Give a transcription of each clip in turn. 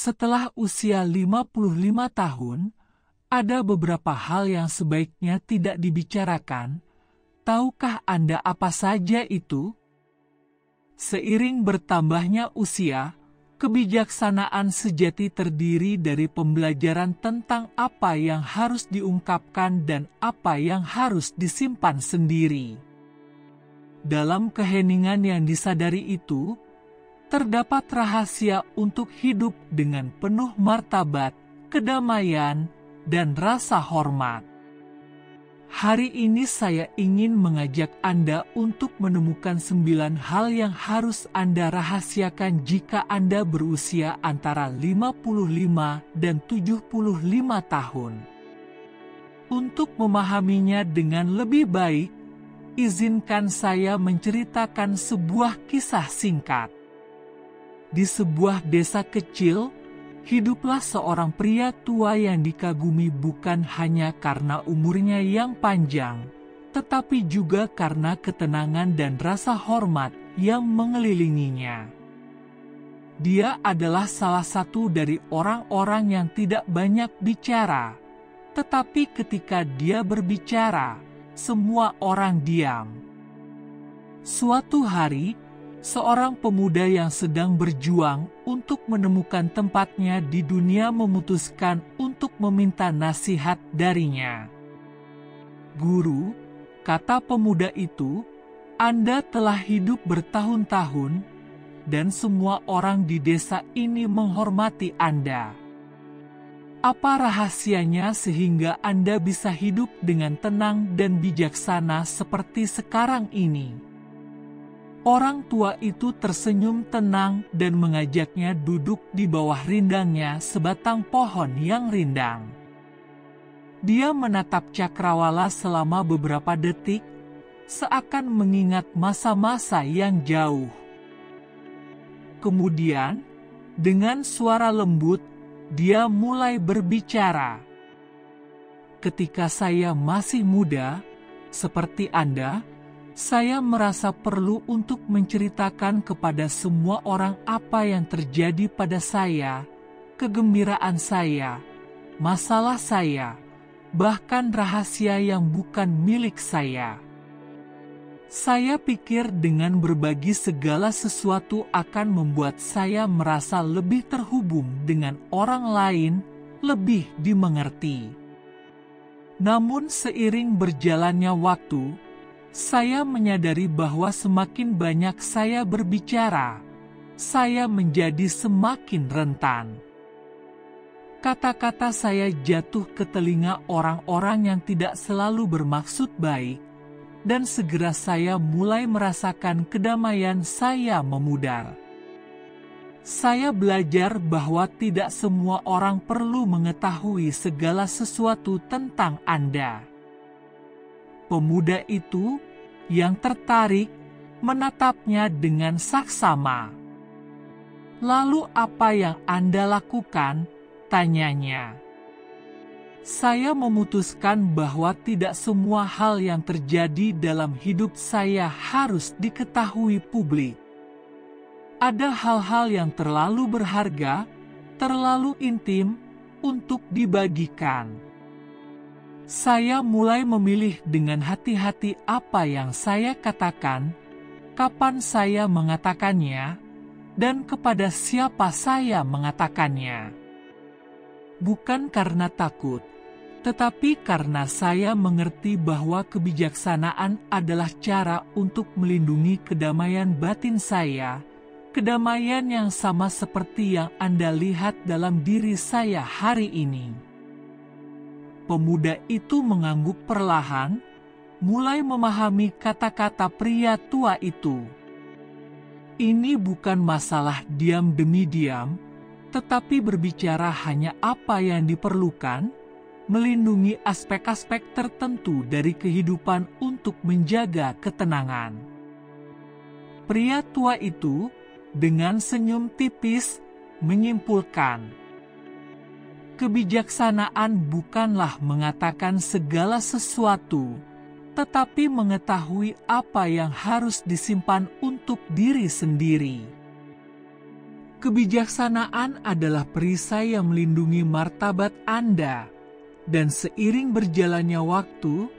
Setelah usia 55 tahun, ada beberapa hal yang sebaiknya tidak dibicarakan. Tahukah Anda apa saja itu? Seiring bertambahnya usia, kebijaksanaan sejati terdiri dari pembelajaran tentang apa yang harus diungkapkan dan apa yang harus disimpan sendiri. Dalam keheningan yang disadari itu, terdapat rahasia untuk hidup dengan penuh martabat, kedamaian, dan rasa hormat. Hari ini saya ingin mengajak Anda untuk menemukan 9 hal yang harus Anda rahasiakan jika Anda berusia antara 55 dan 75 tahun. Untuk memahaminya dengan lebih baik, izinkan saya menceritakan sebuah kisah singkat. Di sebuah desa kecil, hiduplah seorang pria tua yang dikagumi bukan hanya karena umurnya yang panjang, tetapi juga karena ketenangan dan rasa hormat yang mengelilinginya. Dia adalah salah satu dari orang-orang yang tidak banyak bicara, tetapi ketika dia berbicara, semua orang diam. Suatu hari, seorang pemuda yang sedang berjuang untuk menemukan tempatnya di dunia memutuskan untuk meminta nasihat darinya. "Guru," kata pemuda itu, "Anda telah hidup bertahun-tahun, dan semua orang di desa ini menghormati Anda. Apa rahasianya sehingga Anda bisa hidup dengan tenang dan bijaksana seperti sekarang ini?" Orang tua itu tersenyum tenang dan mengajaknya duduk di bawah rindangnya sebatang pohon yang rindang. Dia menatap cakrawala selama beberapa detik, seakan mengingat masa-masa yang jauh. Kemudian, dengan suara lembut, dia mulai berbicara. "Ketika saya masih muda, seperti Anda, saya merasa perlu untuk menceritakan kepada semua orang apa yang terjadi pada saya, kegembiraan saya, masalah saya, bahkan rahasia yang bukan milik saya. Saya pikir dengan berbagi segala sesuatu akan membuat saya merasa lebih terhubung dengan orang lain, lebih dimengerti. Namun seiring berjalannya waktu, saya menyadari bahwa semakin banyak saya berbicara, saya menjadi semakin rentan. Kata-kata saya jatuh ke telinga orang-orang yang tidak selalu bermaksud baik, dan segera saya mulai merasakan kedamaian saya memudar. Saya belajar bahwa tidak semua orang perlu mengetahui segala sesuatu tentang Anda." Pemuda itu yang tertarik menatapnya dengan saksama. "Lalu apa yang Anda lakukan?" tanyanya. "Saya memutuskan bahwa tidak semua hal yang terjadi dalam hidup saya harus diketahui publik. Ada hal-hal yang terlalu berharga, terlalu intim untuk dibagikan. Saya mulai memilih dengan hati-hati apa yang saya katakan, kapan saya mengatakannya, dan kepada siapa saya mengatakannya. Bukan karena takut, tetapi karena saya mengerti bahwa kebijaksanaan adalah cara untuk melindungi kedamaian batin saya, kedamaian yang sama seperti yang Anda lihat dalam diri saya hari ini." Pemuda itu mengangguk perlahan, mulai memahami kata-kata pria tua itu. Ini bukan masalah diam demi diam, tetapi berbicara hanya apa yang diperlukan, melindungi aspek-aspek tertentu dari kehidupan untuk menjaga ketenangan. Pria tua itu, dengan senyum tipis, menyimpulkan, "Kebijaksanaan bukanlah mengatakan segala sesuatu, tetapi mengetahui apa yang harus disimpan untuk diri sendiri." Kebijaksanaan adalah perisai yang melindungi martabat Anda, dan seiring berjalannya waktu,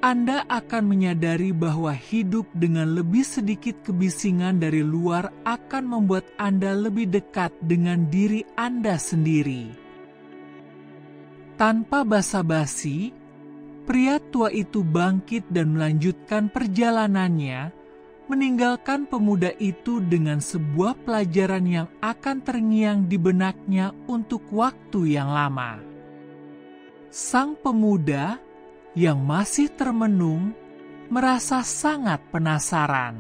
Anda akan menyadari bahwa hidup dengan lebih sedikit kebisingan dari luar akan membuat Anda lebih dekat dengan diri Anda sendiri. Tanpa basa-basi, pria tua itu bangkit dan melanjutkan perjalanannya, meninggalkan pemuda itu dengan sebuah pelajaran yang akan terngiang di benaknya untuk waktu yang lama. Sang pemuda yang masih termenung merasa sangat penasaran.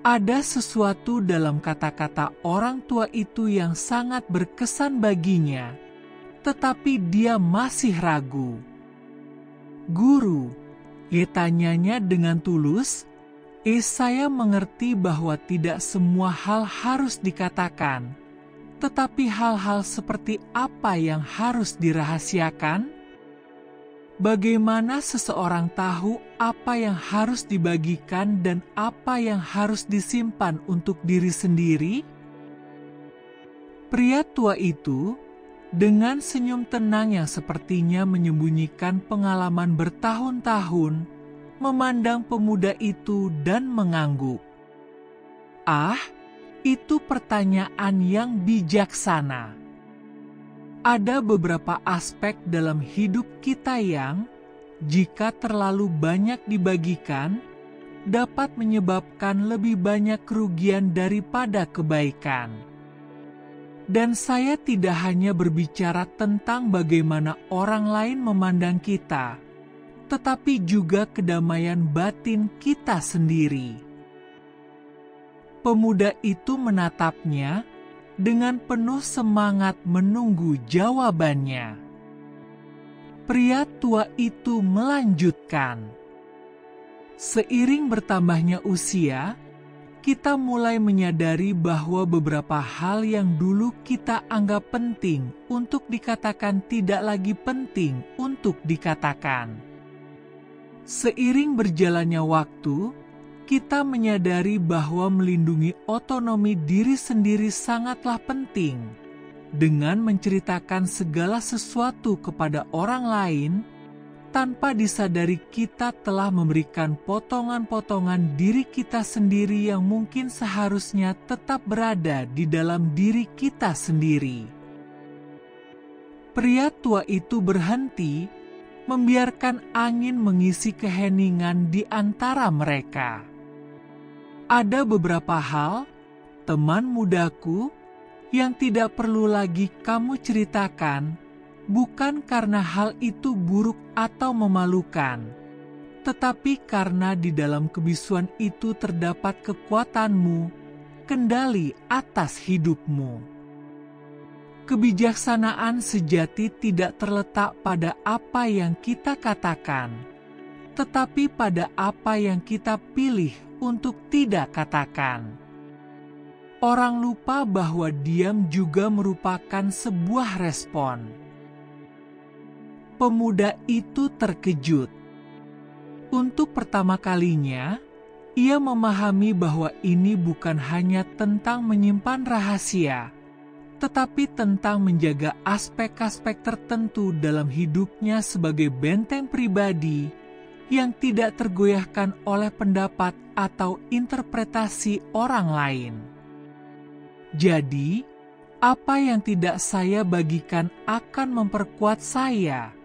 Ada sesuatu dalam kata-kata orang tua itu yang sangat berkesan baginya, tetapi dia masih ragu. "Guru," ia tanyanya dengan tulus, "saya mengerti bahwa tidak semua hal harus dikatakan, tetapi hal-hal seperti apa yang harus dirahasiakan? Bagaimana seseorang tahu apa yang harus dibagikan dan apa yang harus disimpan untuk diri sendiri?" Pria tua itu, dengan senyum tenang yang sepertinya menyembunyikan pengalaman bertahun-tahun, memandang pemuda itu dan mengangguk. Itu pertanyaan yang bijaksana. Ada beberapa aspek dalam hidup kita yang, jika terlalu banyak dibagikan, dapat menyebabkan lebih banyak kerugian daripada kebaikan. Dan saya tidak hanya berbicara tentang bagaimana orang lain memandang kita, tetapi juga kedamaian batin kita sendiri. Pemuda itu menatapnya dengan penuh semangat menunggu jawabannya. Pria tua itu melanjutkan, "Seiring bertambahnya usia, kita mulai menyadari bahwa beberapa hal yang dulu kita anggap penting untuk dikatakan tidak lagi penting untuk dikatakan. Seiring berjalannya waktu, kita menyadari bahwa melindungi otonomi diri sendiri sangatlah penting. Dengan menceritakan segala sesuatu kepada orang lain, tanpa disadari kita telah memberikan potongan-potongan diri kita sendiri yang mungkin seharusnya tetap berada di dalam diri kita sendiri." Pria tua itu berhenti, membiarkan angin mengisi keheningan di antara mereka. "Ada beberapa hal, teman mudaku, yang tidak perlu lagi kamu ceritakan, bukan karena hal itu buruk atau memalukan, tetapi karena di dalam kebisuan itu terdapat kekuatanmu, kendali atas hidupmu. Kebijaksanaan sejati tidak terletak pada apa yang kita katakan, tetapi pada apa yang kita pilih untuk tidak katakan. Orang lupa bahwa diam juga merupakan sebuah respon." Pemuda itu terkejut. Untuk pertama kalinya, ia memahami bahwa ini bukan hanya tentang menyimpan rahasia, tetapi tentang menjaga aspek-aspek tertentu dalam hidupnya sebagai benteng pribadi yang tidak tergoyahkan oleh pendapat atau interpretasi orang lain. "Jadi, apa yang tidak saya bagikan akan memperkuat saya,"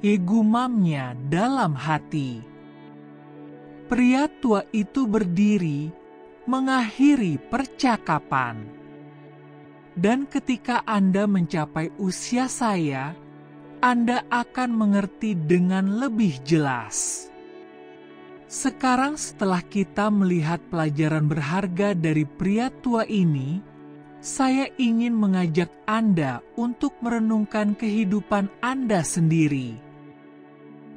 gumamnya dalam hati. Pria tua itu berdiri, mengakhiri percakapan. "Dan ketika Anda mencapai usia saya, Anda akan mengerti dengan lebih jelas." Sekarang setelah kita melihat pelajaran berharga dari pria tua ini, saya ingin mengajak Anda untuk merenungkan kehidupan Anda sendiri.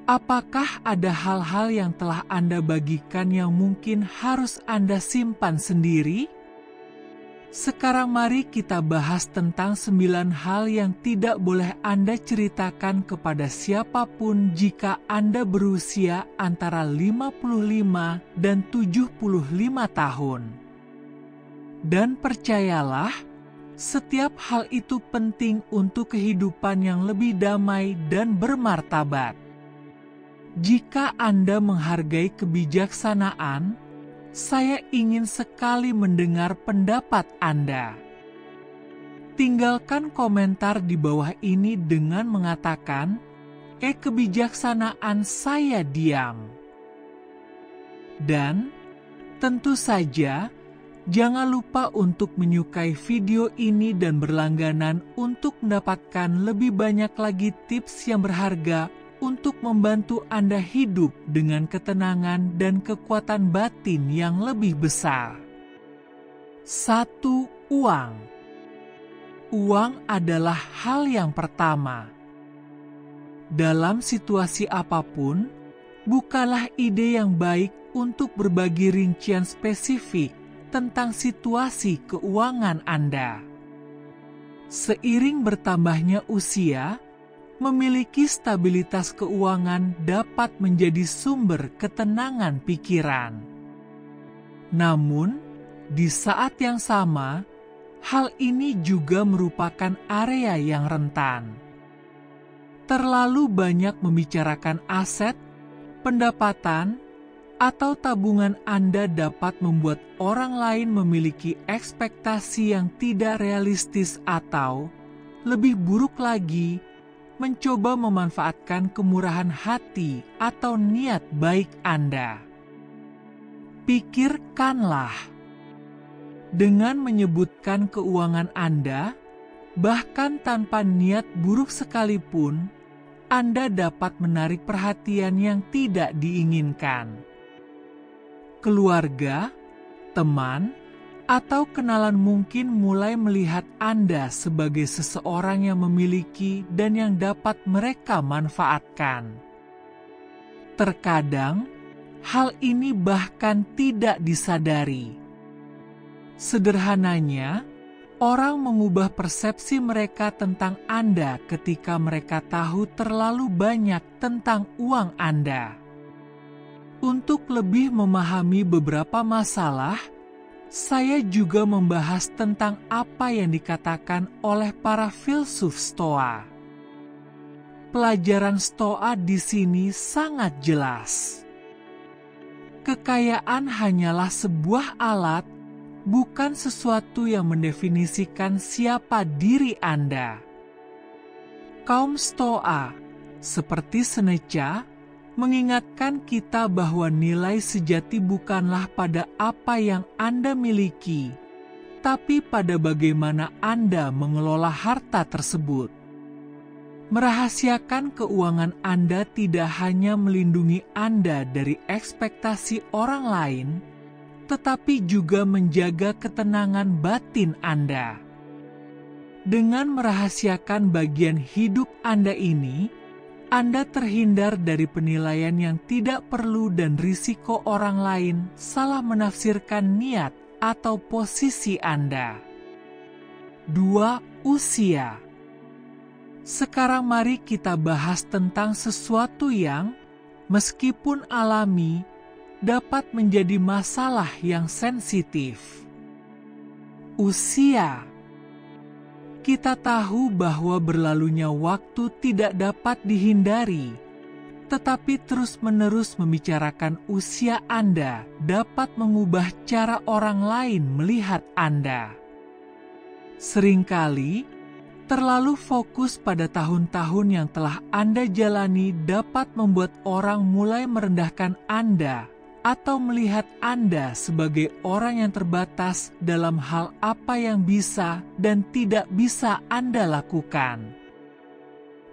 Apakah ada hal-hal yang telah Anda bagikan yang mungkin harus Anda simpan sendiri? Sekarang mari kita bahas tentang 9 hal yang tidak boleh Anda ceritakan kepada siapapun jika Anda berusia antara 55 dan 75 tahun. Dan percayalah, Setiap hal itu penting untuk kehidupan yang lebih damai dan bermartabat. Jika Anda menghargai kebijaksanaan, saya ingin sekali mendengar pendapat Anda. Tinggalkan komentar di bawah ini dengan mengatakan, kebijaksanaan saya diam. Dan, tentu saja, jangan lupa untuk menyukai video ini dan berlangganan untuk mendapatkan lebih banyak lagi tips yang berharga untuk membantu Anda hidup dengan ketenangan dan kekuatan batin yang lebih besar. 1. Uang. Uang adalah hal yang pertama. Dalam situasi apapun, bukalah ide yang baik untuk berbagi rincian spesifik tentang situasi keuangan Anda. Seiring bertambahnya usia, memiliki stabilitas keuangan dapat menjadi sumber ketenangan pikiran. Namun, di saat yang sama, hal ini juga merupakan area yang rentan. Terlalu banyak membicarakan aset, pendapatan, atau tabungan Anda dapat membuat orang lain memiliki ekspektasi yang tidak realistis atau, lebih buruk lagi, mencoba memanfaatkan kemurahan hati atau niat baik Anda. Pikirkanlah. Dengan menyebutkan keuangan Anda, bahkan tanpa niat buruk sekalipun, Anda dapat menarik perhatian yang tidak diinginkan. Keluarga, teman, atau kenalan mungkin mulai melihat Anda sebagai seseorang yang memiliki dan yang dapat mereka manfaatkan. Terkadang, hal ini bahkan tidak disadari. Sederhananya, orang mengubah persepsi mereka tentang Anda ketika mereka tahu terlalu banyak tentang uang Anda. Untuk lebih memahami beberapa masalah, saya juga membahas tentang apa yang dikatakan oleh para filsuf Stoa. Pelajaran Stoa di sini sangat jelas. Kekayaan hanyalah sebuah alat, bukan sesuatu yang mendefinisikan siapa diri Anda. Kaum Stoa, seperti Seneca, mengingatkan kita bahwa nilai sejati bukanlah pada apa yang Anda miliki, tapi pada bagaimana Anda mengelola harta tersebut. Merahasiakan keuangan Anda tidak hanya melindungi Anda dari ekspektasi orang lain, tetapi juga menjaga ketenangan batin Anda. Dengan merahasiakan bagian hidup Anda ini, Anda terhindar dari penilaian yang tidak perlu dan risiko orang lain salah menafsirkan niat atau posisi Anda. 2. Usia. Sekarang mari kita bahas tentang sesuatu yang, meskipun alami, dapat menjadi masalah yang sensitif. Usia. Kita tahu bahwa berlalunya waktu tidak dapat dihindari, tetapi terus-menerus membicarakan usia Anda dapat mengubah cara orang lain melihat Anda. Seringkali, terlalu fokus pada tahun-tahun yang telah Anda jalani dapat membuat orang mulai merendahkan Anda atau melihat Anda sebagai orang yang terbatas dalam hal apa yang bisa dan tidak bisa Anda lakukan.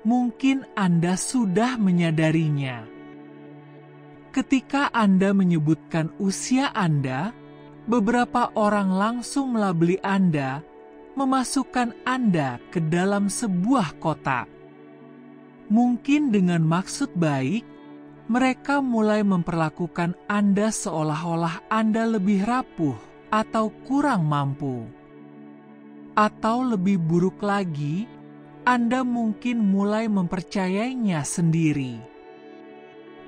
Mungkin Anda sudah menyadarinya. Ketika Anda menyebutkan usia Anda, beberapa orang langsung melabeli Anda, memasukkan Anda ke dalam sebuah kotak. Mungkin dengan maksud baik, mereka mulai memperlakukan Anda seolah-olah Anda lebih rapuh atau kurang mampu. Atau lebih buruk lagi, Anda mungkin mulai mempercayainya sendiri.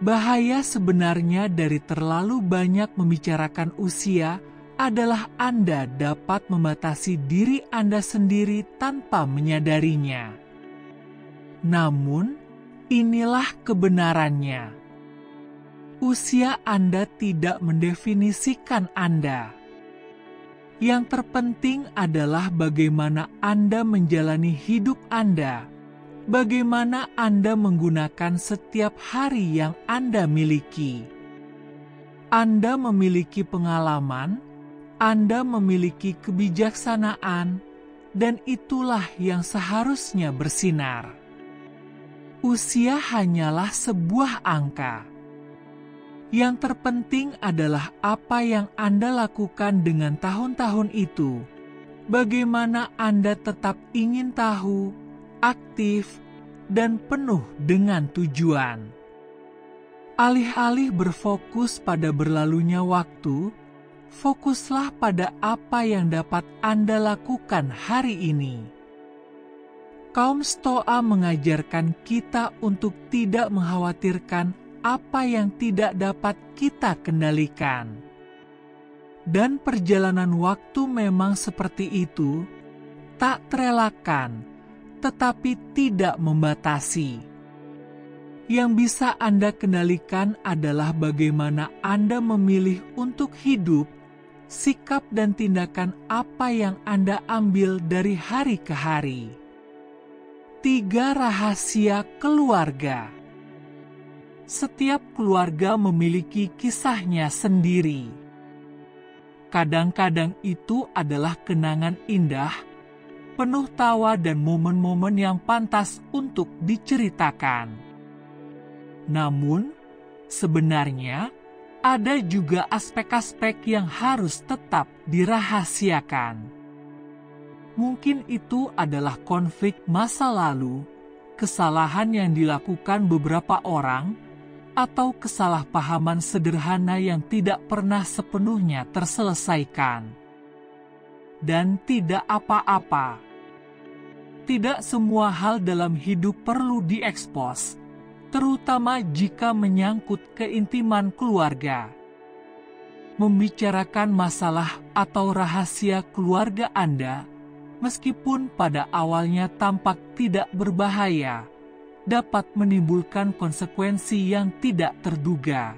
Bahaya sebenarnya dari terlalu banyak membicarakan usia adalah Anda dapat membatasi diri Anda sendiri tanpa menyadarinya. Namun, inilah kebenarannya. Usia Anda tidak mendefinisikan Anda. Yang terpenting adalah bagaimana Anda menjalani hidup Anda, bagaimana Anda menggunakan setiap hari yang Anda miliki. Anda memiliki pengalaman, Anda memiliki kebijaksanaan, dan itulah yang seharusnya bersinar. Usia hanyalah sebuah angka. Yang terpenting adalah apa yang Anda lakukan dengan tahun-tahun itu. Bagaimana Anda tetap ingin tahu, aktif, dan penuh dengan tujuan. Alih-alih berfokus pada berlalunya waktu, fokuslah pada apa yang dapat Anda lakukan hari ini. Kaum Stoa mengajarkan kita untuk tidak mengkhawatirkan apa yang tidak dapat kita kendalikan. Dan perjalanan waktu memang seperti itu, tak terelakkan, tetapi tidak membatasi. Yang bisa Anda kendalikan adalah bagaimana Anda memilih untuk hidup, sikap dan tindakan apa yang Anda ambil dari hari ke hari. 3 rahasia keluarga. Setiap keluarga memiliki kisahnya sendiri. Kadang-kadang itu adalah kenangan indah, penuh tawa dan momen-momen yang pantas untuk diceritakan. Namun, sebenarnya ada juga aspek-aspek yang harus tetap dirahasiakan. Mungkin itu adalah konflik masa lalu, kesalahan yang dilakukan beberapa orang, atau kesalahpahaman sederhana yang tidak pernah sepenuhnya terselesaikan. Dan tidak apa-apa. Tidak semua hal dalam hidup perlu diekspos, terutama jika menyangkut keintiman keluarga. Membicarakan masalah atau rahasia keluarga Anda, meskipun pada awalnya tampak tidak berbahaya, dapat menimbulkan konsekuensi yang tidak terduga.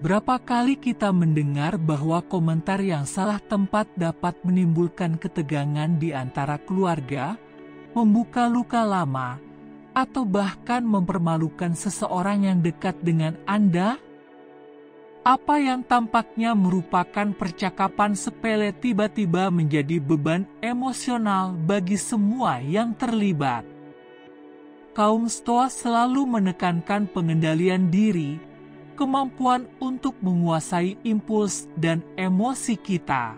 Berapa kali kita mendengar bahwa komentar yang salah tempat dapat menimbulkan ketegangan di antara keluarga, membuka luka lama, atau bahkan mempermalukan seseorang yang dekat dengan Anda? Apa yang tampaknya merupakan percakapan sepele tiba-tiba menjadi beban emosional bagi semua yang terlibat. Kaum Stoa selalu menekankan pengendalian diri, kemampuan untuk menguasai impuls dan emosi kita.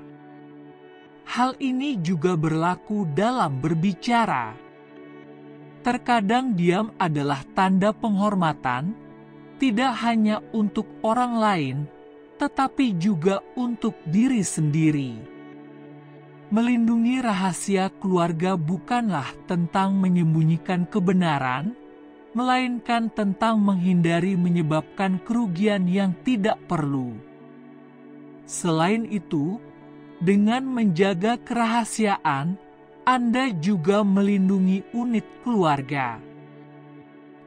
Hal ini juga berlaku dalam berbicara. Terkadang diam adalah tanda penghormatan, tidak hanya untuk orang lain, tetapi juga untuk diri sendiri. Melindungi rahasia keluarga bukanlah tentang menyembunyikan kebenaran, melainkan tentang menghindari menyebabkan kerugian yang tidak perlu. Selain itu, dengan menjaga kerahasiaan, Anda juga melindungi unit keluarga.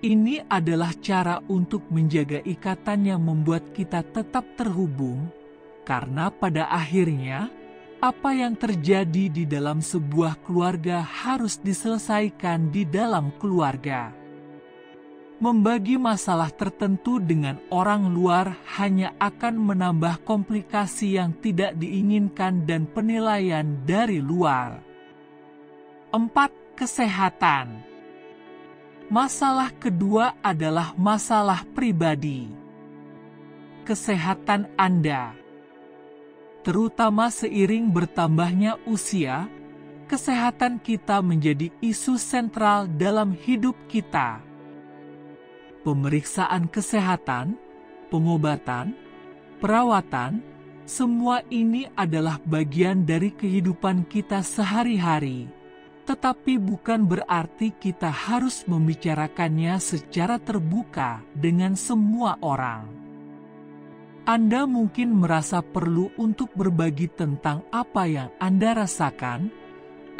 Ini adalah cara untuk menjaga ikatan yang membuat kita tetap terhubung, karena pada akhirnya, apa yang terjadi di dalam sebuah keluarga harus diselesaikan di dalam keluarga. Membagi masalah tertentu dengan orang luar hanya akan menambah komplikasi yang tidak diinginkan dan penilaian dari luar. 4. Kesehatan. Masalah kedua adalah masalah pribadi. Kesehatan Anda. Terutama seiring bertambahnya usia, kesehatan kita menjadi isu sentral dalam hidup kita. Pemeriksaan kesehatan, pengobatan, perawatan, semua ini adalah bagian dari kehidupan kita sehari-hari, tetapi bukan berarti kita harus membicarakannya secara terbuka dengan semua orang. Anda mungkin merasa perlu untuk berbagi tentang apa yang Anda rasakan,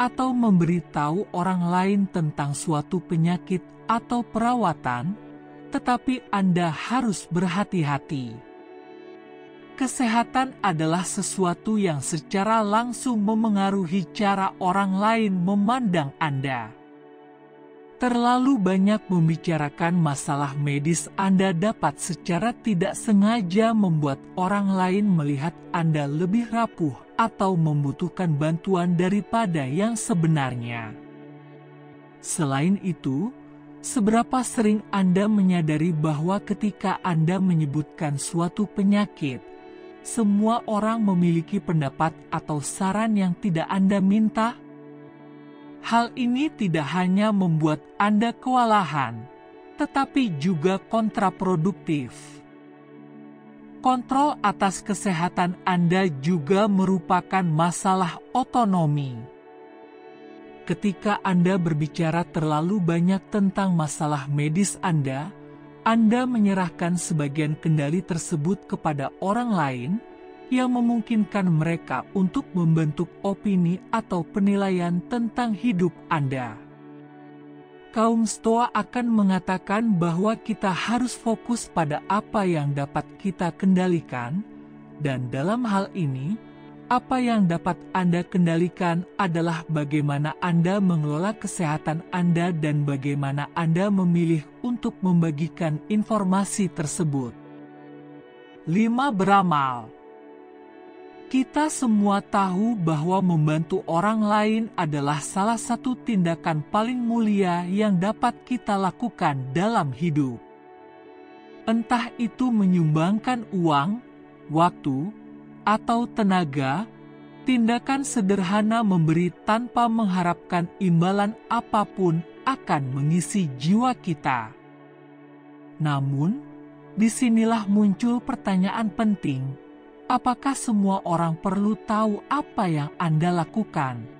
atau memberitahu orang lain tentang suatu penyakit atau perawatan, tetapi Anda harus berhati-hati. Kesehatan adalah sesuatu yang secara langsung memengaruhi cara orang lain memandang Anda. Terlalu banyak membicarakan masalah medis Anda dapat secara tidak sengaja membuat orang lain melihat Anda lebih rapuh atau membutuhkan bantuan daripada yang sebenarnya. Selain itu, seberapa sering Anda menyadari bahwa ketika Anda menyebutkan suatu penyakit, semua orang memiliki pendapat atau saran yang tidak Anda minta? Hal ini tidak hanya membuat Anda kewalahan, tetapi juga kontraproduktif. Kontrol atas kesehatan Anda juga merupakan masalah otonomi. Ketika Anda berbicara terlalu banyak tentang masalah medis Anda menyerahkan sebagian kendali tersebut kepada orang lain, yang memungkinkan mereka untuk membentuk opini atau penilaian tentang hidup Anda. Kaum Stoa akan mengatakan bahwa kita harus fokus pada apa yang dapat kita kendalikan, dan dalam hal ini, apa yang dapat Anda kendalikan adalah bagaimana Anda mengelola kesehatan Anda dan bagaimana Anda memilih untuk membagikan informasi tersebut. 5. Beramal. Kita semua tahu bahwa membantu orang lain adalah salah satu tindakan paling mulia yang dapat kita lakukan dalam hidup. Entah itu menyumbangkan uang, waktu, atau tenaga, tindakan sederhana memberi tanpa mengharapkan imbalan apapun akan mengisi jiwa kita. Namun, disinilah muncul pertanyaan penting. Apakah semua orang perlu tahu apa yang Anda lakukan?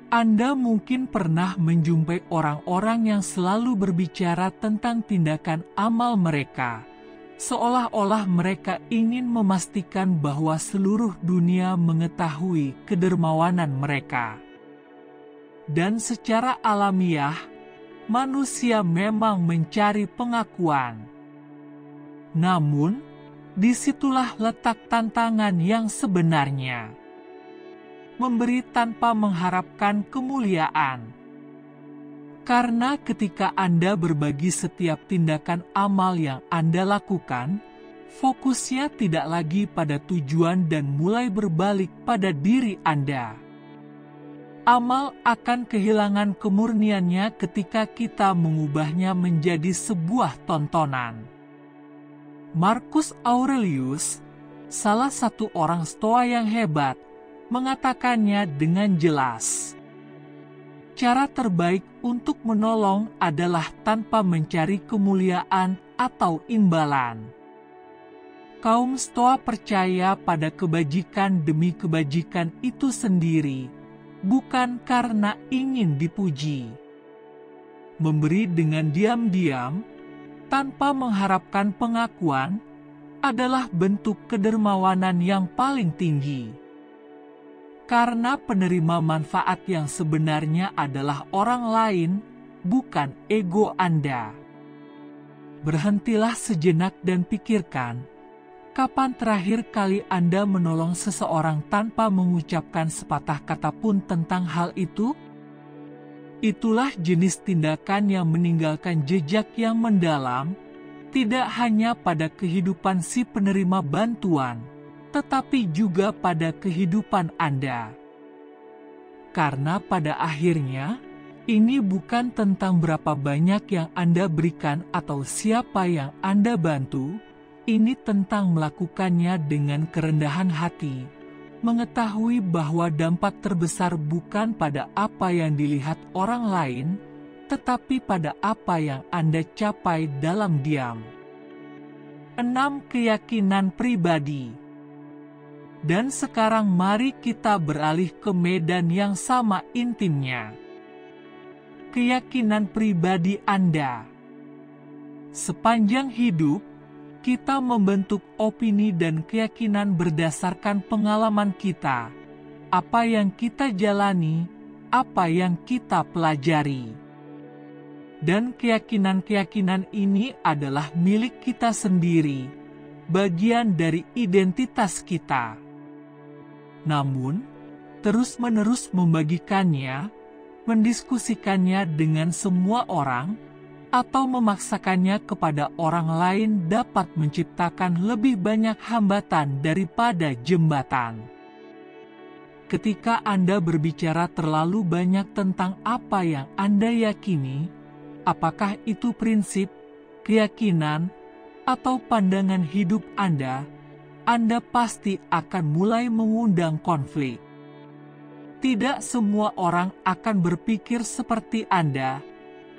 Anda mungkin pernah menjumpai orang-orang yang selalu berbicara tentang tindakan amal mereka, seolah-olah mereka ingin memastikan bahwa seluruh dunia mengetahui kedermawanan mereka. Dan secara alamiah, manusia memang mencari pengakuan. Namun, disitulah letak tantangan yang sebenarnya. Memberi tanpa mengharapkan kemuliaan. Karena ketika Anda berbagi setiap tindakan amal yang Anda lakukan, fokusnya tidak lagi pada tujuan dan mulai berbalik pada diri Anda. Amal akan kehilangan kemurniannya ketika kita mengubahnya menjadi sebuah tontonan. Marcus Aurelius, salah satu orang Stoa yang hebat, mengatakannya dengan jelas. Cara terbaik untuk menolong adalah tanpa mencari kemuliaan atau imbalan. Kaum Stoa percaya pada kebajikan demi kebajikan itu sendiri, bukan karena ingin dipuji. Memberi dengan diam-diam, tanpa mengharapkan pengakuan, adalah bentuk kedermawanan yang paling tinggi. Karena penerima manfaat yang sebenarnya adalah orang lain, bukan ego Anda. Berhentilah sejenak dan pikirkan, kapan terakhir kali Anda menolong seseorang tanpa mengucapkan sepatah kata pun tentang hal itu? Itulah jenis tindakan yang meninggalkan jejak yang mendalam, tidak hanya pada kehidupan si penerima bantuan, tetapi juga pada kehidupan Anda. Karena pada akhirnya, ini bukan tentang berapa banyak yang Anda berikan atau siapa yang Anda bantu, ini tentang melakukannya dengan kerendahan hati, mengetahui bahwa dampak terbesar bukan pada apa yang dilihat orang lain, tetapi pada apa yang Anda capai dalam diam. 6. Keyakinan pribadi. Dan sekarang mari kita beralih ke medan yang sama intimnya. Keyakinan pribadi Anda. Sepanjang hidup, kita membentuk opini dan keyakinan berdasarkan pengalaman kita, apa yang kita jalani, apa yang kita pelajari. Dan keyakinan-keyakinan ini adalah milik kita sendiri, bagian dari identitas kita. Namun, terus-menerus membagikannya, mendiskusikannya dengan semua orang, atau memaksakannya kepada orang lain dapat menciptakan lebih banyak hambatan daripada jembatan. Ketika Anda berbicara terlalu banyak tentang apa yang Anda yakini, apakah itu prinsip, keyakinan, atau pandangan hidup Anda pasti akan mulai mengundang konflik. Tidak semua orang akan berpikir seperti Anda,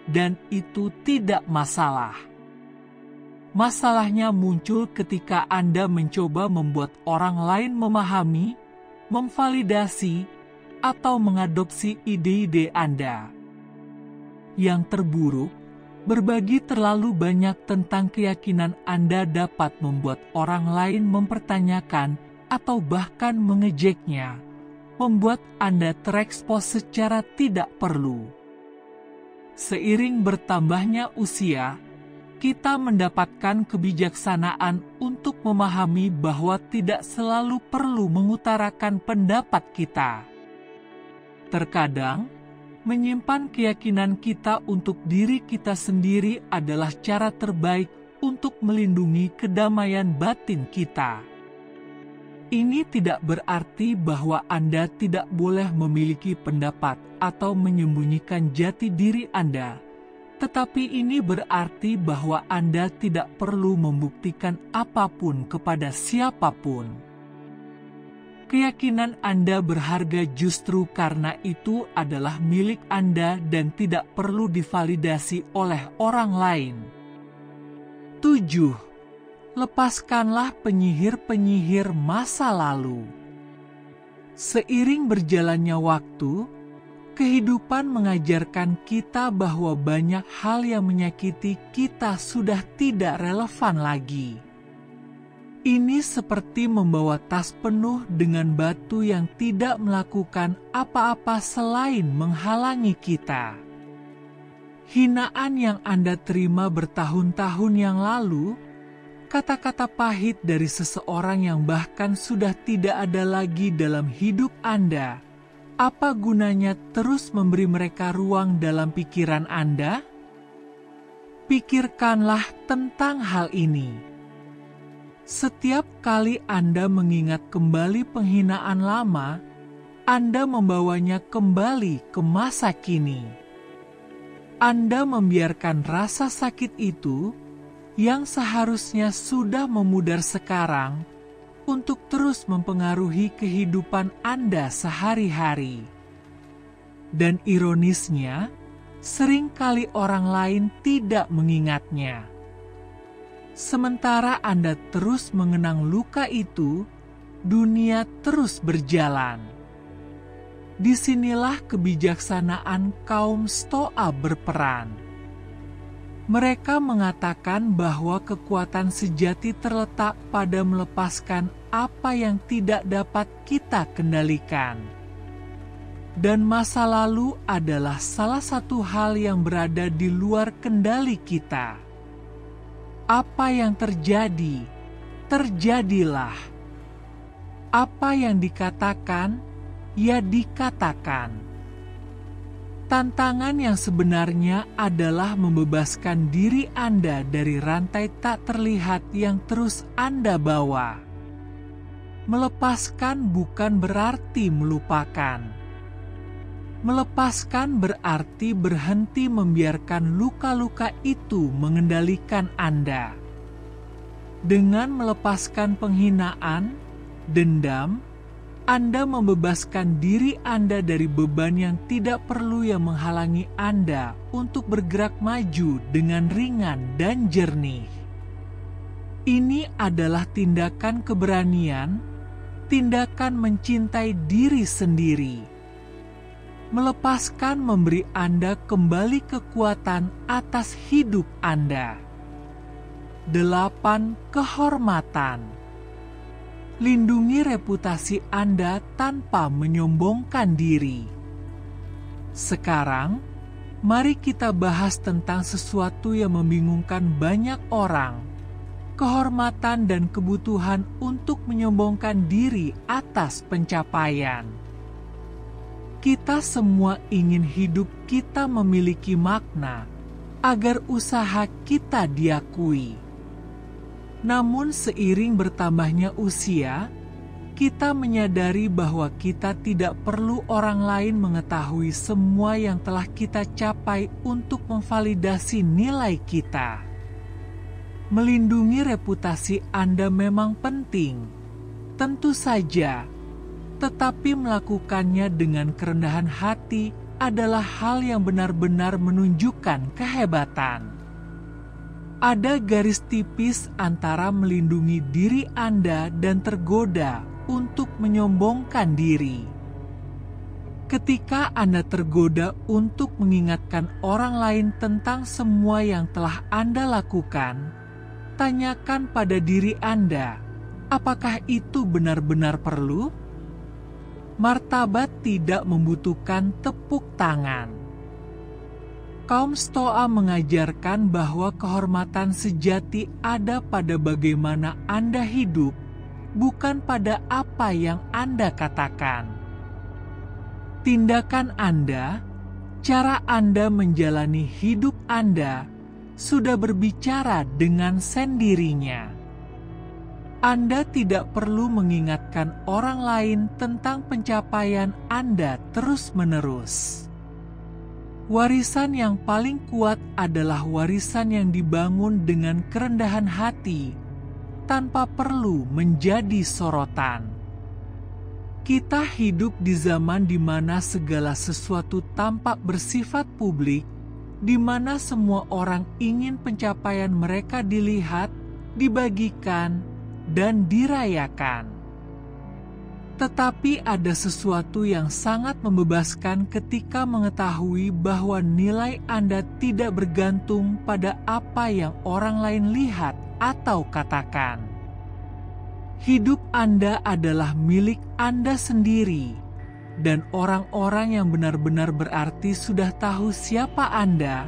dan itu tidak masalah. Masalahnya muncul ketika Anda mencoba membuat orang lain memahami, memvalidasi, atau mengadopsi ide-ide Anda. Yang terburuk, berbagi terlalu banyak tentang keyakinan Anda dapat membuat orang lain mempertanyakan atau bahkan mengejeknya, membuat Anda terekspos secara tidak perlu. Seiring bertambahnya usia, kita mendapatkan kebijaksanaan untuk memahami bahwa tidak selalu perlu mengutarakan pendapat kita. Terkadang, menyimpan keyakinan kita untuk diri kita sendiri adalah cara terbaik untuk melindungi kedamaian batin kita. Ini tidak berarti bahwa Anda tidak boleh memiliki pendapat atau menyembunyikan jati diri Anda, tetapi ini berarti bahwa Anda tidak perlu membuktikan apapun kepada siapapun. Keyakinan Anda berharga justru karena itu adalah milik Anda dan tidak perlu divalidasi oleh orang lain. 7. Lepaskanlah penyihir-penyihir masa lalu. Seiring berjalannya waktu, kehidupan mengajarkan kita bahwa banyak hal yang menyakiti kita sudah tidak relevan lagi. Ini seperti membawa tas penuh dengan batu yang tidak melakukan apa-apa selain menghalangi kita. Hinaan yang Anda terima bertahun-tahun yang lalu, kata-kata pahit dari seseorang yang bahkan sudah tidak ada lagi dalam hidup Anda, apa gunanya terus memberi mereka ruang dalam pikiran Anda? Pikirkanlah tentang hal ini. Setiap kali Anda mengingat kembali penghinaan lama, Anda membawanya kembali ke masa kini. Anda membiarkan rasa sakit itu yang seharusnya sudah memudar sekarang untuk terus mempengaruhi kehidupan Anda sehari-hari. Dan ironisnya, seringkali orang lain tidak mengingatnya. Sementara Anda terus mengenang luka itu, dunia terus berjalan. Disinilah kebijaksanaan kaum Stoa berperan. Mereka mengatakan bahwa kekuatan sejati terletak pada melepaskan apa yang tidak dapat kita kendalikan. Dan masa lalu adalah salah satu hal yang berada di luar kendali kita. Apa yang terjadi, terjadilah. Apa yang dikatakan, ya dikatakan. Tantangan yang sebenarnya adalah membebaskan diri Anda dari rantai tak terlihat yang terus Anda bawa. Melepaskan bukan berarti melupakan. Melepaskan berarti berhenti membiarkan luka-luka itu mengendalikan Anda. Dengan melepaskan penghinaan, dendam, Anda membebaskan diri Anda dari beban yang tidak perlu yang menghalangi Anda untuk bergerak maju dengan ringan dan jernih. Ini adalah tindakan keberanian, tindakan mencintai diri sendiri. Melepaskan memberi Anda kembali kekuatan atas hidup Anda. 8. Kehormatan. Lindungi reputasi Anda tanpa menyombongkan diri. Sekarang, mari kita bahas tentang sesuatu yang membingungkan banyak orang, kehormatan dan kebutuhan untuk menyombongkan diri atas pencapaian. Kita semua ingin hidup kita memiliki makna, agar usaha kita diakui. Namun seiring bertambahnya usia, kita menyadari bahwa kita tidak perlu orang lain mengetahui semua yang telah kita capai untuk memvalidasi nilai kita. Melindungi reputasi Anda memang penting, tentu saja, tetapi melakukannya dengan kerendahan hati adalah hal yang benar-benar menunjukkan kehebatan. Ada garis tipis antara melindungi diri Anda dan tergoda untuk menyombongkan diri. Ketika Anda tergoda untuk mengingatkan orang lain tentang semua yang telah Anda lakukan, tanyakan pada diri Anda, apakah itu benar-benar perlu? Martabat tidak membutuhkan tepuk tangan. Kaum Stoa mengajarkan bahwa kehormatan sejati ada pada bagaimana Anda hidup, bukan pada apa yang Anda katakan. Tindakan Anda, cara Anda menjalani hidup Anda, sudah berbicara dengan sendirinya. Anda tidak perlu mengingatkan orang lain tentang pencapaian Anda terus-menerus. Warisan yang paling kuat adalah warisan yang dibangun dengan kerendahan hati, tanpa perlu menjadi sorotan. Kita hidup di zaman di mana segala sesuatu tampak bersifat publik, di mana semua orang ingin pencapaian mereka dilihat, dibagikan, dan dirayakan. Tetapi ada sesuatu yang sangat membebaskan ketika mengetahui bahwa nilai Anda tidak bergantung pada apa yang orang lain lihat atau katakan. Hidup Anda adalah milik Anda sendiri, dan orang-orang yang benar-benar berarti sudah tahu siapa Anda,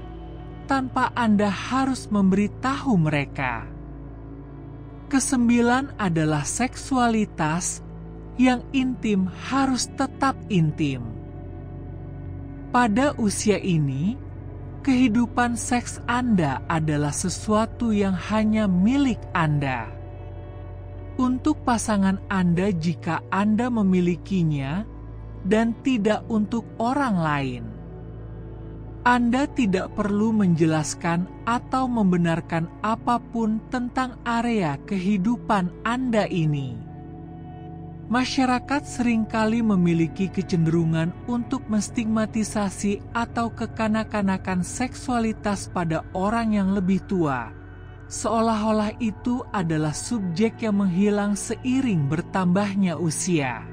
tanpa Anda harus memberitahu mereka. Kesembilan adalah seksualitas yang intim harus tetap intim. Pada usia ini, kehidupan seks Anda adalah sesuatu yang hanya milik Anda. Untuk pasangan Anda jika Anda memilikinya, dan tidak untuk orang lain. Anda tidak perlu menjelaskan atau membenarkan apapun tentang area kehidupan Anda ini. Masyarakat seringkali memiliki kecenderungan untuk menstigmatisasi atau kekanak-kanakan seksualitas pada orang yang lebih tua, seolah-olah itu adalah subjek yang menghilang seiring bertambahnya usia.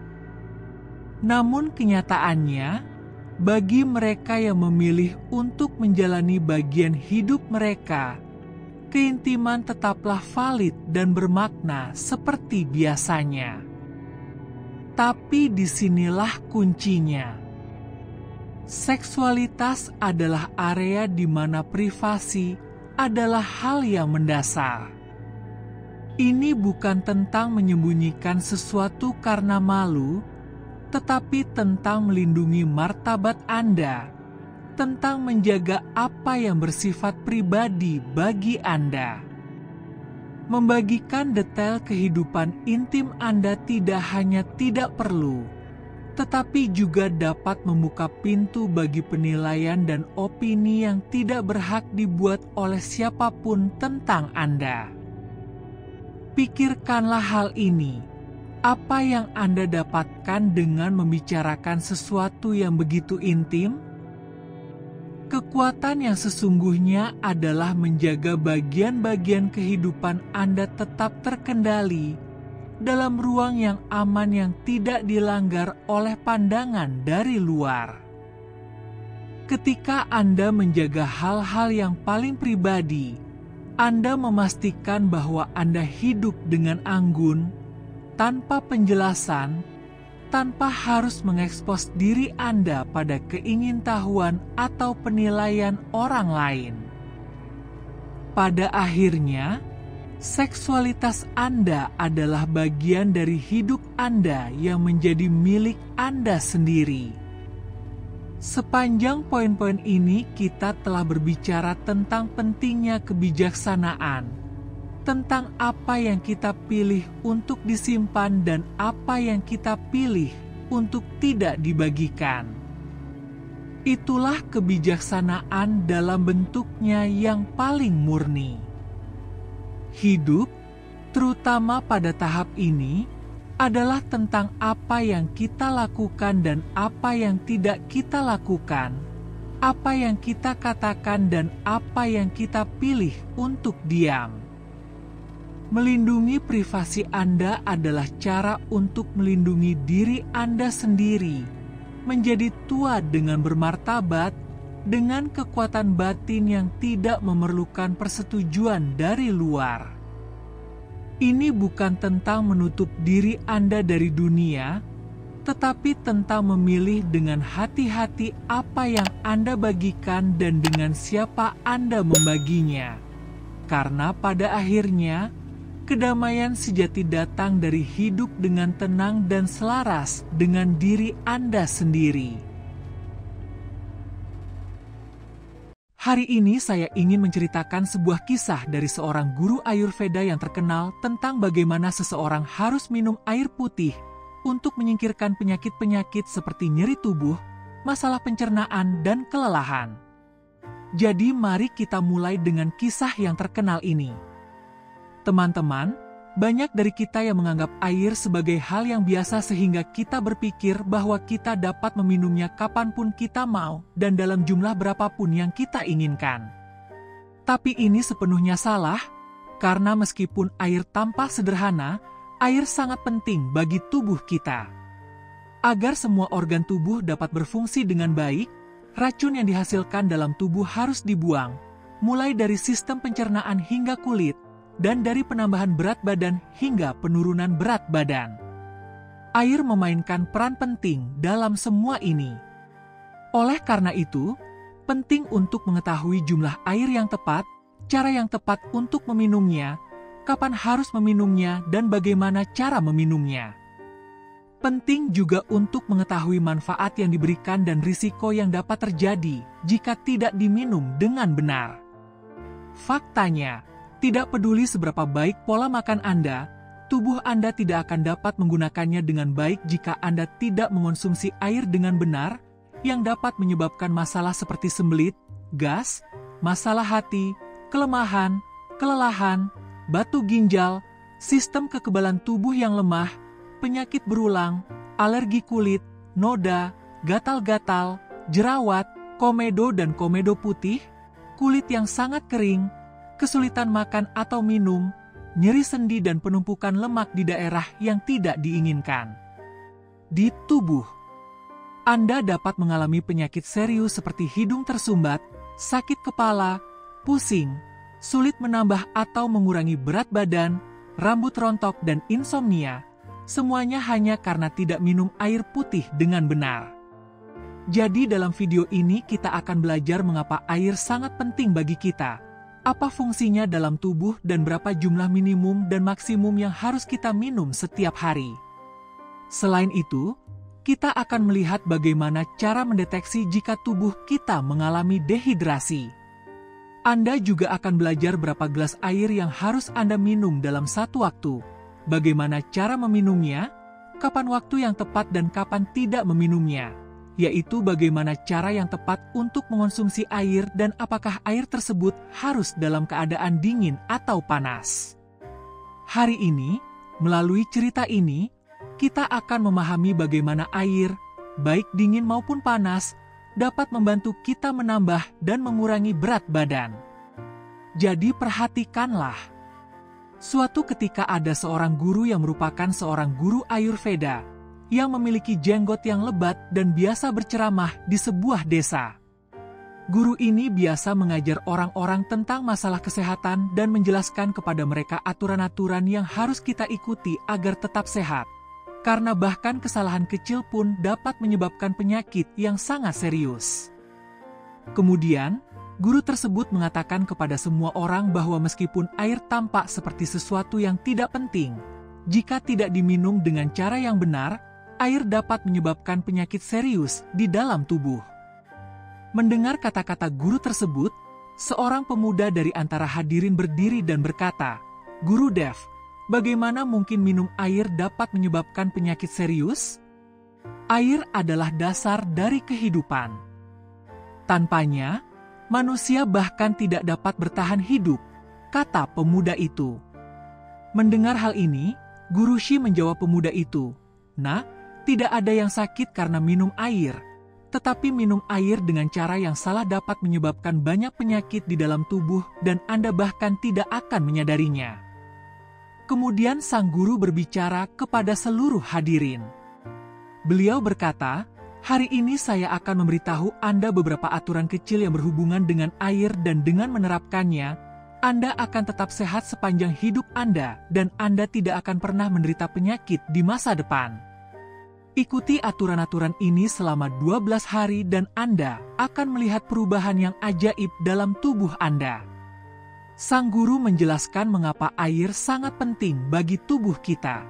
Namun kenyataannya, bagi mereka yang memilih untuk menjalani bagian hidup mereka, keintiman tetaplah valid dan bermakna seperti biasanya. Tapi disinilah kuncinya. Seksualitas adalah area di mana privasi adalah hal yang mendasar. Ini bukan tentang menyembunyikan sesuatu karena malu, tetapi tentang melindungi martabat Anda, tentang menjaga apa yang bersifat pribadi bagi Anda. Membagikan detail kehidupan intim Anda tidak hanya tidak perlu, tetapi juga dapat membuka pintu bagi penilaian dan opini yang tidak berhak dibuat oleh siapapun tentang Anda. Pikirkanlah hal ini. Apa yang Anda dapatkan dengan membicarakan sesuatu yang begitu intim? Kekuatan yang sesungguhnya adalah menjaga bagian-bagian kehidupan Anda tetap terkendali dalam ruang yang aman yang tidak dilanggar oleh pandangan dari luar. Ketika Anda menjaga hal-hal yang paling pribadi, Anda memastikan bahwa Anda hidup dengan anggun, tanpa penjelasan, tanpa harus mengekspos diri Anda pada keingintahuan atau penilaian orang lain. Pada akhirnya, seksualitas Anda adalah bagian dari hidup Anda yang menjadi milik Anda sendiri. Sepanjang poin-poin ini kita telah berbicara tentang pentingnya kebijaksanaan, tentang apa yang kita pilih untuk disimpan dan apa yang kita pilih untuk tidak dibagikan. Itulah kebijaksanaan dalam bentuknya yang paling murni. Hidup, terutama pada tahap ini, adalah tentang apa yang kita lakukan dan apa yang tidak kita lakukan, apa yang kita katakan dan apa yang kita pilih untuk diam. Melindungi privasi Anda adalah cara untuk melindungi diri Anda sendiri, menjadi tua dengan bermartabat, dengan kekuatan batin yang tidak memerlukan persetujuan dari luar. Ini bukan tentang menutup diri Anda dari dunia, tetapi tentang memilih dengan hati-hati apa yang Anda bagikan dan dengan siapa Anda membaginya. Karena pada akhirnya, kedamaian sejati datang dari hidup dengan tenang dan selaras dengan diri Anda sendiri. Hari ini saya ingin menceritakan sebuah kisah dari seorang guru Ayurveda yang terkenal tentang bagaimana seseorang harus minum air putih untuk menyingkirkan penyakit-penyakit seperti nyeri tubuh, masalah pencernaan, dan kelelahan. Jadi mari kita mulai dengan kisah yang terkenal ini. Teman-teman, banyak dari kita yang menganggap air sebagai hal yang biasa sehingga kita berpikir bahwa kita dapat meminumnya kapanpun kita mau dan dalam jumlah berapapun yang kita inginkan. Tapi ini sepenuhnya salah, karena meskipun air tampak sederhana, air sangat penting bagi tubuh kita. Agar semua organ tubuh dapat berfungsi dengan baik, racun yang dihasilkan dalam tubuh harus dibuang, mulai dari sistem pencernaan hingga kulit, dan dari penambahan berat badan hingga penurunan berat badan. Air memainkan peran penting dalam semua ini. Oleh karena itu, penting untuk mengetahui jumlah air yang tepat, cara yang tepat untuk meminumnya, kapan harus meminumnya, dan bagaimana cara meminumnya. Penting juga untuk mengetahui manfaat yang diberikan dan risiko yang dapat terjadi jika tidak diminum dengan benar. Faktanya, tidak peduli seberapa baik pola makan Anda, tubuh Anda tidak akan dapat menggunakannya dengan baik jika Anda tidak mengonsumsi air dengan benar, yang dapat menyebabkan masalah seperti sembelit, gas, masalah hati, kelemahan, kelelahan, batu ginjal, sistem kekebalan tubuh yang lemah, penyakit berulang, alergi kulit, noda, gatal-gatal, jerawat, komedo dan komedo putih, kulit yang sangat kering, kesulitan makan atau minum, nyeri sendi dan penumpukan lemak di daerah yang tidak diinginkan. Di tubuh, Anda dapat mengalami penyakit serius seperti hidung tersumbat, sakit kepala, pusing, sulit menambah atau mengurangi berat badan, rambut rontok dan insomnia, semuanya hanya karena tidak minum air putih dengan benar. Jadi dalam video ini kita akan belajar mengapa air sangat penting bagi kita, apa fungsinya dalam tubuh dan berapa jumlah minimum dan maksimum yang harus kita minum setiap hari. Selain itu, kita akan melihat bagaimana cara mendeteksi jika tubuh kita mengalami dehidrasi. Anda juga akan belajar berapa gelas air yang harus Anda minum dalam satu waktu, bagaimana cara meminumnya, kapan waktu yang tepat dan kapan tidak meminumnya, yaitu bagaimana cara yang tepat untuk mengonsumsi air dan apakah air tersebut harus dalam keadaan dingin atau panas. Hari ini, melalui cerita ini, kita akan memahami bagaimana air, baik dingin maupun panas, dapat membantu kita menambah dan mengurangi berat badan. Jadi perhatikanlah. Suatu ketika ada seorang guru yang merupakan seorang guru Ayurveda, yang memiliki jenggot yang lebat dan biasa berceramah di sebuah desa. Guru ini biasa mengajar orang-orang tentang masalah kesehatan dan menjelaskan kepada mereka aturan-aturan yang harus kita ikuti agar tetap sehat. Karena bahkan kesalahan kecil pun dapat menyebabkan penyakit yang sangat serius. Kemudian, guru tersebut mengatakan kepada semua orang bahwa meskipun air tampak seperti sesuatu yang tidak penting, jika tidak diminum dengan cara yang benar, air dapat menyebabkan penyakit serius di dalam tubuh. Mendengar kata-kata guru tersebut, seorang pemuda dari antara hadirin berdiri dan berkata, "Guru Dev, bagaimana mungkin minum air dapat menyebabkan penyakit serius? Air adalah dasar dari kehidupan. Tanpanya, manusia bahkan tidak dapat bertahan hidup," kata pemuda itu. Mendengar hal ini, Guru Shi menjawab pemuda itu, "Nah, tidak ada yang sakit karena minum air. Tetapi minum air dengan cara yang salah dapat menyebabkan banyak penyakit di dalam tubuh dan Anda bahkan tidak akan menyadarinya." Kemudian sang guru berbicara kepada seluruh hadirin. Beliau berkata, "Hari ini saya akan memberitahu Anda beberapa aturan kecil yang berhubungan dengan air dan dengan menerapkannya, Anda akan tetap sehat sepanjang hidup Anda dan Anda tidak akan pernah menderita penyakit di masa depan. Ikuti aturan-aturan ini selama 12 hari dan Anda akan melihat perubahan yang ajaib dalam tubuh Anda." Sang guru menjelaskan mengapa air sangat penting bagi tubuh kita.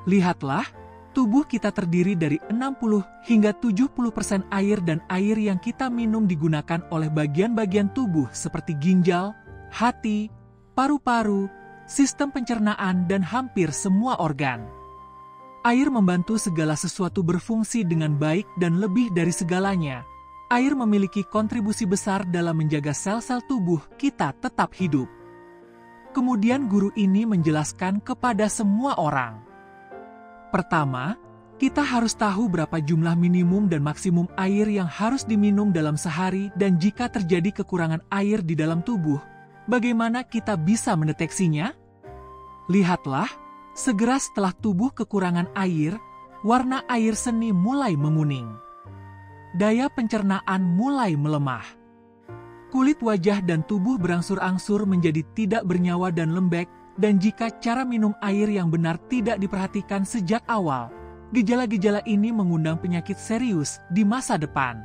Lihatlah, tubuh kita terdiri dari 60 hingga 70% air dan air yang kita minum digunakan oleh bagian-bagian tubuh seperti ginjal, hati, paru-paru, sistem pencernaan dan hampir semua organ. Air membantu segala sesuatu berfungsi dengan baik dan lebih dari segalanya, air memiliki kontribusi besar dalam menjaga sel-sel tubuh kita tetap hidup. Kemudian guru ini menjelaskan kepada semua orang. Pertama, kita harus tahu berapa jumlah minimum dan maksimum air yang harus diminum dalam sehari dan jika terjadi kekurangan air di dalam tubuh, bagaimana kita bisa mendeteksinya? Lihatlah, segera setelah tubuh kekurangan air, warna air seni mulai menguning. Daya pencernaan mulai melemah. Kulit wajah dan tubuh berangsur-angsur menjadi tidak bernyawa dan lembek, dan jika cara minum air yang benar tidak diperhatikan sejak awal, gejala-gejala ini mengundang penyakit serius di masa depan.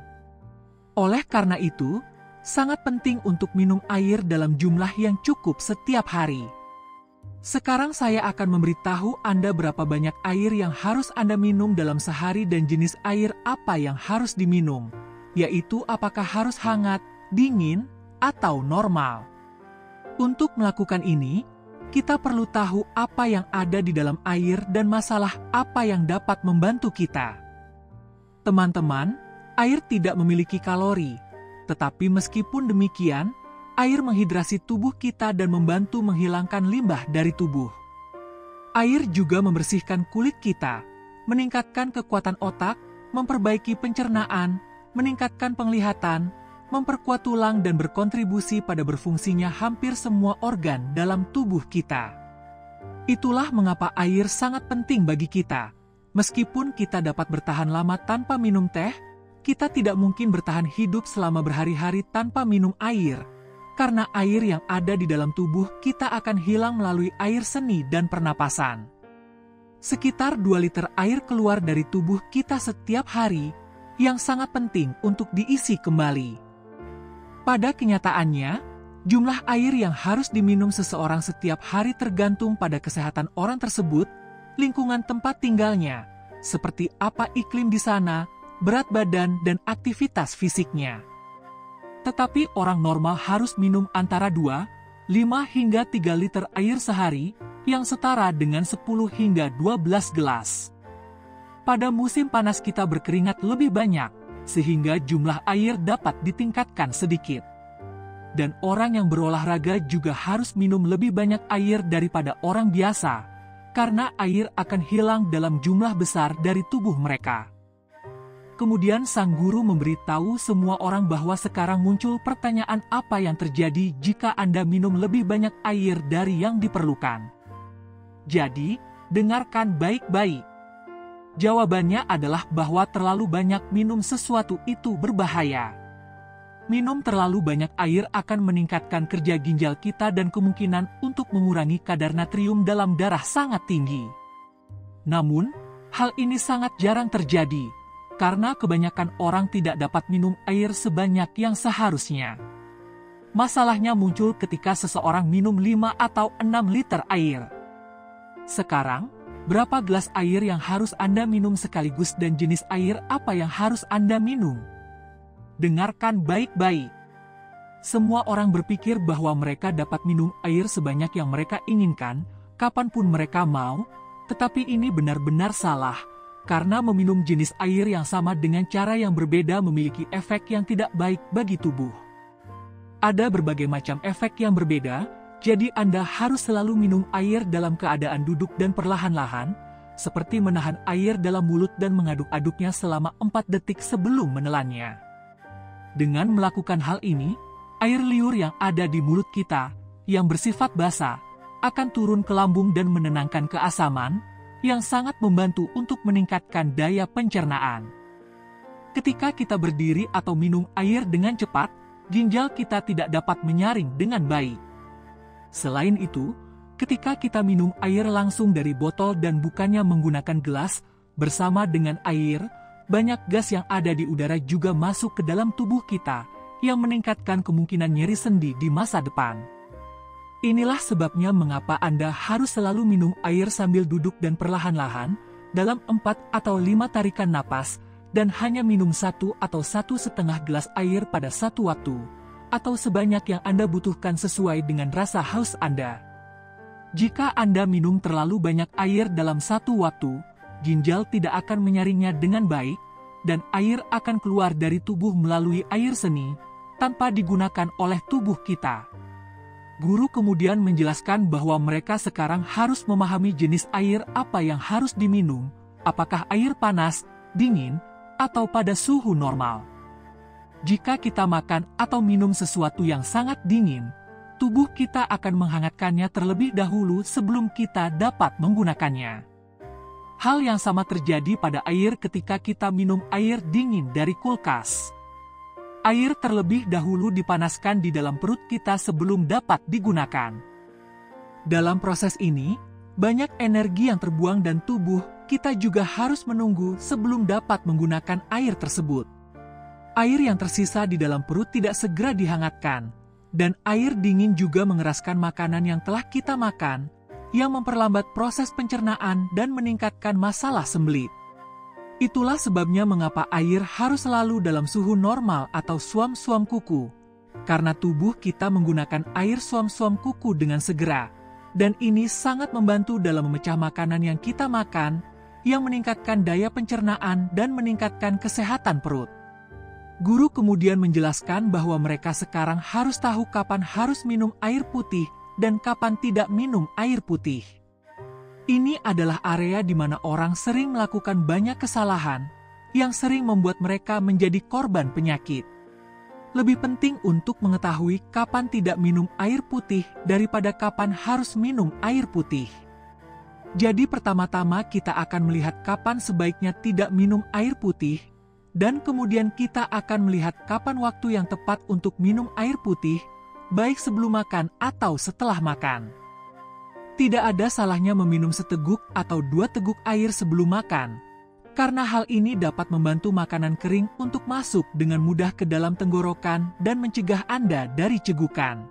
Oleh karena itu, sangat penting untuk minum air dalam jumlah yang cukup setiap hari. Sekarang saya akan memberitahu Anda berapa banyak air yang harus Anda minum dalam sehari dan jenis air apa yang harus diminum, yaitu apakah harus hangat, dingin, atau normal. Untuk melakukan ini, kita perlu tahu apa yang ada di dalam air dan masalah apa yang dapat membantu kita. Teman-teman, air tidak memiliki kalori, tetapi meskipun demikian, air menghidrasi tubuh kita dan membantu menghilangkan limbah dari tubuh. Air juga membersihkan kulit kita, meningkatkan kekuatan otak, memperbaiki pencernaan, meningkatkan penglihatan, memperkuat tulang dan berkontribusi pada berfungsinya hampir semua organ dalam tubuh kita. Itulah mengapa air sangat penting bagi kita. Meskipun kita dapat bertahan lama tanpa minum teh, kita tidak mungkin bertahan hidup selama berhari-hari tanpa minum air. Karena air yang ada di dalam tubuh kita akan hilang melalui air seni dan pernapasan. Sekitar 2 liter air keluar dari tubuh kita setiap hari, yang sangat penting untuk diisi kembali. Pada kenyataannya, jumlah air yang harus diminum seseorang setiap hari tergantung pada kesehatan orang tersebut, lingkungan tempat tinggalnya, seperti apa iklim di sana, berat badan, dan aktivitas fisiknya. Tetapi orang normal harus minum antara 2, 5 hingga 3 liter air sehari, yang setara dengan 10 hingga 12 gelas. Pada musim panas kita berkeringat lebih banyak, sehingga jumlah air dapat ditingkatkan sedikit. Dan orang yang berolahraga juga harus minum lebih banyak air daripada orang biasa, karena air akan hilang dalam jumlah besar dari tubuh mereka. Kemudian sang guru memberitahu semua orang bahwa sekarang muncul pertanyaan apa yang terjadi jika Anda minum lebih banyak air dari yang diperlukan. Jadi, dengarkan baik-baik. Jawabannya adalah bahwa terlalu banyak minum sesuatu itu berbahaya. Minum terlalu banyak air akan meningkatkan kerja ginjal kita dan kemungkinan untuk mengurangi kadar natrium dalam darah sangat tinggi. Namun, hal ini sangat jarang terjadi, karena kebanyakan orang tidak dapat minum air sebanyak yang seharusnya. Masalahnya muncul ketika seseorang minum 5 atau 6 liter air. Sekarang, berapa gelas air yang harus Anda minum sekaligus dan jenis air apa yang harus Anda minum? Dengarkan baik-baik. Semua orang berpikir bahwa mereka dapat minum air sebanyak yang mereka inginkan, kapanpun mereka mau, tetapi ini benar-benar salah, karena meminum jenis air yang sama dengan cara yang berbeda memiliki efek yang tidak baik bagi tubuh. Ada berbagai macam efek yang berbeda, jadi Anda harus selalu minum air dalam keadaan duduk dan perlahan-lahan, seperti menahan air dalam mulut dan mengaduk-aduknya selama 4 detik sebelum menelannya. Dengan melakukan hal ini, air liur yang ada di mulut kita, yang bersifat basa, akan turun ke lambung dan menenangkan keasaman, yang sangat membantu untuk meningkatkan daya pencernaan. Ketika kita berdiri atau minum air dengan cepat, ginjal kita tidak dapat menyaring dengan baik. Selain itu, ketika kita minum air langsung dari botol dan bukannya menggunakan gelas, bersama dengan air, banyak gas yang ada di udara juga masuk ke dalam tubuh kita, yang meningkatkan kemungkinan nyeri sendi di masa depan. Inilah sebabnya mengapa Anda harus selalu minum air sambil duduk dan perlahan-lahan, dalam 4 atau 5 tarikan napas, dan hanya minum 1 atau 1,5 gelas air pada satu waktu, atau sebanyak yang Anda butuhkan sesuai dengan rasa haus Anda. Jika Anda minum terlalu banyak air dalam satu waktu, ginjal tidak akan menyaringnya dengan baik, dan air akan keluar dari tubuh melalui air seni, tanpa digunakan oleh tubuh kita. Guru kemudian menjelaskan bahwa mereka sekarang harus memahami jenis air apa yang harus diminum, apakah air panas, dingin, atau pada suhu normal. Jika kita makan atau minum sesuatu yang sangat dingin, tubuh kita akan menghangatkannya terlebih dahulu sebelum kita dapat menggunakannya. Hal yang sama terjadi pada air ketika kita minum air dingin dari kulkas. Air terlebih dahulu dipanaskan di dalam perut kita sebelum dapat digunakan. Dalam proses ini, banyak energi yang terbuang dan tubuh kita juga harus menunggu sebelum dapat menggunakan air tersebut. Air yang tersisa di dalam perut tidak segera dihangatkan, dan air dingin juga mengeraskan makanan yang telah kita makan, yang memperlambat proses pencernaan dan meningkatkan masalah sembelit. Itulah sebabnya mengapa air harus selalu dalam suhu normal atau suam-suam kuku, karena tubuh kita menggunakan air suam-suam kuku dengan segera, dan ini sangat membantu dalam memecah makanan yang kita makan, yang meningkatkan daya pencernaan dan meningkatkan kesehatan perut. Guru kemudian menjelaskan bahwa mereka sekarang harus tahu kapan harus minum air putih dan kapan tidak minum air putih. Ini adalah area di mana orang sering melakukan banyak kesalahan yang sering membuat mereka menjadi korban penyakit. Lebih penting untuk mengetahui kapan tidak minum air putih daripada kapan harus minum air putih. Jadi pertama-tama kita akan melihat kapan sebaiknya tidak minum air putih, dan kemudian kita akan melihat kapan waktu yang tepat untuk minum air putih, baik sebelum makan atau setelah makan. Tidak ada salahnya meminum seteguk atau 2 teguk air sebelum makan, karena hal ini dapat membantu makanan kering untuk masuk dengan mudah ke dalam tenggorokan dan mencegah Anda dari cegukan.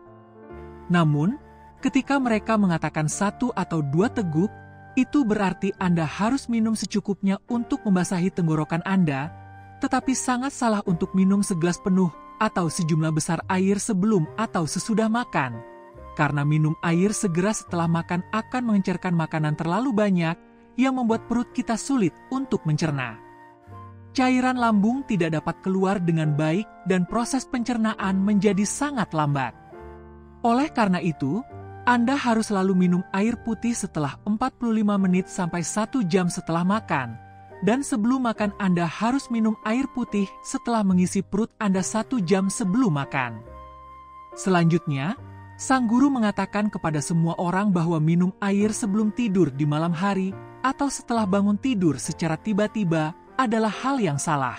Namun, ketika mereka mengatakan 1 atau 2 teguk, itu berarti Anda harus minum secukupnya untuk membasahi tenggorokan Anda, tetapi sangat salah untuk minum segelas penuh atau sejumlah besar air sebelum atau sesudah makan, karena minum air segera setelah makan akan mengencerkan makanan terlalu banyak yang membuat perut kita sulit untuk mencerna. Cairan lambung tidak dapat keluar dengan baik dan proses pencernaan menjadi sangat lambat. Oleh karena itu, Anda harus selalu minum air putih setelah 45 menit sampai 1 jam setelah makan, dan sebelum makan Anda harus minum air putih setelah mengisi perut Anda 1 jam sebelum makan. Selanjutnya, sang guru mengatakan kepada semua orang bahwa minum air sebelum tidur di malam hari atau setelah bangun tidur secara tiba-tiba adalah hal yang salah.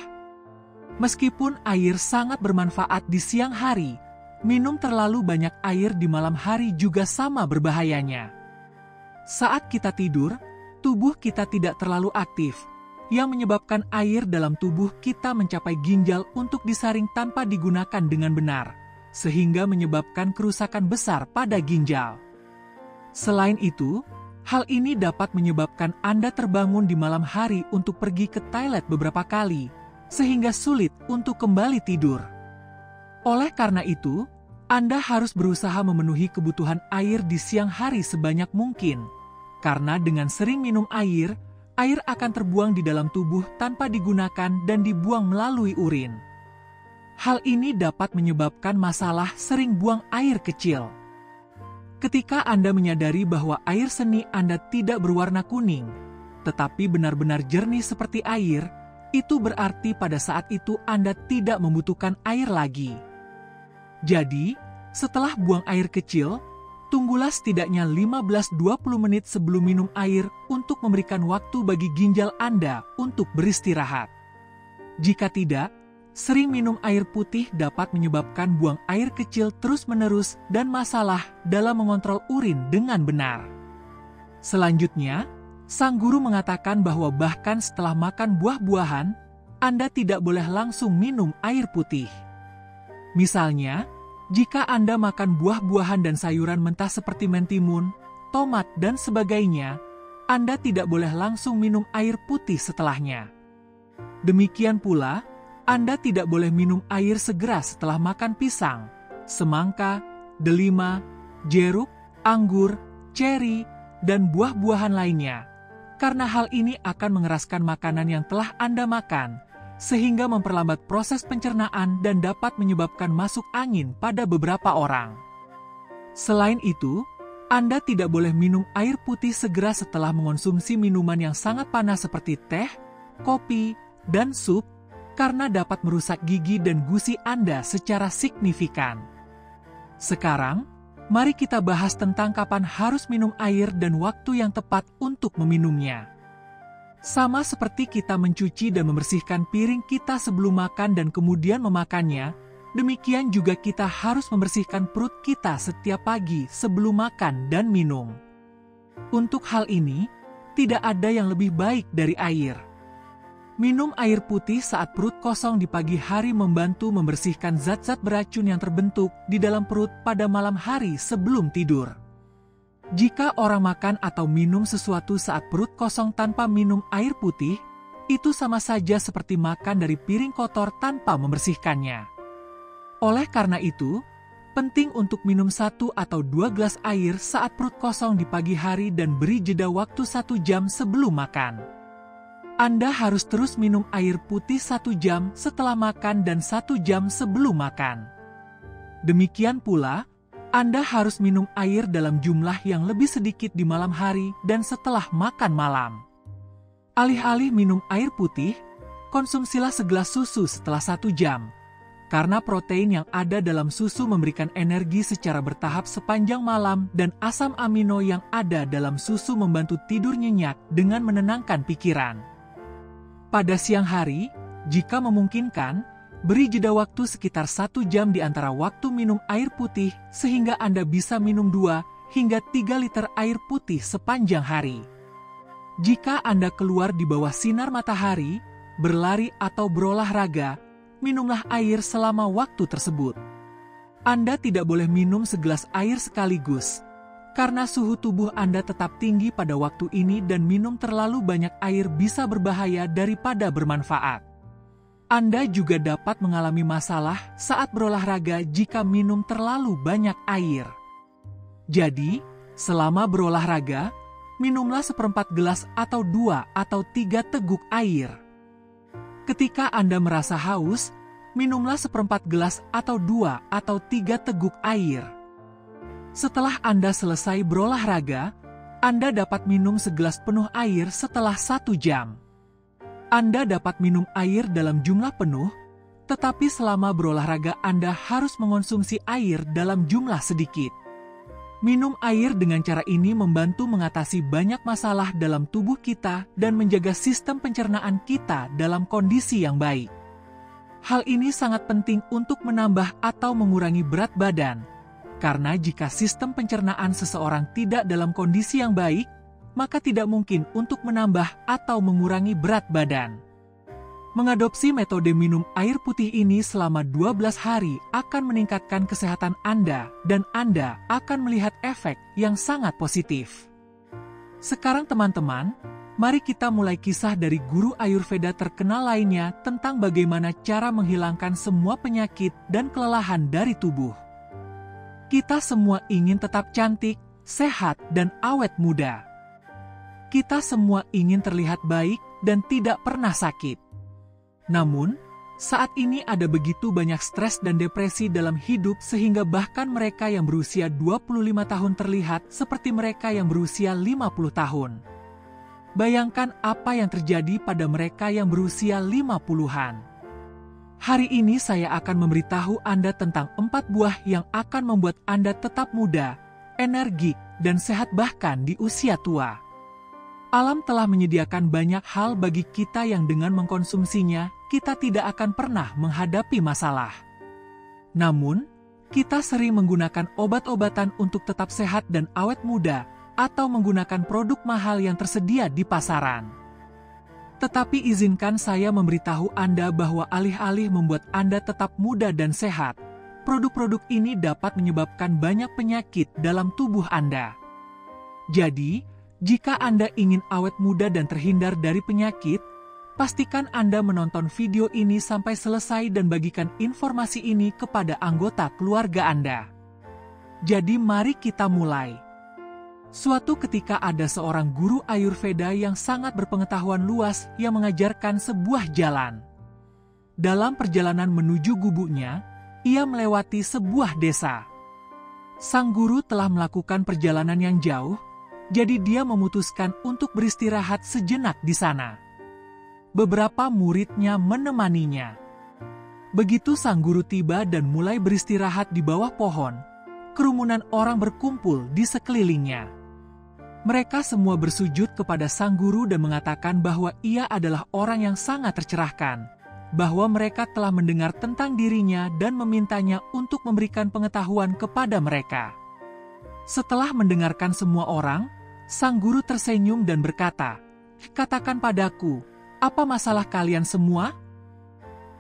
Meskipun air sangat bermanfaat di siang hari, minum terlalu banyak air di malam hari juga sama berbahayanya. Saat kita tidur, tubuh kita tidak terlalu aktif, yang menyebabkan air dalam tubuh kita mencapai ginjal untuk disaring tanpa digunakan dengan benar, sehingga menyebabkan kerusakan besar pada ginjal. Selain itu, hal ini dapat menyebabkan Anda terbangun di malam hari untuk pergi ke toilet beberapa kali, sehingga sulit untuk kembali tidur. Oleh karena itu, Anda harus berusaha memenuhi kebutuhan air di siang hari sebanyak mungkin, karena dengan sering minum air akan terbuang di dalam tubuh tanpa digunakan dan dibuang melalui urin. Hal ini dapat menyebabkan masalah sering buang air kecil. Ketika Anda menyadari bahwa air seni Anda tidak berwarna kuning, tetapi benar-benar jernih seperti air, itu berarti pada saat itu Anda tidak membutuhkan air lagi. Jadi, setelah buang air kecil, tunggulah setidaknya 15-20 menit sebelum minum air untuk memberikan waktu bagi ginjal Anda untuk beristirahat. Jika tidak, sering minum air putih dapat menyebabkan buang air kecil terus-menerus dan masalah dalam mengontrol urin dengan benar. Selanjutnya, sang guru mengatakan bahwa bahkan setelah makan buah-buahan, Anda tidak boleh langsung minum air putih. Misalnya, jika Anda makan buah-buahan dan sayuran mentah seperti mentimun, tomat, dan sebagainya, Anda tidak boleh langsung minum air putih setelahnya. Demikian pula, Anda tidak boleh minum air segera setelah makan pisang, semangka, delima, jeruk, anggur, ceri, dan buah-buahan lainnya. Karena hal ini akan mengeraskan makanan yang telah Anda makan, sehingga memperlambat proses pencernaan dan dapat menyebabkan masuk angin pada beberapa orang. Selain itu, Anda tidak boleh minum air putih segera setelah mengonsumsi minuman yang sangat panas seperti teh, kopi, dan sup, karena dapat merusak gigi dan gusi Anda secara signifikan. Sekarang, mari kita bahas tentang kapan harus minum air dan waktu yang tepat untuk meminumnya. Sama seperti kita mencuci dan membersihkan piring kita sebelum makan dan kemudian memakannya, demikian juga kita harus membersihkan perut kita setiap pagi sebelum makan dan minum. Untuk hal ini, tidak ada yang lebih baik dari air. Minum air putih saat perut kosong di pagi hari membantu membersihkan zat-zat beracun yang terbentuk di dalam perut pada malam hari sebelum tidur. Jika orang makan atau minum sesuatu saat perut kosong tanpa minum air putih, itu sama saja seperti makan dari piring kotor tanpa membersihkannya. Oleh karena itu, penting untuk minum 1 atau 2 gelas air saat perut kosong di pagi hari dan beri jeda waktu 1 jam sebelum makan. Anda harus terus minum air putih 1 jam setelah makan dan 1 jam sebelum makan. Demikian pula, Anda harus minum air dalam jumlah yang lebih sedikit di malam hari dan setelah makan malam. Alih-alih minum air putih, konsumsilah segelas susu setelah 1 jam, karena protein yang ada dalam susu memberikan energi secara bertahap sepanjang malam dan asam amino yang ada dalam susu membantu tidur nyenyak dengan menenangkan pikiran. Pada siang hari, jika memungkinkan, beri jeda waktu sekitar 1 jam di antara waktu minum air putih sehingga Anda bisa minum 2 hingga 3 liter air putih sepanjang hari. Jika Anda keluar di bawah sinar matahari, berlari atau berolahraga, minumlah air selama waktu tersebut. Anda tidak boleh minum segelas air sekaligus, karena suhu tubuh Anda tetap tinggi pada waktu ini dan minum terlalu banyak air bisa berbahaya daripada bermanfaat. Anda juga dapat mengalami masalah saat berolahraga jika minum terlalu banyak air. Jadi, selama berolahraga, minumlah 1/4 gelas atau 2 atau 3 teguk air. Ketika Anda merasa haus, minumlah 1/4 gelas atau 2 atau 3 teguk air. Setelah Anda selesai berolahraga, Anda dapat minum segelas penuh air setelah 1 jam. Anda dapat minum air dalam jumlah penuh, tetapi selama berolahraga Anda harus mengonsumsi air dalam jumlah sedikit. Minum air dengan cara ini membantu mengatasi banyak masalah dalam tubuh kita dan menjaga sistem pencernaan kita dalam kondisi yang baik. Hal ini sangat penting untuk menambah atau mengurangi berat badan, karena jika sistem pencernaan seseorang tidak dalam kondisi yang baik, maka tidak mungkin untuk menambah atau mengurangi berat badan. Mengadopsi metode minum air putih ini selama 12 hari akan meningkatkan kesehatan Anda dan Anda akan melihat efek yang sangat positif. Sekarang teman-teman, mari kita mulai kisah dari guru Ayurveda terkenal lainnya tentang bagaimana cara menghilangkan semua penyakit dan kelelahan dari tubuh. Kita semua ingin tetap cantik, sehat, dan awet muda. Kita semua ingin terlihat baik dan tidak pernah sakit. Namun, saat ini ada begitu banyak stres dan depresi dalam hidup sehingga bahkan mereka yang berusia 25 tahun terlihat seperti mereka yang berusia 50 tahun. Bayangkan apa yang terjadi pada mereka yang berusia 50-an. Hari ini saya akan memberitahu Anda tentang 4 buah yang akan membuat Anda tetap muda, energik, dan sehat bahkan di usia tua. Alam telah menyediakan banyak hal bagi kita yang dengan mengkonsumsinya, kita tidak akan pernah menghadapi masalah. Namun, kita sering menggunakan obat-obatan untuk tetap sehat dan awet muda, atau menggunakan produk mahal yang tersedia di pasaran. Tetapi izinkan saya memberitahu Anda bahwa alih-alih membuat Anda tetap muda dan sehat, produk-produk ini dapat menyebabkan banyak penyakit dalam tubuh Anda. Jadi, jika Anda ingin awet muda dan terhindar dari penyakit, pastikan Anda menonton video ini sampai selesai dan bagikan informasi ini kepada anggota keluarga Anda. Jadi mari kita mulai. Suatu ketika ada seorang guru Ayurveda yang sangat berpengetahuan luas yang mengajarkan sebuah jalan. Dalam perjalanan menuju gubuknya, ia melewati sebuah desa. Sang guru telah melakukan perjalanan yang jauh, jadi dia memutuskan untuk beristirahat sejenak di sana. Beberapa muridnya menemaninya. Begitu sang guru tiba dan mulai beristirahat di bawah pohon, kerumunan orang berkumpul di sekelilingnya. Mereka semua bersujud kepada sang guru dan mengatakan bahwa ia adalah orang yang sangat tercerahkan, bahwa mereka telah mendengar tentang dirinya dan memintanya untuk memberikan pengetahuan kepada mereka. Setelah mendengarkan semua orang, sang guru tersenyum dan berkata, "Katakan padaku, apa masalah kalian semua?"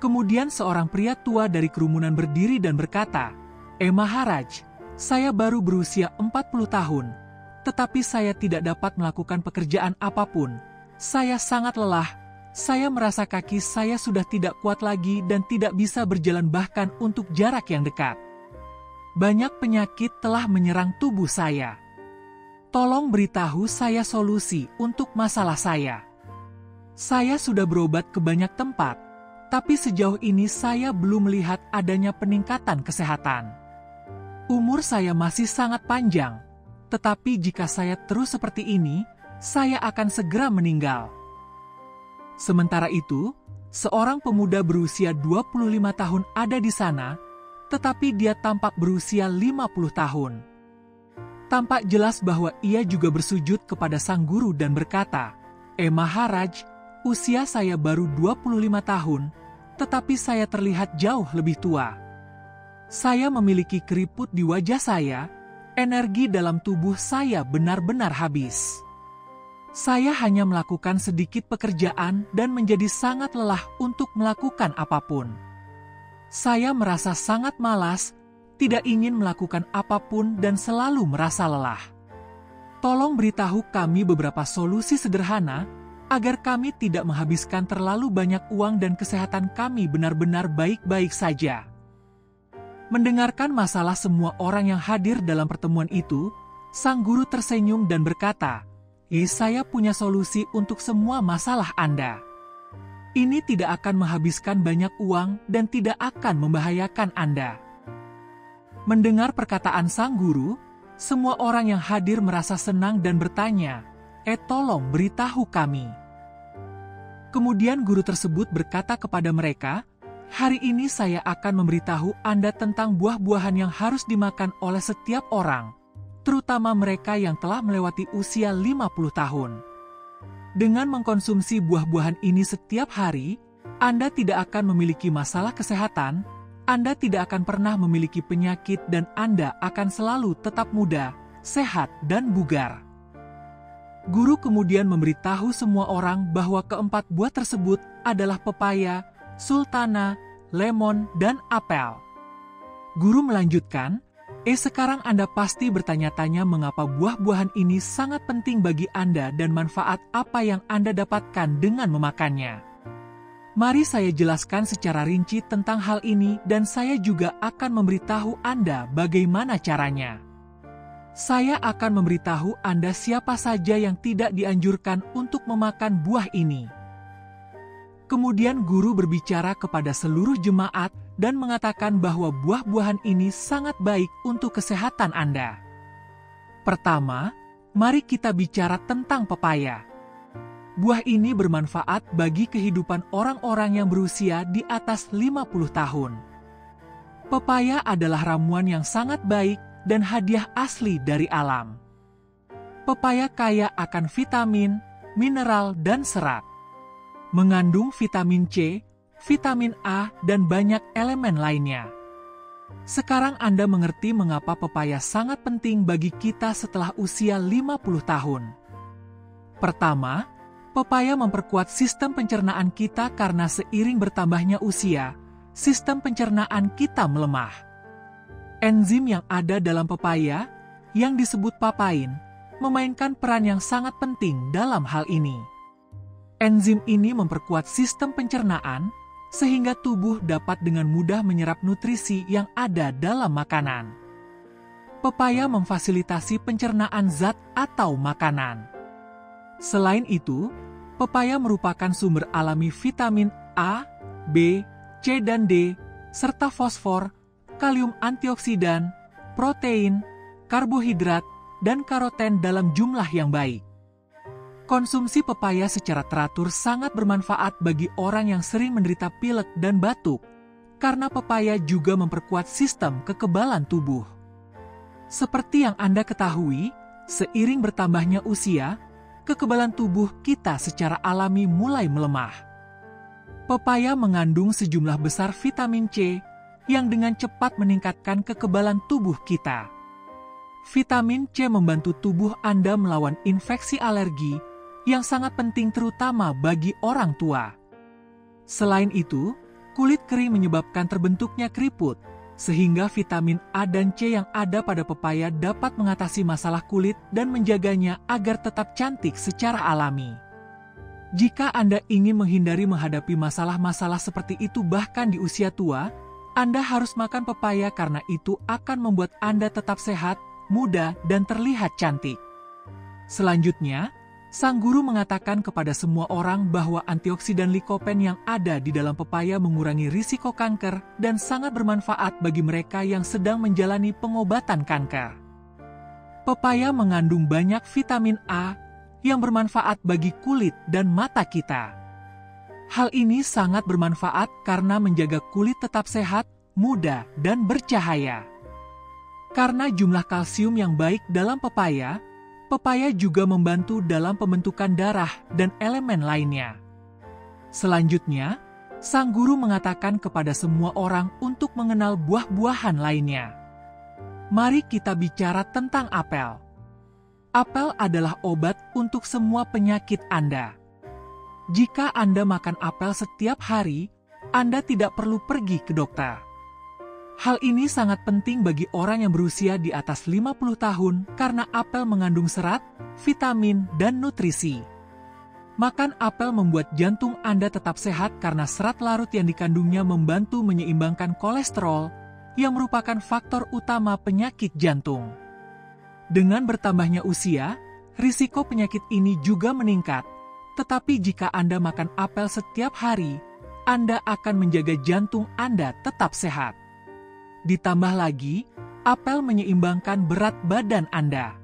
Kemudian seorang pria tua dari kerumunan berdiri dan berkata, Maharaj, saya baru berusia 40 tahun, tetapi saya tidak dapat melakukan pekerjaan apapun. Saya sangat lelah, saya merasa kaki saya sudah tidak kuat lagi dan tidak bisa berjalan bahkan untuk jarak yang dekat. Banyak penyakit telah menyerang tubuh saya. Tolong beritahu saya solusi untuk masalah saya. Saya sudah berobat ke banyak tempat, tapi sejauh ini saya belum melihat adanya peningkatan kesehatan. Umur saya masih sangat panjang, tetapi jika saya terus seperti ini, saya akan segera meninggal. Sementara itu, seorang pemuda berusia 25 tahun ada di sana, tetapi dia tampak berusia 50 tahun. Tampak jelas bahwa ia juga bersujud kepada sang guru dan berkata, Maharaj, usia saya baru 25 tahun, tetapi saya terlihat jauh lebih tua. Saya memiliki keriput di wajah saya, energi dalam tubuh saya benar-benar habis. Saya hanya melakukan sedikit pekerjaan dan menjadi sangat lelah untuk melakukan apapun. Saya merasa sangat malas, tidak ingin melakukan apapun dan selalu merasa lelah. Tolong beritahu kami beberapa solusi sederhana, agar kami tidak menghabiskan terlalu banyak uang dan kesehatan kami benar-benar baik-baik saja. Mendengarkan masalah semua orang yang hadir dalam pertemuan itu, sang guru tersenyum dan berkata, saya punya solusi untuk semua masalah Anda. Ini tidak akan menghabiskan banyak uang dan tidak akan membahayakan Anda. Mendengar perkataan sang guru, semua orang yang hadir merasa senang dan bertanya, tolong beritahu kami. Kemudian guru tersebut berkata kepada mereka, hari ini saya akan memberitahu Anda tentang buah-buahan yang harus dimakan oleh setiap orang, terutama mereka yang telah melewati usia 50 tahun. Dengan mengkonsumsi buah-buahan ini setiap hari, Anda tidak akan memiliki masalah kesehatan, Anda tidak akan pernah memiliki penyakit dan Anda akan selalu tetap muda, sehat, dan bugar. Guru kemudian memberitahu semua orang bahwa keempat buah tersebut adalah pepaya, sultana, lemon, dan apel. Guru melanjutkan, sekarang Anda pasti bertanya-tanya mengapa buah-buahan ini sangat penting bagi Anda dan manfaat apa yang Anda dapatkan dengan memakannya. Mari saya jelaskan secara rinci tentang hal ini dan saya juga akan memberitahu Anda bagaimana caranya. Saya akan memberitahu Anda siapa saja yang tidak dianjurkan untuk memakan buah ini. Kemudian guru berbicara kepada seluruh jemaat dan mengatakan bahwa buah-buahan ini sangat baik untuk kesehatan Anda. Pertama, mari kita bicara tentang pepaya. Buah ini bermanfaat bagi kehidupan orang-orang yang berusia di atas 50 tahun. Pepaya adalah ramuan yang sangat baik dan hadiah asli dari alam. Pepaya kaya akan vitamin, mineral, dan serat. Mengandung vitamin C, vitamin A, dan banyak elemen lainnya. Sekarang Anda mengerti mengapa pepaya sangat penting bagi kita setelah usia 50 tahun. Pertama, pepaya memperkuat sistem pencernaan kita karena seiring bertambahnya usia, sistem pencernaan kita melemah. Enzim yang ada dalam pepaya, yang disebut papain, memainkan peran yang sangat penting dalam hal ini. Enzim ini memperkuat sistem pencernaan, sehingga tubuh dapat dengan mudah menyerap nutrisi yang ada dalam makanan. Pepaya memfasilitasi pencernaan zat atau makanan. Selain itu, pepaya merupakan sumber alami vitamin A, B, C dan D, serta fosfor, kalium antioksidan, protein, karbohidrat, dan karoten dalam jumlah yang baik. Konsumsi pepaya secara teratur sangat bermanfaat bagi orang yang sering menderita pilek dan batuk, karena pepaya juga memperkuat sistem kekebalan tubuh. Seperti yang Anda ketahui, seiring bertambahnya usia, kekebalan tubuh kita secara alami mulai melemah. Pepaya mengandung sejumlah besar vitamin C yang dengan cepat meningkatkan kekebalan tubuh kita. Vitamin C membantu tubuh Anda melawan infeksi alergi yang sangat penting terutama bagi orang tua. Selain itu, kulit kering menyebabkan terbentuknya keriput, sehingga vitamin A dan C yang ada pada pepaya dapat mengatasi masalah kulit dan menjaganya agar tetap cantik secara alami. Jika Anda ingin menghindari menghadapi masalah-masalah seperti itu bahkan di usia tua, Anda harus makan pepaya karena itu akan membuat Anda tetap sehat, muda, dan terlihat cantik. Selanjutnya, sang guru mengatakan kepada semua orang bahwa antioksidan likopen yang ada di dalam pepaya mengurangi risiko kanker dan sangat bermanfaat bagi mereka yang sedang menjalani pengobatan kanker. Pepaya mengandung banyak vitamin A yang bermanfaat bagi kulit dan mata kita. Hal ini sangat bermanfaat karena menjaga kulit tetap sehat, muda, dan bercahaya. Karena jumlah kalsium yang baik dalam pepaya, pepaya juga membantu dalam pembentukan darah dan elemen lainnya. Selanjutnya, sang guru mengatakan kepada semua orang untuk mengenal buah-buahan lainnya. Mari kita bicara tentang apel. Apel adalah obat untuk semua penyakit Anda. Jika Anda makan apel setiap hari, Anda tidak perlu pergi ke dokter. Hal ini sangat penting bagi orang yang berusia di atas 50 tahun karena apel mengandung serat, vitamin, dan nutrisi. Makan apel membuat jantung Anda tetap sehat karena serat larut yang dikandungnya membantu menyeimbangkan kolesterol, yang merupakan faktor utama penyakit jantung. Dengan bertambahnya usia, risiko penyakit ini juga meningkat, tetapi jika Anda makan apel setiap hari, Anda akan menjaga jantung Anda tetap sehat. Ditambah lagi, apel menyeimbangkan berat badan Anda.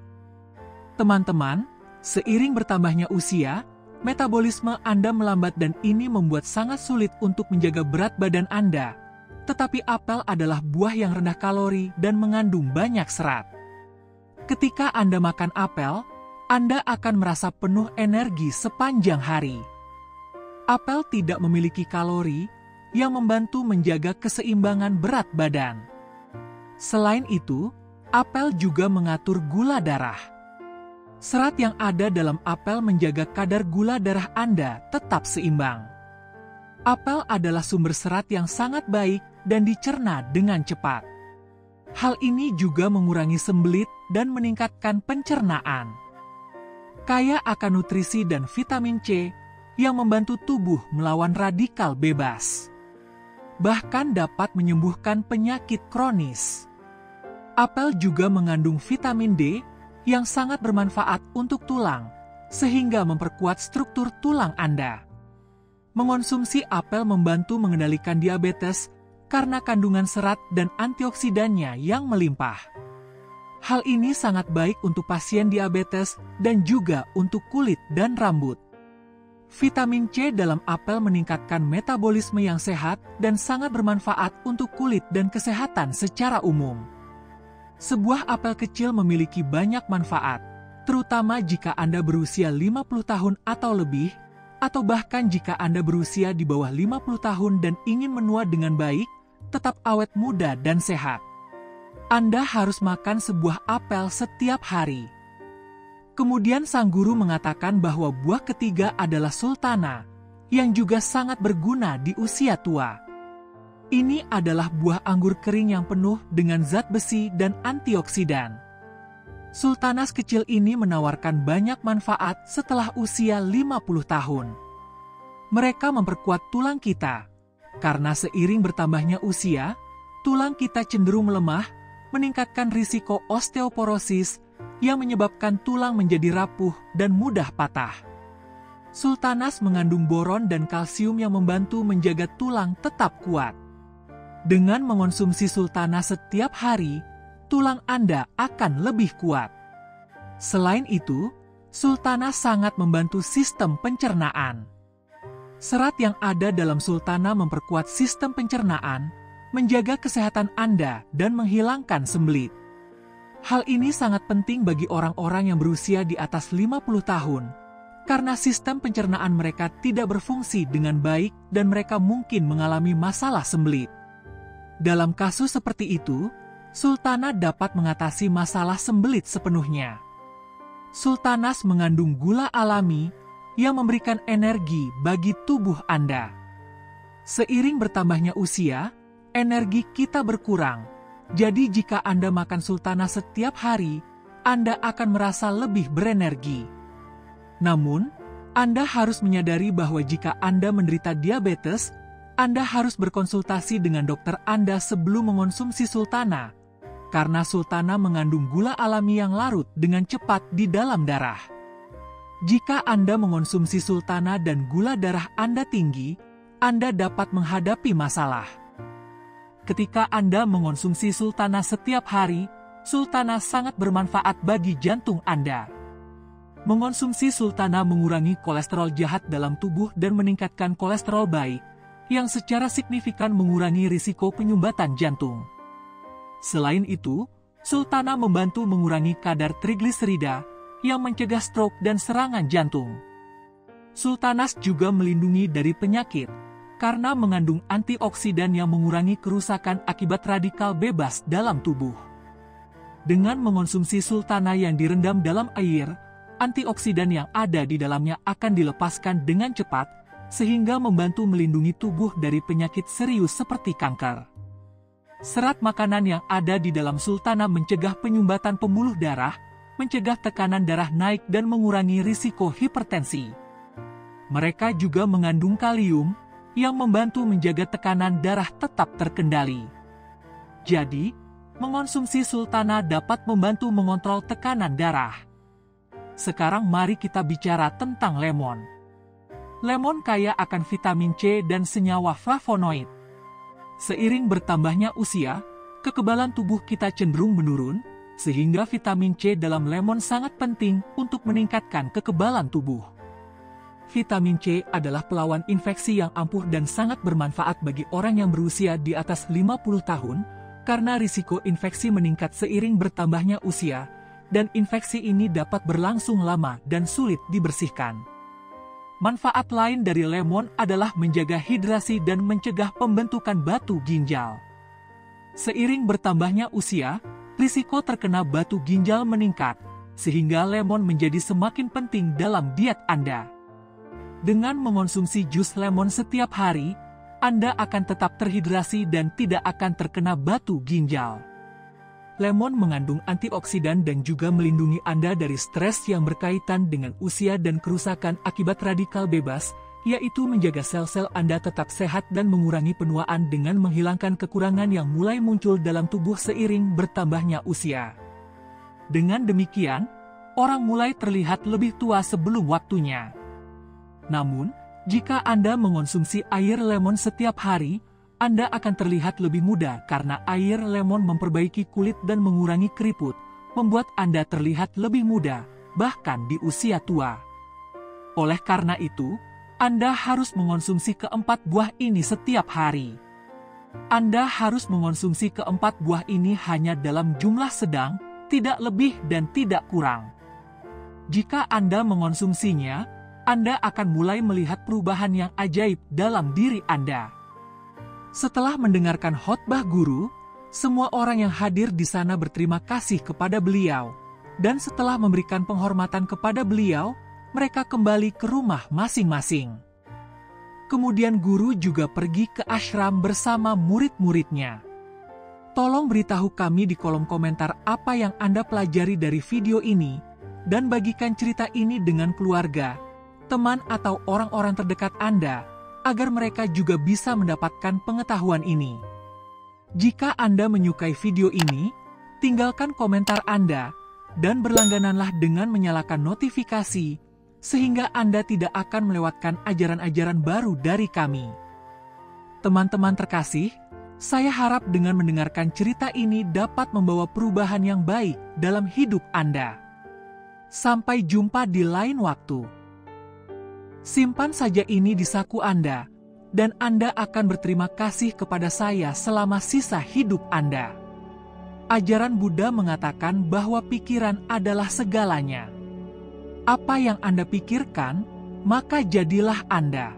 Teman-teman, seiring bertambahnya usia, metabolisme Anda melambat dan ini membuat sangat sulit untuk menjaga berat badan Anda. Tetapi apel adalah buah yang rendah kalori dan mengandung banyak serat. Ketika Anda makan apel, Anda akan merasa penuh energi sepanjang hari. Apel tidak memiliki kalori yang membantu menjaga keseimbangan berat badan. Selain itu, apel juga mengatur gula darah. Serat yang ada dalam apel menjaga kadar gula darah Anda tetap seimbang. Apel adalah sumber serat yang sangat baik dan dicerna dengan cepat. Hal ini juga mengurangi sembelit dan meningkatkan pencernaan. Kaya akan nutrisi dan vitamin C yang membantu tubuh melawan radikal bebas. Bahkan dapat menyembuhkan penyakit kronis. Apel juga mengandung vitamin D yang sangat bermanfaat untuk tulang, sehingga memperkuat struktur tulang Anda. Mengonsumsi apel membantu mengendalikan diabetes karena kandungan serat dan antioksidannya yang melimpah. Hal ini sangat baik untuk pasien diabetes dan juga untuk kulit dan rambut. Vitamin C dalam apel meningkatkan metabolisme yang sehat dan sangat bermanfaat untuk kulit dan kesehatan secara umum. Sebuah apel kecil memiliki banyak manfaat, terutama jika Anda berusia 50 tahun atau lebih, atau bahkan jika Anda berusia di bawah 50 tahun dan ingin menua dengan baik, tetap awet muda dan sehat. Anda harus makan sebuah apel setiap hari. Kemudian sang guru mengatakan bahwa buah ketiga adalah sultana, yang juga sangat berguna di usia tua. Ini adalah buah anggur kering yang penuh dengan zat besi dan antioksidan. Sultanas kecil ini menawarkan banyak manfaat setelah usia 50 tahun. Mereka memperkuat tulang kita, karena seiring bertambahnya usia, tulang kita cenderung melemah, meningkatkan risiko osteoporosis, yang menyebabkan tulang menjadi rapuh dan mudah patah. Sultanas mengandung boron dan kalsium yang membantu menjaga tulang tetap kuat. Dengan mengonsumsi sultanas setiap hari, tulang Anda akan lebih kuat. Selain itu, sultanas sangat membantu sistem pencernaan. Serat yang ada dalam sultana memperkuat sistem pencernaan, menjaga kesehatan Anda dan menghilangkan sembelit. Hal ini sangat penting bagi orang-orang yang berusia di atas 50 tahun, karena sistem pencernaan mereka tidak berfungsi dengan baik dan mereka mungkin mengalami masalah sembelit. Dalam kasus seperti itu, sultana dapat mengatasi masalah sembelit sepenuhnya. Sultanas mengandung gula alami yang memberikan energi bagi tubuh Anda. Seiring bertambahnya usia, energi kita berkurang. Jadi jika Anda makan sultana setiap hari, Anda akan merasa lebih berenergi. Namun, Anda harus menyadari bahwa jika Anda menderita diabetes, Anda harus berkonsultasi dengan dokter Anda sebelum mengonsumsi sultana, karena sultana mengandung gula alami yang larut dengan cepat di dalam darah. Jika Anda mengonsumsi sultana dan gula darah Anda tinggi, Anda dapat menghadapi masalah. Ketika Anda mengonsumsi sultana setiap hari, sultana sangat bermanfaat bagi jantung Anda. Mengonsumsi sultana mengurangi kolesterol jahat dalam tubuh dan meningkatkan kolesterol baik, yang secara signifikan mengurangi risiko penyumbatan jantung. Selain itu, sultana membantu mengurangi kadar trigliserida, yang mencegah stroke dan serangan jantung. Sultanas juga melindungi dari penyakit, karena mengandung antioksidan yang mengurangi kerusakan akibat radikal bebas dalam tubuh. Dengan mengonsumsi sultana yang direndam dalam air, antioksidan yang ada di dalamnya akan dilepaskan dengan cepat, sehingga membantu melindungi tubuh dari penyakit serius seperti kanker. Serat makanan yang ada di dalam sultana mencegah penyumbatan pembuluh darah, mencegah tekanan darah naik dan mengurangi risiko hipertensi. Mereka juga mengandung kalium, yang membantu menjaga tekanan darah tetap terkendali. Jadi, mengonsumsi sultana dapat membantu mengontrol tekanan darah. Sekarang mari kita bicara tentang lemon. Lemon kaya akan vitamin C dan senyawa flavonoid. Seiring bertambahnya usia, kekebalan tubuh kita cenderung menurun, sehingga vitamin C dalam lemon sangat penting untuk meningkatkan kekebalan tubuh. Vitamin C adalah pelawan infeksi yang ampuh dan sangat bermanfaat bagi orang yang berusia di atas 50 tahun, karena risiko infeksi meningkat seiring bertambahnya usia, dan infeksi ini dapat berlangsung lama dan sulit dibersihkan. Manfaat lain dari lemon adalah menjaga hidrasi dan mencegah pembentukan batu ginjal. Seiring bertambahnya usia, risiko terkena batu ginjal meningkat, sehingga lemon menjadi semakin penting dalam diet Anda. Dengan mengonsumsi jus lemon setiap hari, Anda akan tetap terhidrasi dan tidak akan terkena batu ginjal. Lemon mengandung antioksidan dan juga melindungi Anda dari stres yang berkaitan dengan usia dan kerusakan akibat radikal bebas, yaitu menjaga sel-sel Anda tetap sehat dan mengurangi penuaan dengan menghilangkan kekurangan yang mulai muncul dalam tubuh seiring bertambahnya usia. Dengan demikian, orang mulai terlihat lebih tua sebelum waktunya. Namun, jika Anda mengonsumsi air lemon setiap hari, Anda akan terlihat lebih muda karena air lemon memperbaiki kulit dan mengurangi keriput, membuat Anda terlihat lebih muda, bahkan di usia tua. Oleh karena itu, Anda harus mengonsumsi keempat buah ini setiap hari. Anda harus mengonsumsi keempat buah ini hanya dalam jumlah sedang, tidak lebih dan tidak kurang. Jika Anda mengonsumsinya, Anda akan mulai melihat perubahan yang ajaib dalam diri Anda. Setelah mendengarkan khotbah guru, semua orang yang hadir di sana berterima kasih kepada beliau, dan setelah memberikan penghormatan kepada beliau, mereka kembali ke rumah masing-masing. Kemudian guru juga pergi ke ashram bersama murid-muridnya. Tolong beritahu kami di kolom komentar apa yang Anda pelajari dari video ini, dan bagikan cerita ini dengan keluarga, teman atau orang-orang terdekat Anda, agar mereka juga bisa mendapatkan pengetahuan ini. Jika Anda menyukai video ini, tinggalkan komentar Anda, dan berlanggananlah dengan menyalakan notifikasi, sehingga Anda tidak akan melewatkan ajaran-ajaran baru dari kami. Teman-teman terkasih, saya harap dengan mendengarkan cerita ini dapat membawa perubahan yang baik dalam hidup Anda. Sampai jumpa di lain waktu. Simpan saja ini di saku Anda, dan Anda akan berterima kasih kepada saya selama sisa hidup Anda. Ajaran Buddha mengatakan bahwa pikiran adalah segalanya. Apa yang Anda pikirkan, maka jadilah Anda.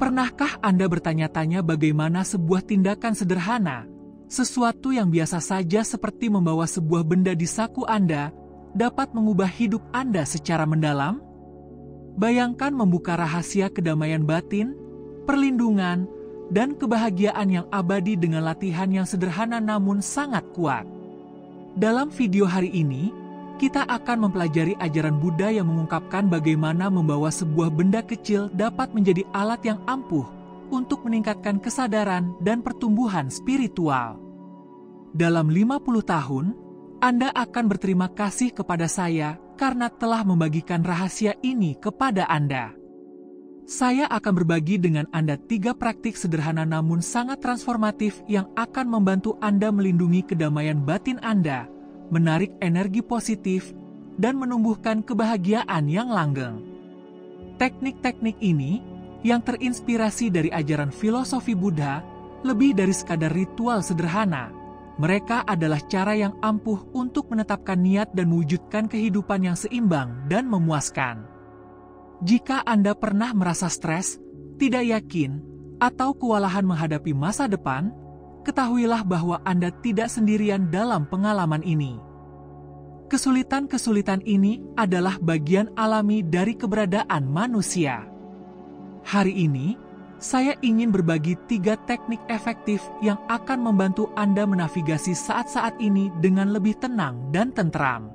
Pernahkah Anda bertanya-tanya bagaimana sebuah tindakan sederhana, sesuatu yang biasa saja seperti membawa sebuah benda di saku Anda, dapat mengubah hidup Anda secara mendalam? Bayangkan membuka rahasia kedamaian batin, perlindungan, dan kebahagiaan yang abadi dengan latihan yang sederhana namun sangat kuat. Dalam video hari ini, kita akan mempelajari ajaran Buddha yang mengungkapkan bagaimana membawa sebuah benda kecil dapat menjadi alat yang ampuh untuk meningkatkan kesadaran dan pertumbuhan spiritual. Dalam 50 tahun, Anda akan berterima kasih kepada saya karena telah membagikan rahasia ini kepada Anda. Saya akan berbagi dengan Anda 3 praktik sederhana namun sangat transformatif yang akan membantu Anda melindungi kedamaian batin Anda, menarik energi positif, dan menumbuhkan kebahagiaan yang langgeng. Teknik-teknik ini, yang terinspirasi dari ajaran filosofi Buddha, lebih dari sekadar ritual sederhana. Mereka adalah cara yang ampuh untuk menetapkan niat dan mewujudkan kehidupan yang seimbang dan memuaskan. Jika Anda pernah merasa stres, tidak yakin, atau kewalahan menghadapi masa depan, ketahuilah bahwa Anda tidak sendirian dalam pengalaman ini. Kesulitan-kesulitan ini adalah bagian alami dari keberadaan manusia. Hari ini, saya ingin berbagi 3 teknik efektif yang akan membantu Anda menavigasi saat-saat ini dengan lebih tenang dan tentram.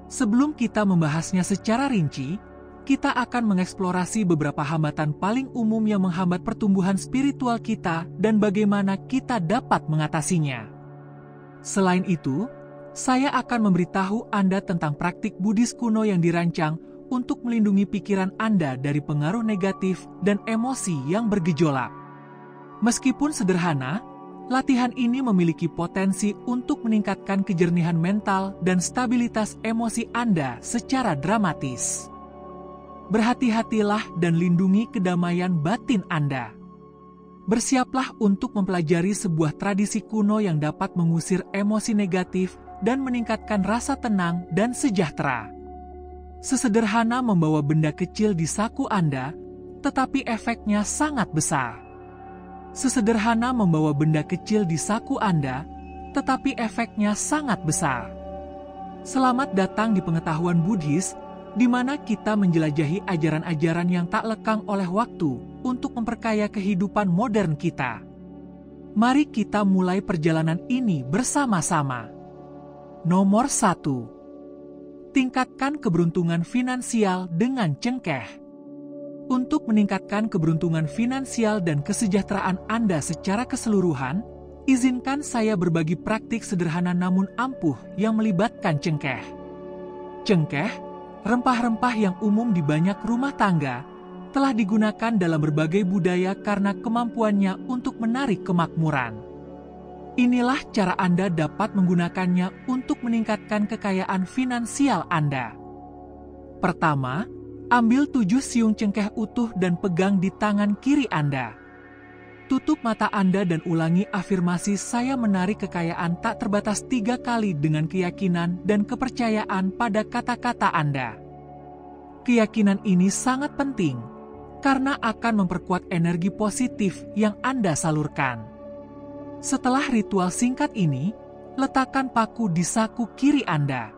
Sebelum kita membahasnya secara rinci, kita akan mengeksplorasi beberapa hambatan paling umum yang menghambat pertumbuhan spiritual kita dan bagaimana kita dapat mengatasinya. Selain itu, saya akan memberitahu Anda tentang praktik Buddhis kuno yang dirancang untuk melindungi pikiran Anda dari pengaruh negatif dan emosi yang bergejolak. Meskipun sederhana, latihan ini memiliki potensi untuk meningkatkan kejernihan mental dan stabilitas emosi Anda secara dramatis. Berhati-hatilah dan lindungi kedamaian batin Anda. Bersiaplah untuk mempelajari sebuah tradisi kuno yang dapat mengusir emosi negatif dan meningkatkan rasa tenang dan sejahtera. Sesederhana membawa benda kecil di saku Anda, tetapi efeknya sangat besar. Sesederhana membawa benda kecil di saku Anda, tetapi efeknya sangat besar. Selamat datang di pengetahuan Buddhis, di mana kita menjelajahi ajaran-ajaran yang tak lekang oleh waktu untuk memperkaya kehidupan modern kita. Mari kita mulai perjalanan ini bersama-sama. Nomor 1. Tingkatkan keberuntungan finansial dengan cengkeh. Untuk meningkatkan keberuntungan finansial dan kesejahteraan Anda secara keseluruhan, izinkan saya berbagi praktik sederhana namun ampuh yang melibatkan cengkeh. Cengkeh, rempah-rempah yang umum di banyak rumah tangga, telah digunakan dalam berbagai budaya karena kemampuannya untuk menarik kemakmuran. Inilah cara Anda dapat menggunakannya untuk meningkatkan kekayaan finansial Anda. Pertama, ambil 7 siung cengkeh utuh dan pegang di tangan kiri Anda. Tutup mata Anda dan ulangi afirmasi "Saya menarik kekayaan tak terbatas" 3 kali dengan keyakinan dan kepercayaan pada kata-kata Anda. Keyakinan ini sangat penting, karena akan memperkuat energi positif yang Anda salurkan. Setelah ritual singkat ini, letakkan paku di saku kiri Anda.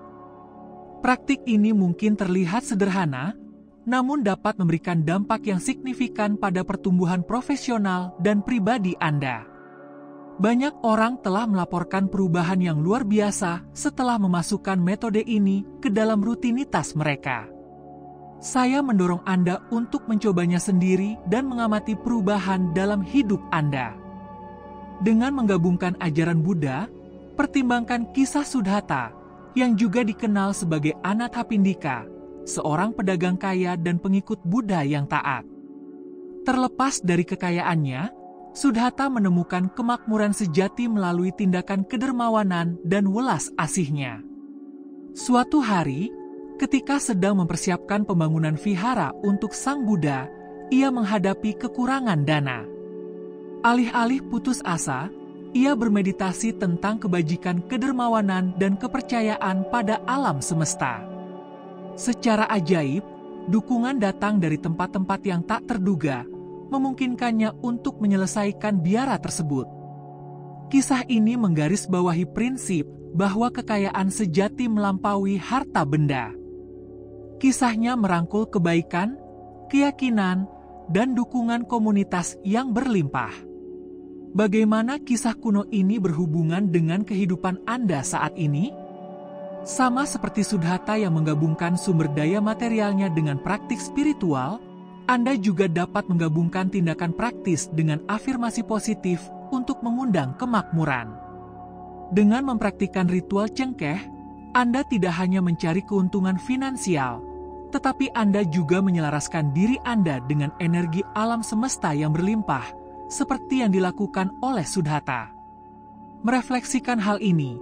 Praktik ini mungkin terlihat sederhana, namun dapat memberikan dampak yang signifikan pada pertumbuhan profesional dan pribadi Anda. Banyak orang telah melaporkan perubahan yang luar biasa setelah memasukkan metode ini ke dalam rutinitas mereka. Saya mendorong Anda untuk mencobanya sendiri dan mengamati perubahan dalam hidup Anda. Dengan menggabungkan ajaran Buddha, pertimbangkan kisah Suddhata, yang juga dikenal sebagai Anathapindika, seorang pedagang kaya dan pengikut Buddha yang taat. Terlepas dari kekayaannya, Suddhata menemukan kemakmuran sejati melalui tindakan kedermawanan dan welas asihnya. Suatu hari, ketika sedang mempersiapkan pembangunan vihara untuk Sang Buddha, ia menghadapi kekurangan dana. Alih-alih putus asa, ia bermeditasi tentang kebajikan kedermawanan dan kepercayaan pada alam semesta. Secara ajaib, dukungan datang dari tempat-tempat yang tak terduga, memungkinkannya untuk menyelesaikan biara tersebut. Kisah ini menggarisbawahi prinsip bahwa kekayaan sejati melampaui harta benda. Kisahnya merangkul kebaikan, keyakinan, dan dukungan komunitas yang berlimpah. Bagaimana kisah kuno ini berhubungan dengan kehidupan Anda saat ini? Sama seperti Suddhata yang menggabungkan sumber daya materialnya dengan praktik spiritual, Anda juga dapat menggabungkan tindakan praktis dengan afirmasi positif untuk mengundang kemakmuran. Dengan mempraktikkan ritual cengkeh, Anda tidak hanya mencari keuntungan finansial, tetapi Anda juga menyelaraskan diri Anda dengan energi alam semesta yang berlimpah, seperti yang dilakukan oleh Suddhata. Merefleksikan hal ini,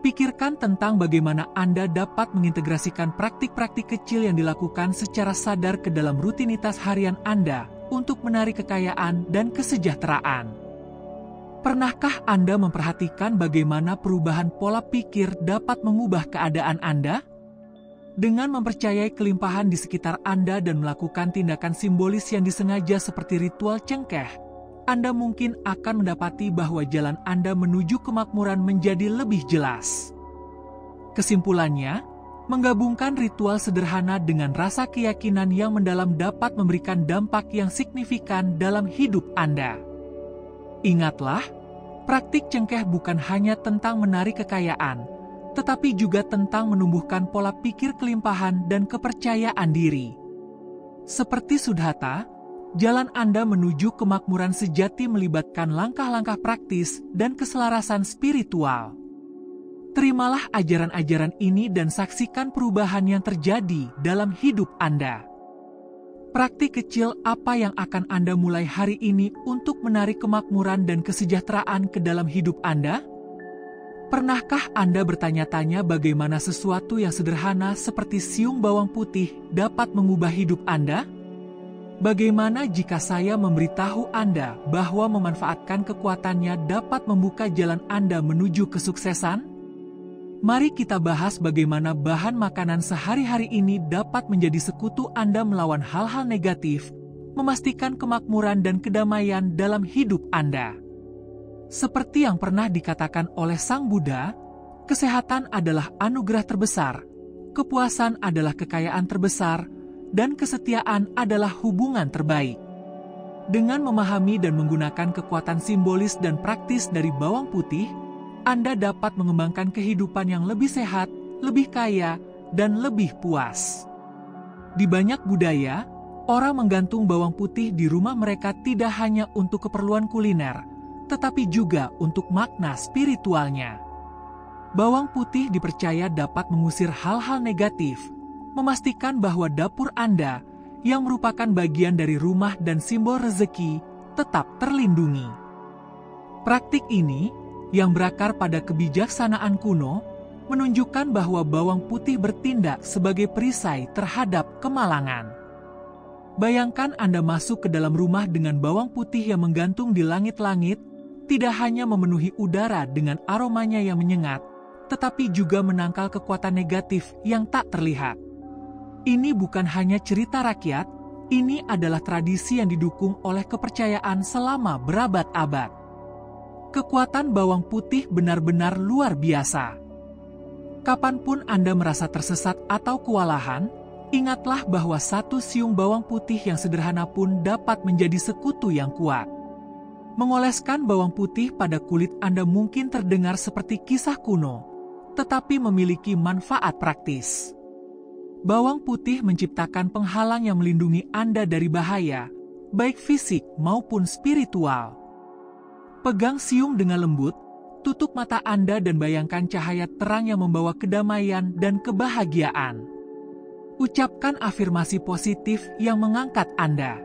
pikirkan tentang bagaimana Anda dapat mengintegrasikan praktik-praktik kecil yang dilakukan secara sadar ke dalam rutinitas harian Anda untuk menarik kekayaan dan kesejahteraan. Pernahkah Anda memperhatikan bagaimana perubahan pola pikir dapat mengubah keadaan Anda? Dengan mempercayai kelimpahan di sekitar Anda dan melakukan tindakan simbolis yang disengaja seperti ritual cengkeh, Anda mungkin akan mendapati bahwa jalan Anda menuju kemakmuran menjadi lebih jelas. Kesimpulannya, menggabungkan ritual sederhana dengan rasa keyakinan yang mendalam dapat memberikan dampak yang signifikan dalam hidup Anda. Ingatlah, praktik cengkeh bukan hanya tentang menarik kekayaan, tetapi juga tentang menumbuhkan pola pikir kelimpahan dan kepercayaan diri. Seperti Suddhata, jalan Anda menuju kemakmuran sejati melibatkan langkah-langkah praktis dan keselarasan spiritual. Terimalah ajaran-ajaran ini dan saksikan perubahan yang terjadi dalam hidup Anda. Praktik kecil apa yang akan Anda mulai hari ini untuk menarik kemakmuran dan kesejahteraan ke dalam hidup Anda? Pernahkah Anda bertanya-tanya bagaimana sesuatu yang sederhana seperti siung bawang putih dapat mengubah hidup Anda? Bagaimana jika saya memberitahu Anda bahwa memanfaatkan kekuatannya dapat membuka jalan Anda menuju kesuksesan? Mari kita bahas bagaimana bahan makanan sehari-hari ini dapat menjadi sekutu Anda melawan hal-hal negatif, memastikan kemakmuran dan kedamaian dalam hidup Anda. Seperti yang pernah dikatakan oleh Sang Buddha, kesehatan adalah anugerah terbesar, kepuasan adalah kekayaan terbesar, dan kesetiaan adalah hubungan terbaik. Dengan memahami dan menggunakan kekuatan simbolis dan praktis dari bawang putih, Anda dapat mengembangkan kehidupan yang lebih sehat, lebih kaya, dan lebih puas. Di banyak budaya, orang menggantung bawang putih di rumah mereka tidak hanya untuk keperluan kuliner, tetapi juga untuk makna spiritualnya. Bawang putih dipercaya dapat mengusir hal-hal negatif, memastikan bahwa dapur Anda, yang merupakan bagian dari rumah dan simbol rezeki, tetap terlindungi. Praktik ini, yang berakar pada kebijaksanaan kuno, menunjukkan bahwa bawang putih bertindak sebagai perisai terhadap kemalangan. Bayangkan Anda masuk ke dalam rumah dengan bawang putih yang menggantung di langit-langit, tidak hanya memenuhi udara dengan aromanya yang menyengat, tetapi juga menangkal kekuatan negatif yang tak terlihat. Ini bukan hanya cerita rakyat, ini adalah tradisi yang didukung oleh kepercayaan selama berabad-abad. Kekuatan bawang putih benar-benar luar biasa. Kapanpun Anda merasa tersesat atau kewalahan, ingatlah bahwa satu siung bawang putih yang sederhana pun dapat menjadi sekutu yang kuat. Mengoleskan bawang putih pada kulit Anda mungkin terdengar seperti kisah kuno, tetapi memiliki manfaat praktis. Bawang putih menciptakan penghalang yang melindungi Anda dari bahaya, baik fisik maupun spiritual. Pegang siung dengan lembut, tutup mata Anda dan bayangkan cahaya terang yang membawa kedamaian dan kebahagiaan. Ucapkan afirmasi positif yang mengangkat Anda.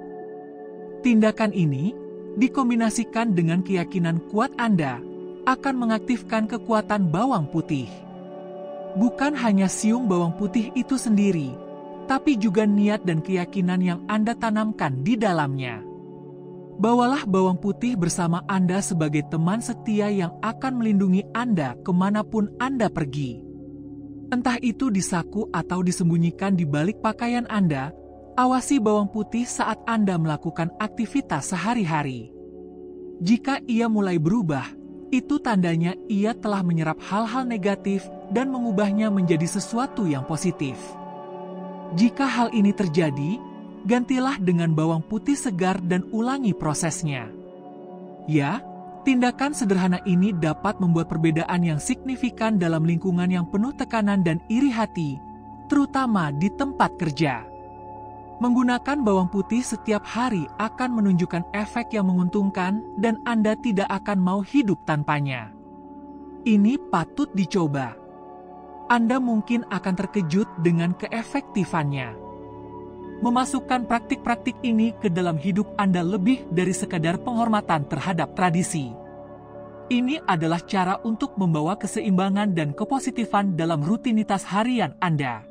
Tindakan ini, dikombinasikan dengan keyakinan kuat Anda, akan mengaktifkan kekuatan bawang putih. Bukan hanya siung bawang putih itu sendiri, tapi juga niat dan keyakinan yang Anda tanamkan di dalamnya. Bawalah bawang putih bersama Anda sebagai teman setia yang akan melindungi Anda kemanapun Anda pergi. Entah itu di saku atau disembunyikan di balik pakaian Anda, awasi bawang putih saat Anda melakukan aktivitas sehari-hari. Jika ia mulai berubah, itu tandanya ia telah menyerap hal-hal negatif dan mengubahnya menjadi sesuatu yang positif. Jika hal ini terjadi, gantilah dengan bawang putih segar dan ulangi prosesnya. Ya, tindakan sederhana ini dapat membuat perbedaan yang signifikan dalam lingkungan yang penuh tekanan dan iri hati, terutama di tempat kerja. Menggunakan bawang putih setiap hari akan menunjukkan efek yang menguntungkan dan Anda tidak akan mau hidup tanpanya. Ini patut dicoba. Anda mungkin akan terkejut dengan keefektifannya. Memasukkan praktik-praktik ini ke dalam hidup Anda lebih dari sekadar penghormatan terhadap tradisi. Ini adalah cara untuk membawa keseimbangan dan kepositifan dalam rutinitas harian Anda.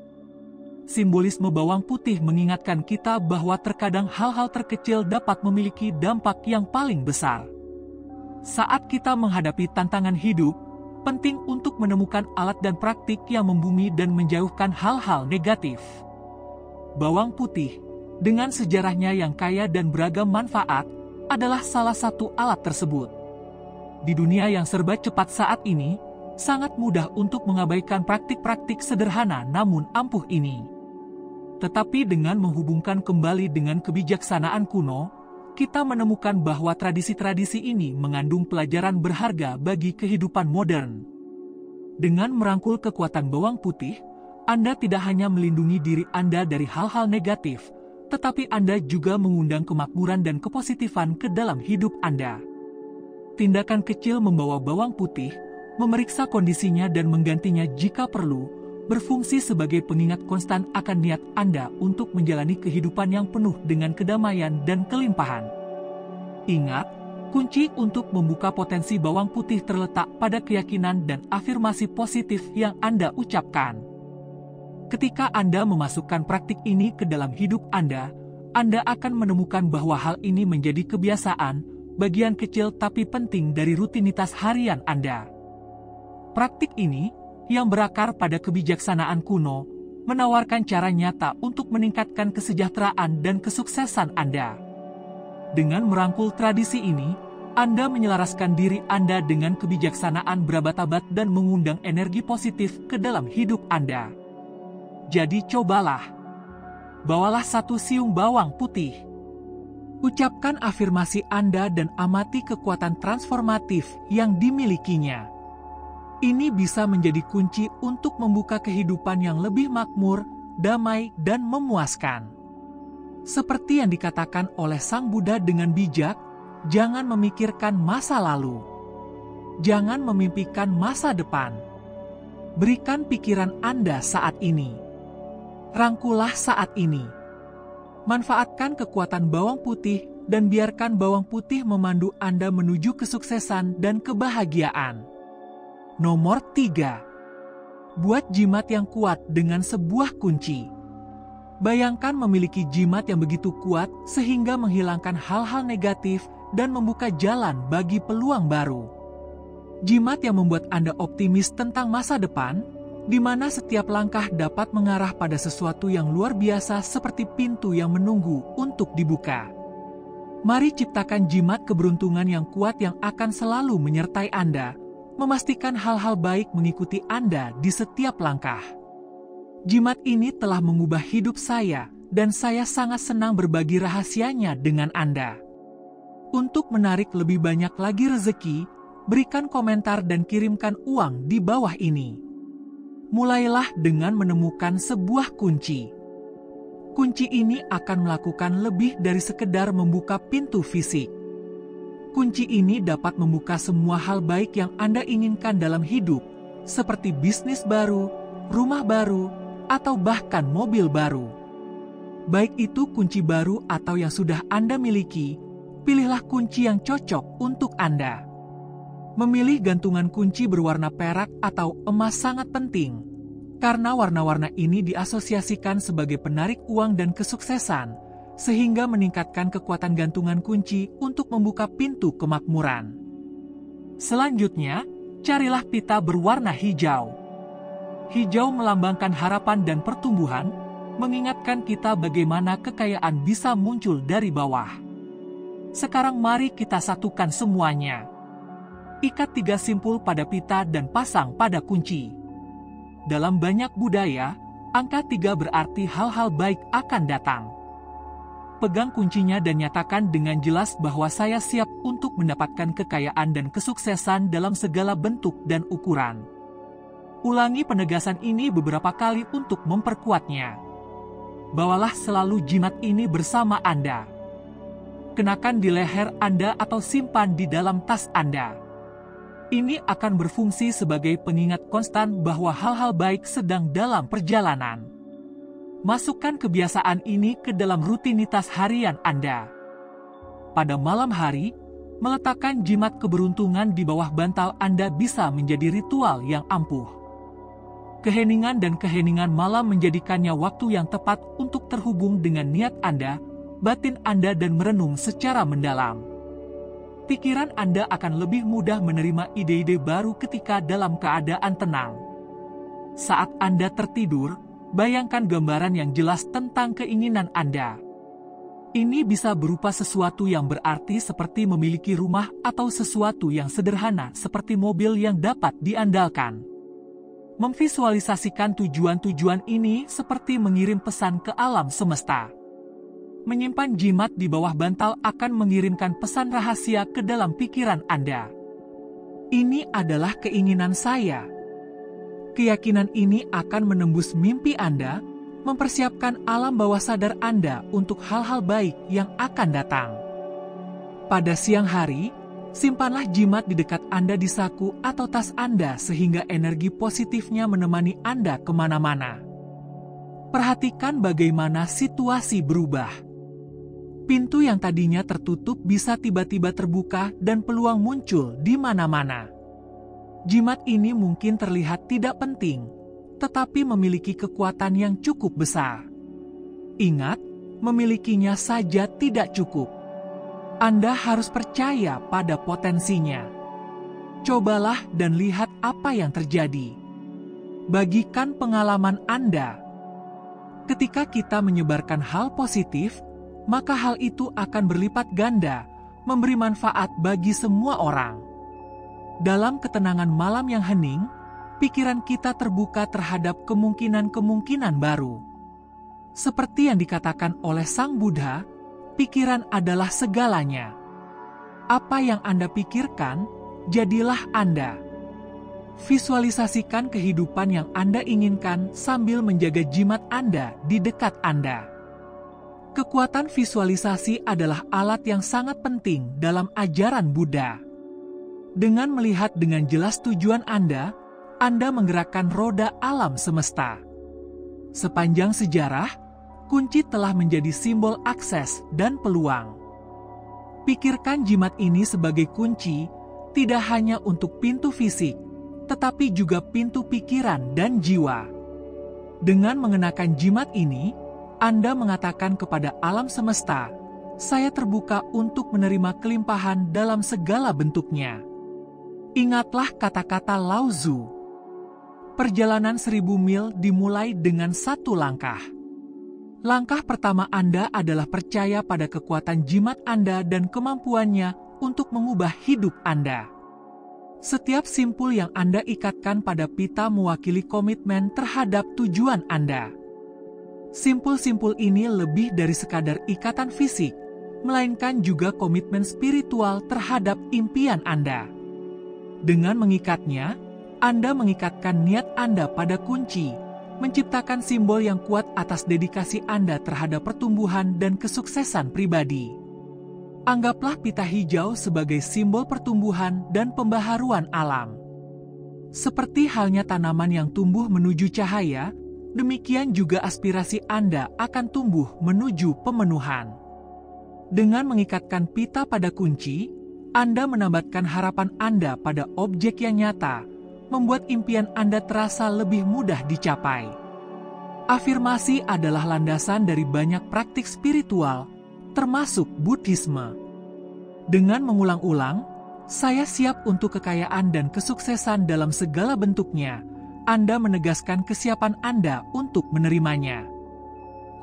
Simbolisme bawang putih mengingatkan kita bahwa terkadang hal-hal terkecil dapat memiliki dampak yang paling besar. Saat kita menghadapi tantangan hidup, penting untuk menemukan alat dan praktik yang membumi dan menjauhkan hal-hal negatif. Bawang putih, dengan sejarahnya yang kaya dan beragam manfaat, adalah salah satu alat tersebut. Di dunia yang serba cepat saat ini, sangat mudah untuk mengabaikan praktik-praktik sederhana namun ampuh ini. Tetapi dengan menghubungkan kembali dengan kebijaksanaan kuno, kita menemukan bahwa tradisi-tradisi ini mengandung pelajaran berharga bagi kehidupan modern. Dengan merangkul kekuatan bawang putih, Anda tidak hanya melindungi diri Anda dari hal-hal negatif, tetapi Anda juga mengundang kemakmuran dan kepositifan ke dalam hidup Anda. Tindakan kecil membawa bawang putih, memeriksa kondisinya dan menggantinya jika perlu, berfungsi sebagai pengingat konstan akan niat Anda untuk menjalani kehidupan yang penuh dengan kedamaian dan kelimpahan. Ingat, kunci untuk membuka potensi bawang putih terletak pada keyakinan dan afirmasi positif yang Anda ucapkan. Ketika Anda memasukkan praktik ini ke dalam hidup Anda akan menemukan bahwa hal ini menjadi kebiasaan, bagian kecil tapi penting dari rutinitas harian Anda. Praktik ini, yang berakar pada kebijaksanaan kuno, menawarkan cara nyata untuk meningkatkan kesejahteraan dan kesuksesan Anda. Dengan merangkul tradisi ini, Anda menyelaraskan diri Anda dengan kebijaksanaan berabad-abad dan mengundang energi positif ke dalam hidup Anda. Jadi cobalah. Bawalah 1 siung bawang putih. Ucapkan afirmasi Anda dan amati kekuatan transformatif yang dimilikinya. Ini bisa menjadi kunci untuk membuka kehidupan yang lebih makmur, damai, dan memuaskan. Seperti yang dikatakan oleh Sang Buddha dengan bijak, jangan memikirkan masa lalu. Jangan memimpikan masa depan. Berikan pikiran Anda saat ini. Rangkulah saat ini. Manfaatkan kekuatan bawang putih dan biarkan bawang putih memandu Anda menuju kesuksesan dan kebahagiaan. Nomor 3. Buat jimat yang kuat dengan sebuah kunci. Bayangkan memiliki jimat yang begitu kuat sehingga menghilangkan hal-hal negatif dan membuka jalan bagi peluang baru. Jimat yang membuat Anda optimis tentang masa depan, di mana setiap langkah dapat mengarah pada sesuatu yang luar biasa seperti pintu yang menunggu untuk dibuka. Mari ciptakan jimat keberuntungan yang kuat yang akan selalu menyertai Anda, memastikan hal-hal baik mengikuti Anda di setiap langkah. Jimat ini telah mengubah hidup saya, dan saya sangat senang berbagi rahasianya dengan Anda. Untuk menarik lebih banyak lagi rezeki, berikan komentar dan kirimkan uang di bawah ini. Mulailah dengan menemukan sebuah kunci. Kunci ini akan melakukan lebih dari sekedar membuka pintu fisik. Kunci ini dapat membuka semua hal baik yang Anda inginkan dalam hidup, seperti bisnis baru, rumah baru, atau bahkan mobil baru. Baik itu kunci baru atau yang sudah Anda miliki, pilihlah kunci yang cocok untuk Anda. Memilih gantungan kunci berwarna perak atau emas sangat penting, karena warna-warna ini diasosiasikan sebagai penarik uang dan kesuksesan, sehingga meningkatkan kekuatan gantungan kunci untuk membuka pintu kemakmuran. Selanjutnya, carilah pita berwarna hijau. Hijau melambangkan harapan dan pertumbuhan, mengingatkan kita bagaimana kekayaan bisa muncul dari bawah. Sekarang mari kita satukan semuanya. Ikat 3 simpul pada pita dan pasang pada kunci. Dalam banyak budaya, angka 3 berarti hal-hal baik akan datang. Pegang kuncinya dan nyatakan dengan jelas bahwa saya siap untuk mendapatkan kekayaan dan kesuksesan dalam segala bentuk dan ukuran. Ulangi penegasan ini beberapa kali untuk memperkuatnya. Bawalah selalu jimat ini bersama Anda. Kenakan di leher Anda atau simpan di dalam tas Anda. Ini akan berfungsi sebagai pengingat konstan bahwa hal-hal baik sedang dalam perjalanan. Masukkan kebiasaan ini ke dalam rutinitas harian Anda. Pada malam hari, meletakkan jimat keberuntungan di bawah bantal Anda bisa menjadi ritual yang ampuh. Keheningan dan keheningan malam menjadikannya waktu yang tepat untuk terhubung dengan niat Anda, batin Anda dan merenung secara mendalam. Pikiran Anda akan lebih mudah menerima ide-ide baru ketika dalam keadaan tenang. Saat Anda tertidur, bayangkan gambaran yang jelas tentang keinginan Anda. Ini bisa berupa sesuatu yang berarti seperti memiliki rumah atau sesuatu yang sederhana seperti mobil yang dapat diandalkan. Memvisualisasikan tujuan-tujuan ini seperti mengirim pesan ke alam semesta. Menyimpan jimat di bawah bantal akan mengirimkan pesan rahasia ke dalam pikiran Anda. Ini adalah keinginan saya. Keyakinan ini akan menembus mimpi Anda, mempersiapkan alam bawah sadar Anda untuk hal-hal baik yang akan datang. Pada siang hari, simpanlah jimat di dekat Anda di saku atau tas Anda sehingga energi positifnya menemani Anda kemana-mana. Perhatikan bagaimana situasi berubah. Pintu yang tadinya tertutup bisa tiba-tiba terbuka dan peluang muncul di mana-mana. Jimat ini mungkin terlihat tidak penting, tetapi memiliki kekuatan yang cukup besar. Ingat, memilikinya saja tidak cukup. Anda harus percaya pada potensinya. Cobalah dan lihat apa yang terjadi. Bagikan pengalaman Anda. Ketika kita menyebarkan hal positif, maka hal itu akan berlipat ganda, memberi manfaat bagi semua orang. Dalam ketenangan malam yang hening, pikiran kita terbuka terhadap kemungkinan-kemungkinan baru. Seperti yang dikatakan oleh Sang Buddha, pikiran adalah segalanya. Apa yang Anda pikirkan, jadilah Anda. Visualisasikan kehidupan yang Anda inginkan sambil menjaga jimat Anda di dekat Anda. Kekuatan visualisasi adalah alat yang sangat penting dalam ajaran Buddha. Dengan melihat dengan jelas tujuan Anda menggerakkan roda alam semesta. Sepanjang sejarah, kunci telah menjadi simbol akses dan peluang. Pikirkan jimat ini sebagai kunci, tidak hanya untuk pintu fisik, tetapi juga pintu pikiran dan jiwa. Dengan mengenakan jimat ini, Anda mengatakan kepada alam semesta, "Saya terbuka untuk menerima kelimpahan dalam segala bentuknya." Ingatlah kata-kata Lao Tzu. Perjalanan 1000 mil dimulai dengan satu langkah. Langkah pertama Anda adalah percaya pada kekuatan jimat Anda dan kemampuannya untuk mengubah hidup Anda. Setiap simpul yang Anda ikatkan pada pita mewakili komitmen terhadap tujuan Anda. Simpul-simpul ini lebih dari sekadar ikatan fisik, melainkan juga komitmen spiritual terhadap impian Anda. Dengan mengikatnya, Anda mengikatkan niat Anda pada kunci, menciptakan simbol yang kuat atas dedikasi Anda terhadap pertumbuhan dan kesuksesan pribadi. Anggaplah pita hijau sebagai simbol pertumbuhan dan pembaharuan alam. Seperti halnya tanaman yang tumbuh menuju cahaya, demikian juga aspirasi Anda akan tumbuh menuju pemenuhan. Dengan mengikatkan pita pada kunci, Anda menambatkan harapan Anda pada objek yang nyata, membuat impian Anda terasa lebih mudah dicapai. Afirmasi adalah landasan dari banyak praktik spiritual, termasuk Buddhisme. Dengan mengulang-ulang, "Saya siap untuk kekayaan dan kesuksesan dalam segala bentuknya," Anda menegaskan kesiapan Anda untuk menerimanya.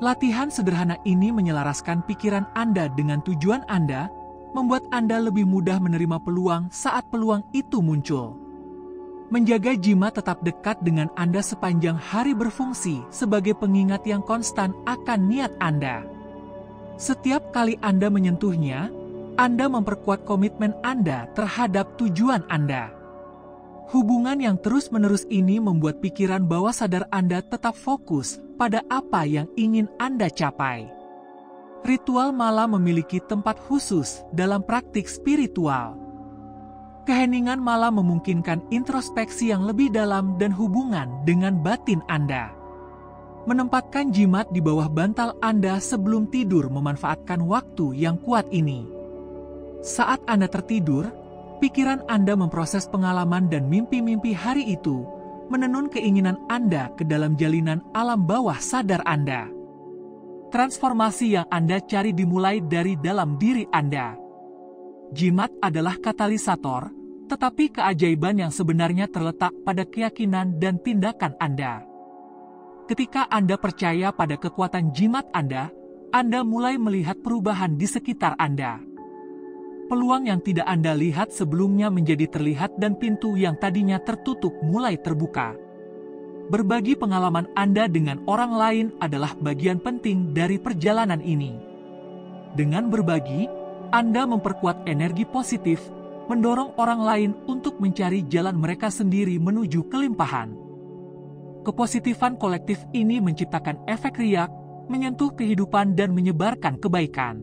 Latihan sederhana ini menyelaraskan pikiran Anda dengan tujuan Anda, membuat Anda lebih mudah menerima peluang saat peluang itu muncul. Menjaga jimat tetap dekat dengan Anda sepanjang hari berfungsi sebagai pengingat yang konstan akan niat Anda. Setiap kali Anda menyentuhnya, Anda memperkuat komitmen Anda terhadap tujuan Anda. Hubungan yang terus-menerus ini membuat pikiran bawah sadar Anda tetap fokus pada apa yang ingin Anda capai. Ritual malam memiliki tempat khusus dalam praktik spiritual. Keheningan malam memungkinkan introspeksi yang lebih dalam dan hubungan dengan batin Anda. Menempatkan jimat di bawah bantal Anda sebelum tidur memanfaatkan waktu yang kuat ini. Saat Anda tertidur, pikiran Anda memproses pengalaman dan mimpi-mimpi hari itu, menenun keinginan Anda ke dalam jalinan alam bawah sadar Anda. Transformasi yang Anda cari dimulai dari dalam diri Anda. Jimat adalah katalisator, tetapi keajaiban yang sebenarnya terletak pada keyakinan dan tindakan Anda. Ketika Anda percaya pada kekuatan jimat Anda mulai melihat perubahan di sekitar Anda. Peluang yang tidak Anda lihat sebelumnya menjadi terlihat dan pintu yang tadinya tertutup mulai terbuka. Berbagi pengalaman Anda dengan orang lain adalah bagian penting dari perjalanan ini. Dengan berbagi, Anda memperkuat energi positif, mendorong orang lain untuk mencari jalan mereka sendiri menuju kelimpahan. Kepositifan kolektif ini menciptakan efek riak, menyentuh kehidupan dan menyebarkan kebaikan.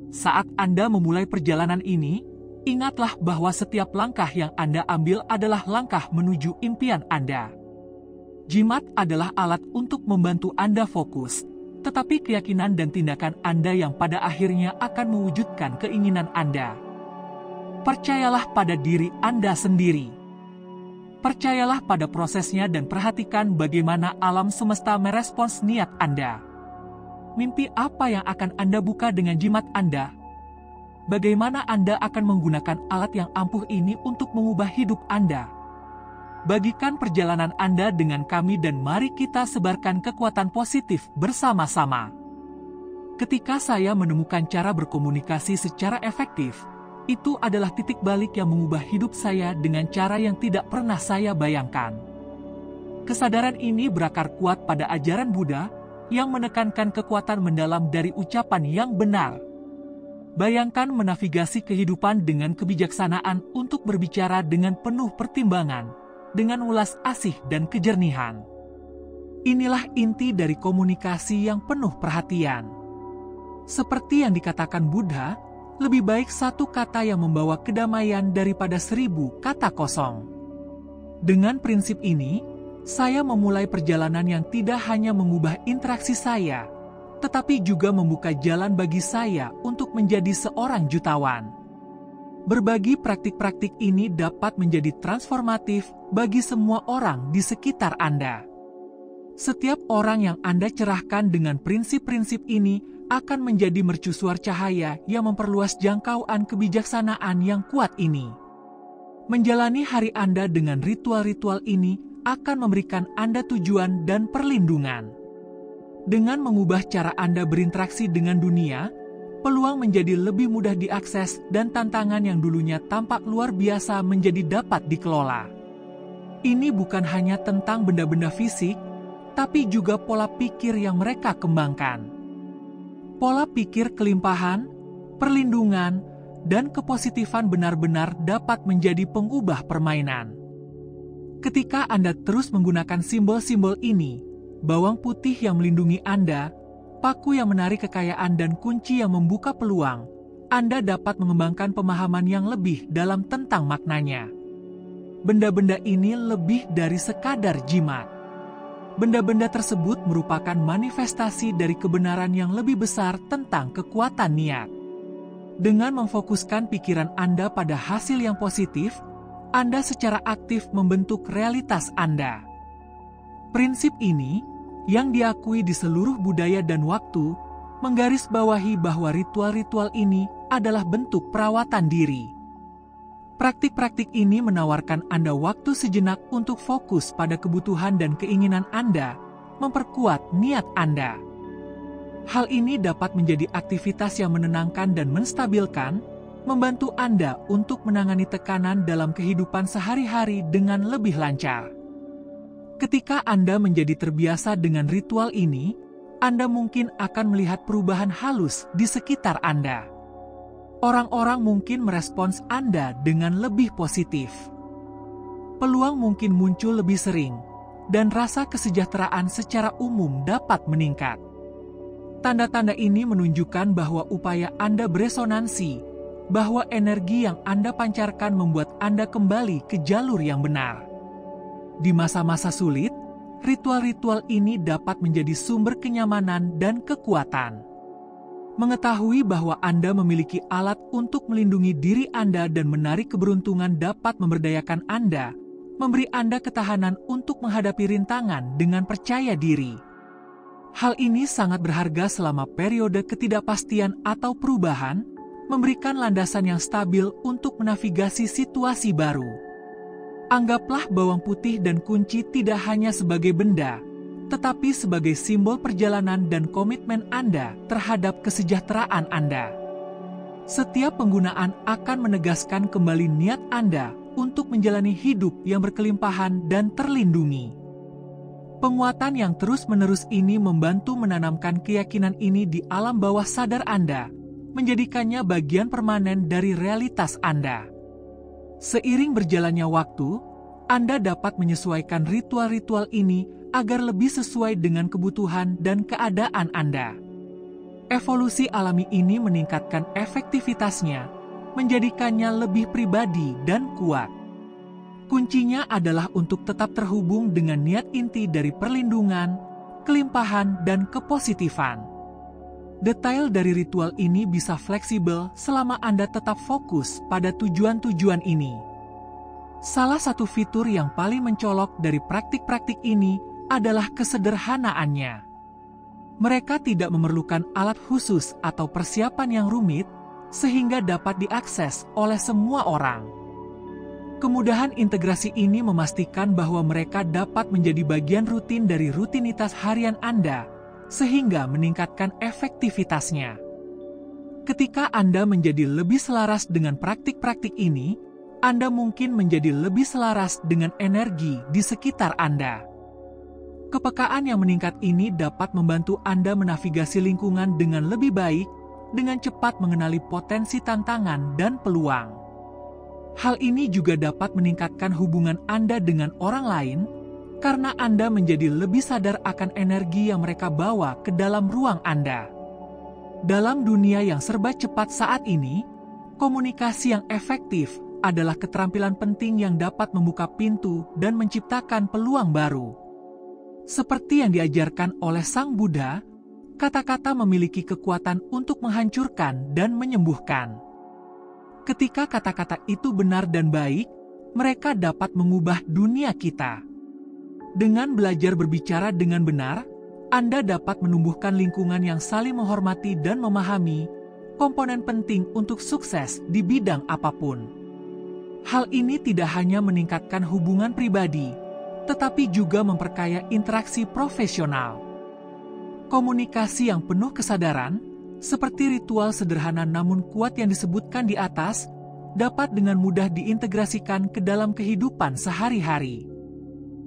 Saat Anda memulai perjalanan ini, ingatlah bahwa setiap langkah yang Anda ambil adalah langkah menuju impian Anda. Jimat adalah alat untuk membantu Anda fokus, tetapi keyakinan dan tindakan Anda yang pada akhirnya akan mewujudkan keinginan Anda. Percayalah pada diri Anda sendiri. Percayalah pada prosesnya dan perhatikan bagaimana alam semesta merespons niat Anda. Mimpi apa yang akan Anda buka dengan jimat Anda? Bagaimana Anda akan menggunakan alat yang ampuh ini untuk mengubah hidup Anda? bagikan perjalanan Anda dengan kami dan mari kita sebarkan kekuatan positif bersama-sama. Ketika saya menemukan cara berkomunikasi secara efektif, itu adalah titik balik yang mengubah hidup saya dengan cara yang tidak pernah saya bayangkan. Kesadaran ini berakar kuat pada ajaran Buddha yang menekankan kekuatan mendalam dari ucapan yang benar. Bayangkan menavigasi kehidupan dengan kebijaksanaan untuk berbicara dengan penuh pertimbangan, dengan ulas asih dan kejernihan. Inilah inti dari komunikasi yang penuh perhatian. Seperti yang dikatakan Buddha, lebih baik satu kata yang membawa kedamaian daripada 1000 kata kosong. Dengan prinsip ini, saya memulai perjalanan yang tidak hanya mengubah interaksi saya, tetapi juga membuka jalan bagi saya untuk menjadi seorang jutawan. Berbagi praktik-praktik ini dapat menjadi transformatif bagi semua orang di sekitar Anda. Setiap orang yang Anda cerahkan dengan prinsip-prinsip ini akan menjadi mercusuar cahaya yang memperluas jangkauan kebijaksanaan yang kuat ini. Menjalani hari Anda dengan ritual-ritual ini akan memberikan Anda tujuan dan perlindungan. Dengan mengubah cara Anda berinteraksi dengan dunia, peluang menjadi lebih mudah diakses dan tantangan yang dulunya tampak luar biasa menjadi dapat dikelola. Ini bukan hanya tentang benda-benda fisik, tapi juga pola pikir yang mereka kembangkan. Pola pikir kelimpahan, perlindungan, dan kepositifan benar-benar dapat menjadi pengubah permainan. Ketika Anda terus menggunakan simbol-simbol ini, bawang putih yang melindungi Anda, paku yang menarik kekayaan dan kunci yang membuka peluang, Anda dapat mengembangkan pemahaman yang lebih dalam tentang maknanya. Benda-benda ini lebih dari sekadar jimat. Benda-benda tersebut merupakan manifestasi dari kebenaran yang lebih besar tentang kekuatan niat. Dengan memfokuskan pikiran Anda pada hasil yang positif, Anda secara aktif membentuk realitas Anda. Prinsip ini, yang diakui di seluruh budaya dan waktu, menggarisbawahi bahwa ritual-ritual ini adalah bentuk perawatan diri. Praktik-praktik ini menawarkan Anda waktu sejenak untuk fokus pada kebutuhan dan keinginan Anda, memperkuat niat Anda. Hal ini dapat menjadi aktivitas yang menenangkan dan menstabilkan, membantu Anda untuk menangani tekanan dalam kehidupan sehari-hari dengan lebih lancar. Ketika Anda menjadi terbiasa dengan ritual ini, Anda mungkin akan melihat perubahan halus di sekitar Anda. Orang-orang mungkin merespons Anda dengan lebih positif. Peluang mungkin muncul lebih sering, dan rasa kesejahteraan secara umum dapat meningkat. Tanda-tanda ini menunjukkan bahwa upaya Anda beresonansi, bahwa energi yang Anda pancarkan membuat Anda kembali ke jalur yang benar. Di masa-masa sulit, ritual-ritual ini dapat menjadi sumber kenyamanan dan kekuatan. Mengetahui bahwa Anda memiliki alat untuk melindungi diri Anda dan menarik keberuntungan dapat memberdayakan Anda, memberi Anda ketahanan untuk menghadapi rintangan dengan percaya diri. Hal ini sangat berharga selama periode ketidakpastian atau perubahan, memberikan landasan yang stabil untuk menavigasi situasi baru. Anggaplah bawang putih dan kunci tidak hanya sebagai benda, tetapi sebagai simbol perjalanan dan komitmen Anda terhadap kesejahteraan Anda. Setiap penggunaan akan menegaskan kembali niat Anda untuk menjalani hidup yang berkelimpahan dan terlindungi. Penguatan yang terus-menerus ini membantu menanamkan keyakinan ini di alam bawah sadar Anda, menjadikannya bagian permanen dari realitas Anda. Seiring berjalannya waktu, Anda dapat menyesuaikan ritual-ritual ini agar lebih sesuai dengan kebutuhan dan keadaan Anda. Evolusi alami ini meningkatkan efektivitasnya, menjadikannya lebih pribadi dan kuat. Kuncinya adalah untuk tetap terhubung dengan niat inti dari perlindungan, kelimpahan, dan kepositifan. Detail dari ritual ini bisa fleksibel selama Anda tetap fokus pada tujuan-tujuan ini. Salah satu fitur yang paling mencolok dari praktik-praktik ini adalah kesederhanaannya. Mereka tidak memerlukan alat khusus atau persiapan yang rumit, sehingga dapat diakses oleh semua orang. Kemudahan integrasi ini memastikan bahwa mereka dapat menjadi bagian rutin dari rutinitas harian Anda, sehingga meningkatkan efektivitasnya. Ketika Anda menjadi lebih selaras dengan praktik-praktik ini, Anda mungkin menjadi lebih selaras dengan energi di sekitar Anda. Kepekaan yang meningkat ini dapat membantu Anda menavigasi lingkungan dengan lebih baik, dengan cepat mengenali potensi tantangan dan peluang. Hal ini juga dapat meningkatkan hubungan Anda dengan orang lain, karena Anda menjadi lebih sadar akan energi yang mereka bawa ke dalam ruang Anda. Dalam dunia yang serba cepat saat ini, komunikasi yang efektif adalah keterampilan penting yang dapat membuka pintu dan menciptakan peluang baru. Seperti yang diajarkan oleh Sang Buddha, kata-kata memiliki kekuatan untuk menghancurkan dan menyembuhkan. Ketika kata-kata itu benar dan baik, mereka dapat mengubah dunia kita. Dengan belajar berbicara dengan benar, Anda dapat menumbuhkan lingkungan yang saling menghormati dan memahami, komponen penting untuk sukses di bidang apapun. Hal ini tidak hanya meningkatkan hubungan pribadi, tetapi juga memperkaya interaksi profesional. Komunikasi yang penuh kesadaran, seperti ritual sederhana namun kuat yang disebutkan di atas, dapat dengan mudah diintegrasikan ke dalam kehidupan sehari-hari.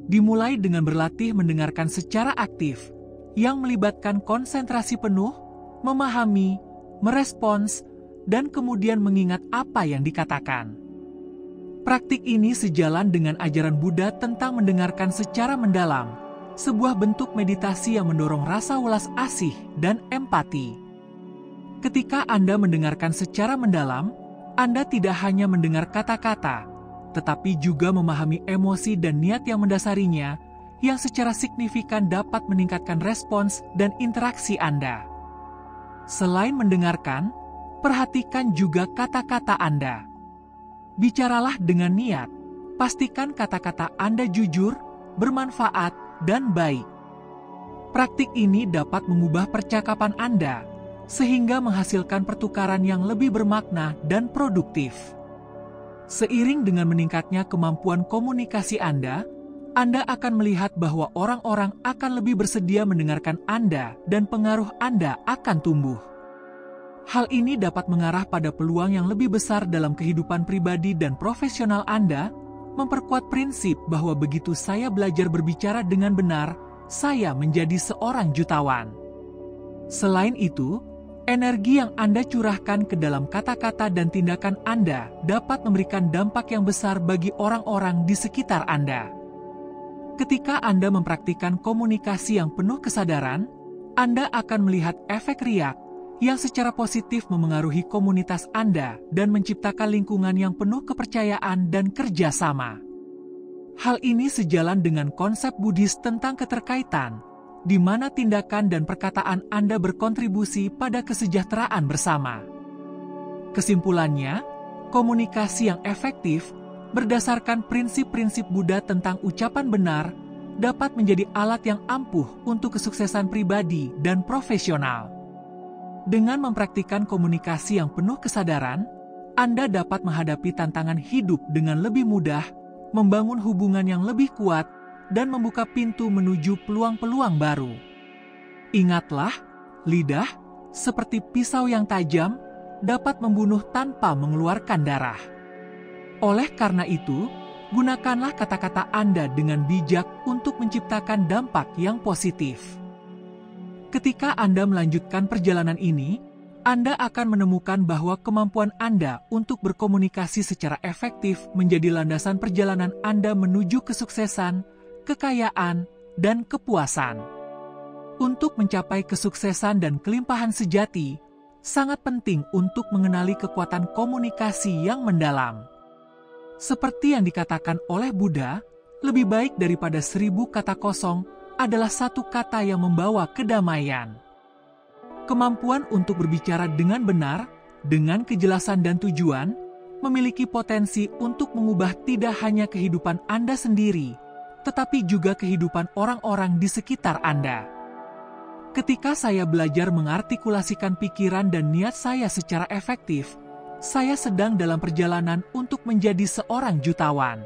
Dimulai dengan berlatih mendengarkan secara aktif, yang melibatkan konsentrasi penuh, memahami, merespons, dan kemudian mengingat apa yang dikatakan. Praktik ini sejalan dengan ajaran Buddha tentang mendengarkan secara mendalam, sebuah bentuk meditasi yang mendorong rasa welas asih dan empati. Ketika Anda mendengarkan secara mendalam, Anda tidak hanya mendengar kata-kata, tetapi juga memahami emosi dan niat yang mendasarinya, yang secara signifikan dapat meningkatkan respons dan interaksi Anda. Selain mendengarkan, perhatikan juga kata-kata Anda. Bicaralah dengan niat, pastikan kata-kata Anda jujur, bermanfaat, dan baik. Praktik ini dapat mengubah percakapan Anda, sehingga menghasilkan pertukaran yang lebih bermakna dan produktif. Seiring dengan meningkatnya kemampuan komunikasi Anda akan melihat bahwa orang-orang akan lebih bersedia mendengarkan Anda dan pengaruh Anda akan tumbuh. Hal ini dapat mengarah pada peluang yang lebih besar dalam kehidupan pribadi dan profesional Anda, memperkuat prinsip bahwa begitu saya belajar berbicara dengan benar, saya menjadi seorang jutawan. Selain itu, energi yang Anda curahkan ke dalam kata-kata dan tindakan Anda dapat memberikan dampak yang besar bagi orang-orang di sekitar Anda. Ketika Anda mempraktikkan komunikasi yang penuh kesadaran, Anda akan melihat efek riak yang secara positif memengaruhi komunitas Anda dan menciptakan lingkungan yang penuh kepercayaan dan kerjasama. Hal ini sejalan dengan konsep Buddhis tentang keterkaitan, di mana tindakan dan perkataan Anda berkontribusi pada kesejahteraan bersama. Kesimpulannya, komunikasi yang efektif berdasarkan prinsip-prinsip Buddha tentang ucapan benar dapat menjadi alat yang ampuh untuk kesuksesan pribadi dan profesional. Dengan mempraktikkan komunikasi yang penuh kesadaran, Anda dapat menghadapi tantangan hidup dengan lebih mudah, membangun hubungan yang lebih kuat, dan membuka pintu menuju peluang-peluang baru. Ingatlah, lidah, seperti pisau yang tajam, dapat membunuh tanpa mengeluarkan darah. Oleh karena itu, gunakanlah kata-kata Anda dengan bijak untuk menciptakan dampak yang positif. Ketika Anda melanjutkan perjalanan ini, Anda akan menemukan bahwa kemampuan Anda untuk berkomunikasi secara efektif menjadi landasan perjalanan Anda menuju kesuksesan, kekayaan, dan kepuasan. Untuk mencapai kesuksesan dan kelimpahan sejati, sangat penting untuk mengenali kekuatan komunikasi yang mendalam. Seperti yang dikatakan oleh Buddha, lebih baik daripada 1000 kata kosong adalah satu kata yang membawa kedamaian. Kemampuan untuk berbicara dengan benar, dengan kejelasan dan tujuan, memiliki potensi untuk mengubah tidak hanya kehidupan Anda sendiri, tetapi juga kehidupan orang-orang di sekitar Anda. Ketika saya belajar mengartikulasikan pikiran dan niat saya secara efektif, saya sedang dalam perjalanan untuk menjadi seorang jutawan.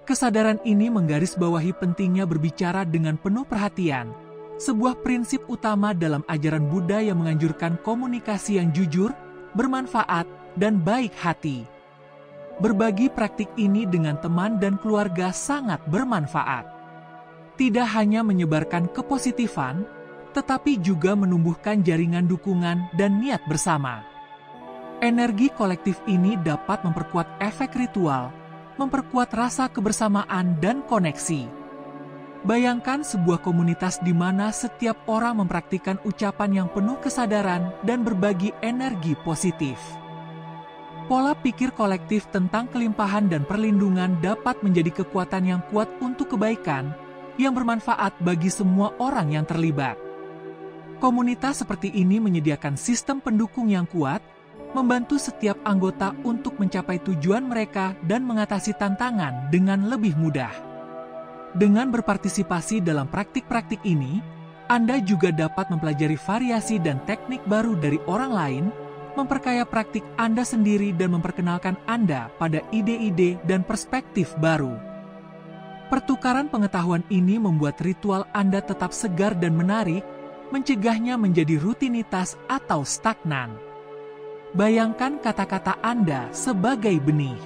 Kesadaran ini menggarisbawahi pentingnya berbicara dengan penuh perhatian, sebuah prinsip utama dalam ajaran Buddha yang menganjurkan komunikasi yang jujur, bermanfaat, dan baik hati. Berbagi praktik ini dengan teman dan keluarga sangat bermanfaat. Tidak hanya menyebarkan kepositifan, tetapi juga menumbuhkan jaringan dukungan dan niat bersama. Energi kolektif ini dapat memperkuat efek ritual, memperkuat rasa kebersamaan dan koneksi. Bayangkan sebuah komunitas di mana setiap orang mempraktikkan ucapan yang penuh kesadaran dan berbagi energi positif. Pola pikir kolektif tentang kelimpahan dan perlindungan dapat menjadi kekuatan yang kuat untuk kebaikan yang bermanfaat bagi semua orang yang terlibat. Komunitas seperti ini menyediakan sistem pendukung yang kuat, membantu setiap anggota untuk mencapai tujuan mereka dan mengatasi tantangan dengan lebih mudah. Dengan berpartisipasi dalam praktik-praktik ini, Anda juga dapat mempelajari variasi dan teknik baru dari orang lain, memperkaya praktik Anda sendiri dan memperkenalkan Anda pada ide-ide dan perspektif baru. Pertukaran pengetahuan ini membuat ritual Anda tetap segar dan menarik, mencegahnya menjadi rutinitas atau stagnan. Bayangkan kata-kata Anda sebagai benih.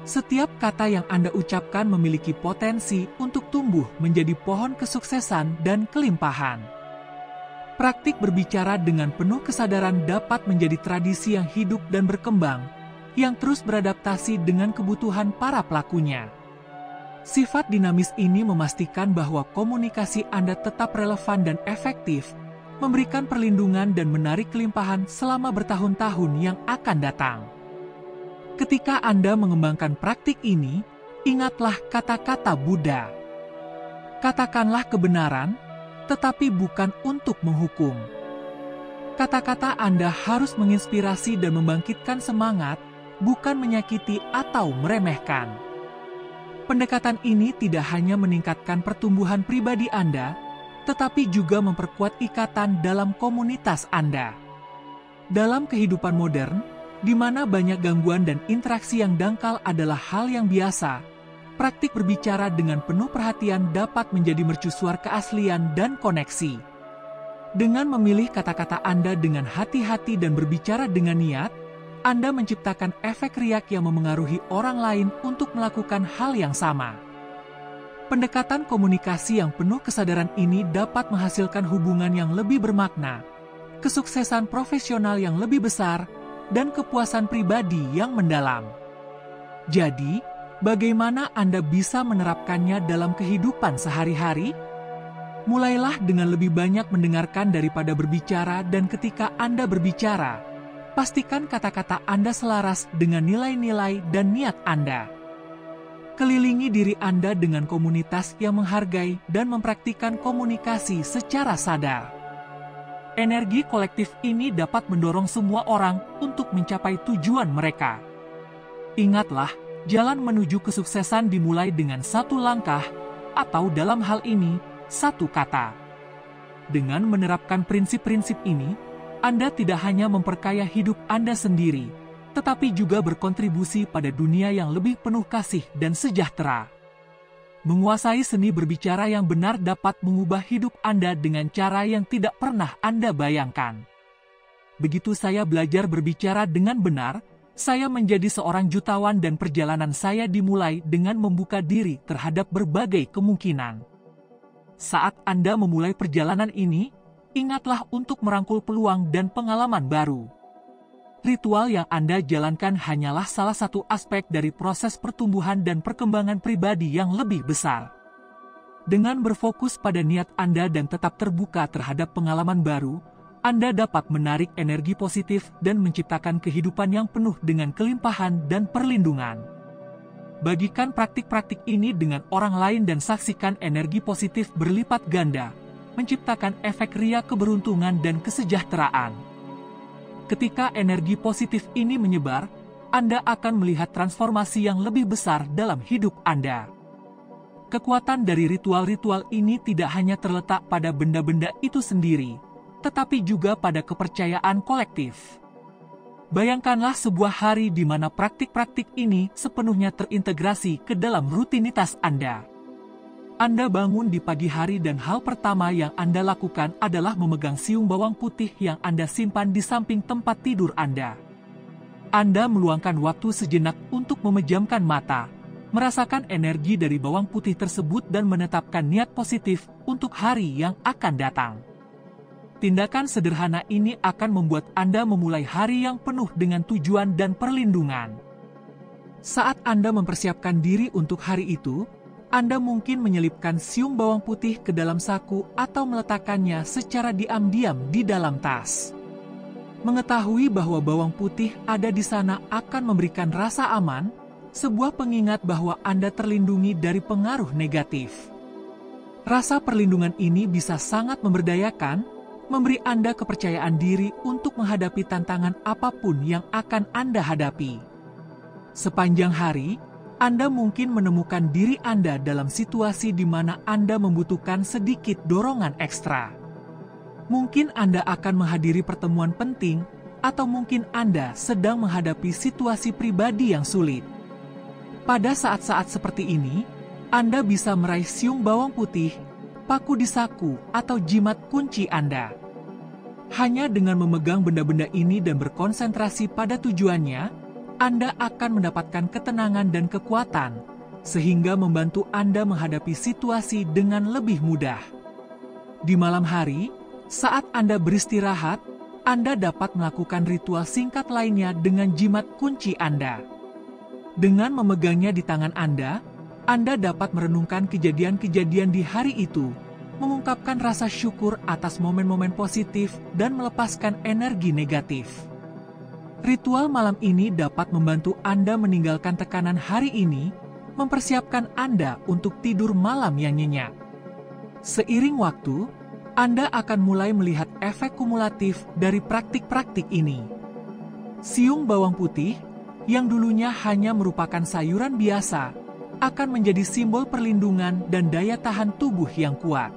Setiap kata yang Anda ucapkan memiliki potensi untuk tumbuh menjadi pohon kesuksesan dan kelimpahan. Praktik berbicara dengan penuh kesadaran dapat menjadi tradisi yang hidup dan berkembang, yang terus beradaptasi dengan kebutuhan para pelakunya. Sifat dinamis ini memastikan bahwa komunikasi Anda tetap relevan dan efektif, memberikan perlindungan dan menarik kelimpahan selama bertahun-tahun yang akan datang. Ketika Anda mengembangkan praktik ini, ingatlah kata-kata Buddha. Katakanlah kebenaran, tetapi bukan untuk menghukum. Kata-kata Anda harus menginspirasi dan membangkitkan semangat, bukan menyakiti atau meremehkan. Pendekatan ini tidak hanya meningkatkan pertumbuhan pribadi Anda, tetapi juga memperkuat ikatan dalam komunitas Anda. Dalam kehidupan modern, di mana banyak gangguan dan interaksi yang dangkal adalah hal yang biasa, praktik berbicara dengan penuh perhatian dapat menjadi mercusuar keaslian dan koneksi. Dengan memilih kata-kata Anda dengan hati-hati dan berbicara dengan niat, Anda menciptakan efek riak yang memengaruhi orang lain untuk melakukan hal yang sama. Pendekatan komunikasi yang penuh kesadaran ini dapat menghasilkan hubungan yang lebih bermakna, kesuksesan profesional yang lebih besar, dan kepuasan pribadi yang mendalam. Jadi, bagaimana Anda bisa menerapkannya dalam kehidupan sehari-hari? Mulailah dengan lebih banyak mendengarkan daripada berbicara, dan ketika Anda berbicara, pastikan kata-kata Anda selaras dengan nilai-nilai dan niat Anda. Kelilingi diri Anda dengan komunitas yang menghargai dan mempraktikkan komunikasi secara sadar. Energi kolektif ini dapat mendorong semua orang untuk mencapai tujuan mereka. Ingatlah, jalan menuju kesuksesan dimulai dengan satu langkah, atau dalam hal ini, satu kata. Dengan menerapkan prinsip-prinsip ini, Anda tidak hanya memperkaya hidup Anda sendiri, tetapi juga berkontribusi pada dunia yang lebih penuh kasih dan sejahtera. Menguasai seni berbicara yang benar dapat mengubah hidup Anda dengan cara yang tidak pernah Anda bayangkan. Begitu saya belajar berbicara dengan benar, saya menjadi seorang jutawan dan perjalanan saya dimulai dengan membuka diri terhadap berbagai kemungkinan. Saat Anda memulai perjalanan ini, ingatlah untuk merangkul peluang dan pengalaman baru. Ritual yang Anda jalankan hanyalah salah satu aspek dari proses pertumbuhan dan perkembangan pribadi yang lebih besar. Dengan berfokus pada niat Anda dan tetap terbuka terhadap pengalaman baru, Anda dapat menarik energi positif dan menciptakan kehidupan yang penuh dengan kelimpahan dan perlindungan. Bagikan praktik-praktik ini dengan orang lain dan saksikan energi positif berlipat ganda, menciptakan efek ria keberuntungan dan kesejahteraan. Ketika energi positif ini menyebar, Anda akan melihat transformasi yang lebih besar dalam hidup Anda. Kekuatan dari ritual-ritual ini tidak hanya terletak pada benda-benda itu sendiri, tetapi juga pada kepercayaan kolektif. Bayangkanlah sebuah hari di mana praktik-praktik ini sepenuhnya terintegrasi ke dalam rutinitas Anda. Anda bangun di pagi hari dan hal pertama yang Anda lakukan adalah memegang siung bawang putih yang Anda simpan di samping tempat tidur Anda. Anda meluangkan waktu sejenak untuk memejamkan mata, merasakan energi dari bawang putih tersebut dan menetapkan niat positif untuk hari yang akan datang. Tindakan sederhana ini akan membuat Anda memulai hari yang penuh dengan tujuan dan perlindungan. Saat Anda mempersiapkan diri untuk hari itu, Anda mungkin menyelipkan siung bawang putih ke dalam saku atau meletakkannya secara diam-diam di dalam tas. Mengetahui bahwa bawang putih ada di sana akan memberikan rasa aman, sebuah pengingat bahwa Anda terlindungi dari pengaruh negatif. Rasa perlindungan ini bisa sangat memberdayakan, memberi Anda kepercayaan diri untuk menghadapi tantangan apapun yang akan Anda hadapi. Sepanjang hari, Anda mungkin menemukan diri Anda dalam situasi di mana Anda membutuhkan sedikit dorongan ekstra. Mungkin Anda akan menghadiri pertemuan penting, atau mungkin Anda sedang menghadapi situasi pribadi yang sulit. Pada saat-saat seperti ini, Anda bisa meraih siung bawang putih, paku di saku, atau jimat kunci Anda. Hanya dengan memegang benda-benda ini dan berkonsentrasi pada tujuannya, Anda akan mendapatkan ketenangan dan kekuatan, sehingga membantu Anda menghadapi situasi dengan lebih mudah. Di malam hari, saat Anda beristirahat, Anda dapat melakukan ritual singkat lainnya dengan jimat kunci Anda. Dengan memegangnya di tangan Anda dapat merenungkan kejadian-kejadian di hari itu, mengungkapkan rasa syukur atas momen-momen positif dan melepaskan energi negatif. Ritual malam ini dapat membantu Anda meninggalkan tekanan hari ini, mempersiapkan Anda untuk tidur malam yang nyenyak. Seiring waktu, Anda akan mulai melihat efek kumulatif dari praktik-praktik ini. Siung bawang putih, yang dulunya hanya merupakan sayuran biasa, akan menjadi simbol perlindungan dan daya tahan tubuh yang kuat.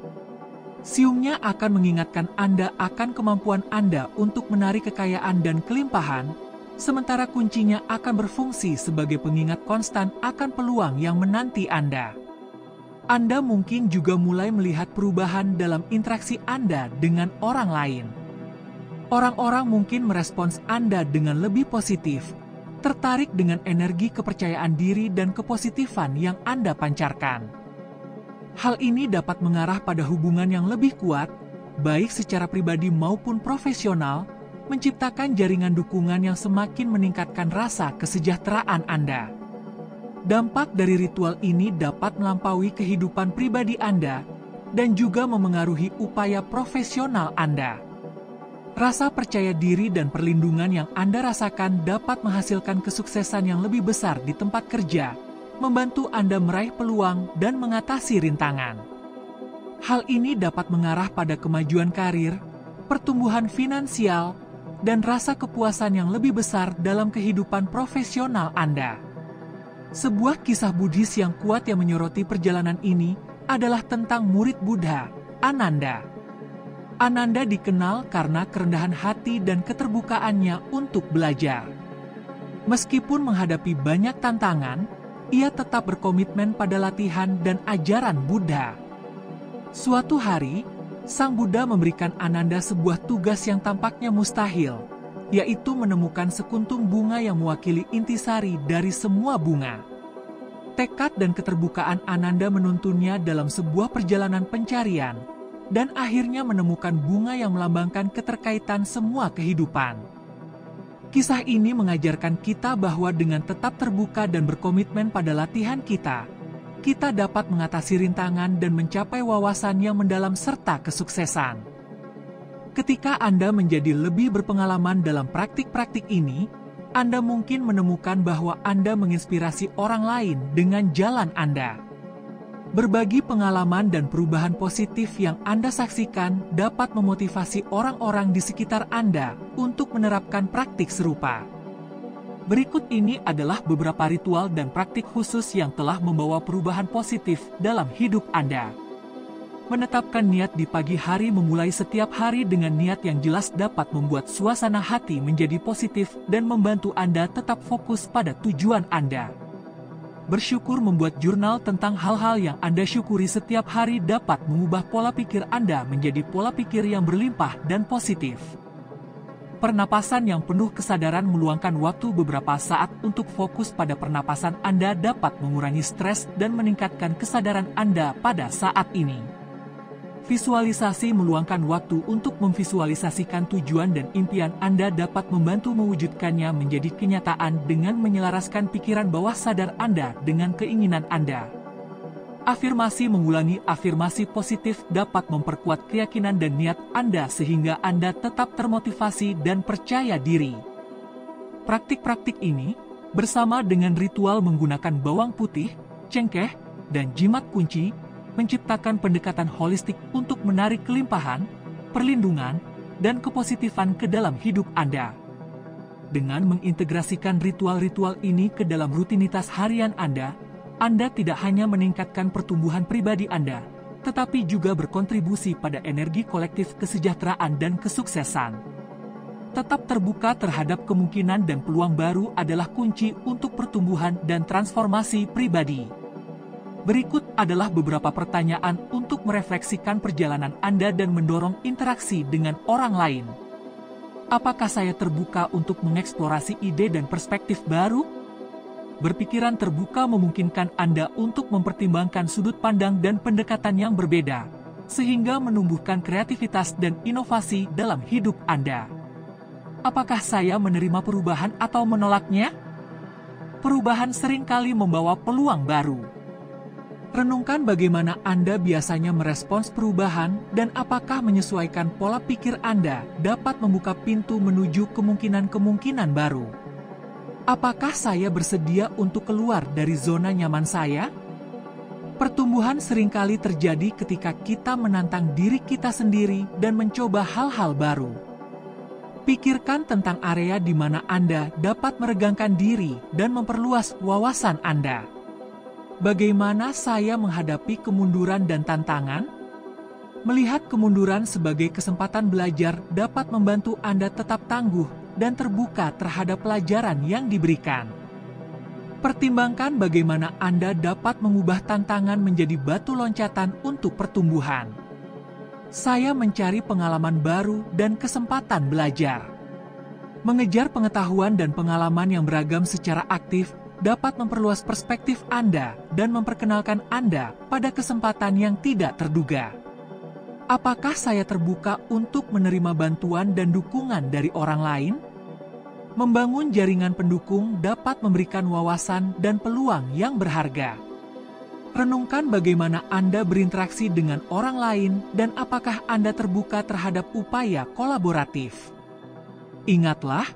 Siungnya akan mengingatkan Anda akan kemampuan Anda untuk menarik kekayaan dan kelimpahan, sementara kuncinya akan berfungsi sebagai pengingat konstan akan peluang yang menanti Anda. Anda mungkin juga mulai melihat perubahan dalam interaksi Anda dengan orang lain. Orang-orang mungkin merespons Anda dengan lebih positif, tertarik dengan energi kepercayaan diri dan kepositifan yang Anda pancarkan. Hal ini dapat mengarah pada hubungan yang lebih kuat, baik secara pribadi maupun profesional, menciptakan jaringan dukungan yang semakin meningkatkan rasa kesejahteraan Anda. Dampak dari ritual ini dapat melampaui kehidupan pribadi Anda dan juga memengaruhi upaya profesional Anda. Rasa percaya diri dan perlindungan yang Anda rasakan dapat menghasilkan kesuksesan yang lebih besar di tempat kerja, membantu Anda meraih peluang dan mengatasi rintangan. Hal ini dapat mengarah pada kemajuan karir, pertumbuhan finansial, dan rasa kepuasan yang lebih besar dalam kehidupan profesional Anda. Sebuah kisah Buddhis yang kuat yang menyoroti perjalanan ini adalah tentang murid Buddha, Ananda. Ananda dikenal karena kerendahan hati dan keterbukaannya untuk belajar. Meskipun menghadapi banyak tantangan, ia tetap berkomitmen pada latihan dan ajaran Buddha. Suatu hari, Sang Buddha memberikan Ananda sebuah tugas yang tampaknya mustahil, yaitu menemukan sekuntum bunga yang mewakili intisari dari semua bunga. Tekad dan keterbukaan Ananda menuntunnya dalam sebuah perjalanan pencarian, dan akhirnya menemukan bunga yang melambangkan keterkaitan semua kehidupan. Kisah ini mengajarkan kita bahwa dengan tetap terbuka dan berkomitmen pada latihan kita dapat mengatasi rintangan dan mencapai wawasan yang mendalam serta kesuksesan. Ketika Anda menjadi lebih berpengalaman dalam praktik-praktik ini, Anda mungkin menemukan bahwa Anda menginspirasi orang lain dengan jalan Anda. Berbagi pengalaman dan perubahan positif yang Anda saksikan dapat memotivasi orang-orang di sekitar Anda untuk menerapkan praktik serupa. Berikut ini adalah beberapa ritual dan praktik khusus yang telah membawa perubahan positif dalam hidup Anda. Menetapkan niat di pagi hari memulai setiap hari dengan niat yang jelas dapat membuat suasana hati menjadi positif dan membantu Anda tetap fokus pada tujuan Anda. Bersyukur membuat jurnal tentang hal-hal yang Anda syukuri setiap hari dapat mengubah pola pikir Anda menjadi pola pikir yang berlimpah dan positif. Pernapasan yang penuh kesadaran meluangkan waktu beberapa saat untuk fokus pada pernapasan Anda dapat mengurangi stres dan meningkatkan kesadaran Anda pada saat ini. Visualisasi meluangkan waktu untuk memvisualisasikan tujuan dan impian Anda dapat membantu mewujudkannya menjadi kenyataan dengan menyelaraskan pikiran bawah sadar Anda dengan keinginan Anda. Afirmasi mengulangi afirmasi positif dapat memperkuat keyakinan dan niat Anda sehingga Anda tetap termotivasi dan percaya diri. Praktik-praktik ini, bersama dengan ritual menggunakan bawang putih, cengkeh, dan jimat kunci, menciptakan pendekatan holistik untuk menarik kelimpahan, perlindungan, dan kepositifan ke dalam hidup Anda. Dengan mengintegrasikan ritual-ritual ini ke dalam rutinitas harian Anda tidak hanya meningkatkan pertumbuhan pribadi Anda, tetapi juga berkontribusi pada energi kolektif kesejahteraan dan kesuksesan. Tetap terbuka terhadap kemungkinan dan peluang baru adalah kunci untuk pertumbuhan dan transformasi pribadi. Berikut adalah beberapa pertanyaan untuk merefleksikan perjalanan Anda dan mendorong interaksi dengan orang lain. Apakah saya terbuka untuk mengeksplorasi ide dan perspektif baru? Berpikiran terbuka memungkinkan Anda untuk mempertimbangkan sudut pandang dan pendekatan yang berbeda, sehingga menumbuhkan kreativitas dan inovasi dalam hidup Anda. Apakah saya menerima perubahan atau menolaknya? Perubahan seringkali membawa peluang baru. Renungkan bagaimana Anda biasanya merespons perubahan dan apakah menyesuaikan pola pikir Anda dapat membuka pintu menuju kemungkinan-kemungkinan baru. Apakah saya bersedia untuk keluar dari zona nyaman saya? Pertumbuhan seringkali terjadi ketika kita menantang diri kita sendiri dan mencoba hal-hal baru. Pikirkan tentang area di mana Anda dapat meregangkan diri dan memperluas wawasan Anda. Bagaimana saya menghadapi kemunduran dan tantangan? Melihat kemunduran sebagai kesempatan belajar dapat membantu Anda tetap tangguh dan terbuka terhadap pelajaran yang diberikan. Pertimbangkan bagaimana Anda dapat mengubah tantangan menjadi batu loncatan untuk pertumbuhan. Saya mencari pengalaman baru dan kesempatan belajar. Mengejar pengetahuan dan pengalaman yang beragam secara aktif dapat memperluas perspektif Anda dan memperkenalkan Anda pada kesempatan yang tidak terduga. Apakah saya terbuka untuk menerima bantuan dan dukungan dari orang lain? Membangun jaringan pendukung dapat memberikan wawasan dan peluang yang berharga. Renungkan bagaimana Anda berinteraksi dengan orang lain dan apakah Anda terbuka terhadap upaya kolaboratif. Ingatlah,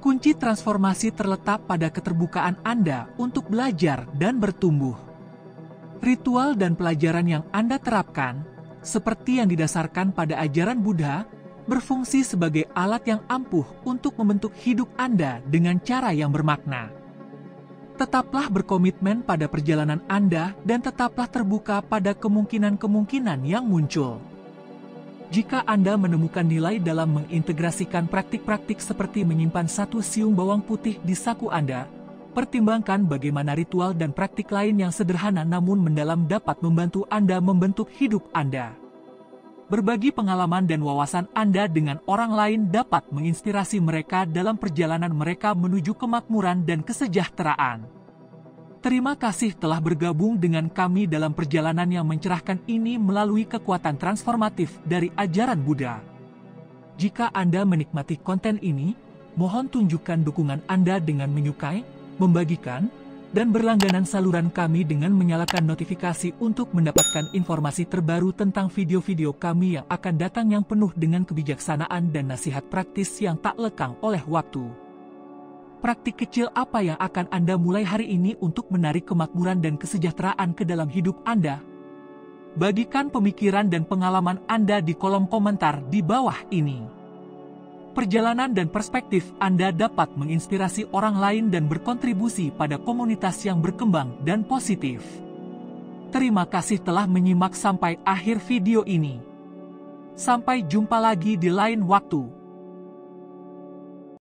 kunci transformasi terletak pada keterbukaan Anda untuk belajar dan bertumbuh. Ritual dan pelajaran yang Anda terapkan, seperti yang didasarkan pada ajaran Buddha, berfungsi sebagai alat yang ampuh untuk membentuk hidup Anda dengan cara yang bermakna. Tetaplah berkomitmen pada perjalanan Anda dan tetaplah terbuka pada kemungkinan-kemungkinan yang muncul. Jika Anda menemukan nilai dalam mengintegrasikan praktik-praktik seperti menyimpan 1 siung bawang putih di saku Anda, pertimbangkan bagaimana ritual dan praktik lain yang sederhana namun mendalam dapat membantu Anda membentuk hidup Anda. Berbagi pengalaman dan wawasan Anda dengan orang lain dapat menginspirasi mereka dalam perjalanan mereka menuju kemakmuran dan kesejahteraan. Terima kasih telah bergabung dengan kami dalam perjalanan yang mencerahkan ini melalui kekuatan transformatif dari ajaran Buddha. Jika Anda menikmati konten ini, mohon tunjukkan dukungan Anda dengan menyukai, membagikan, dan berlangganan saluran kami dengan menyalakan notifikasi untuk mendapatkan informasi terbaru tentang video-video kami yang akan datang yang penuh dengan kebijaksanaan dan nasihat praktis yang tak lekang oleh waktu. Praktik kecil apa yang akan Anda mulai hari ini untuk menarik kemakmuran dan kesejahteraan ke dalam hidup Anda? Bagikan pemikiran dan pengalaman Anda di kolom komentar di bawah ini. Perjalanan dan perspektif Anda dapat menginspirasi orang lain dan berkontribusi pada komunitas yang berkembang dan positif. Terima kasih telah menyimak sampai akhir video ini. Sampai jumpa lagi di lain waktu.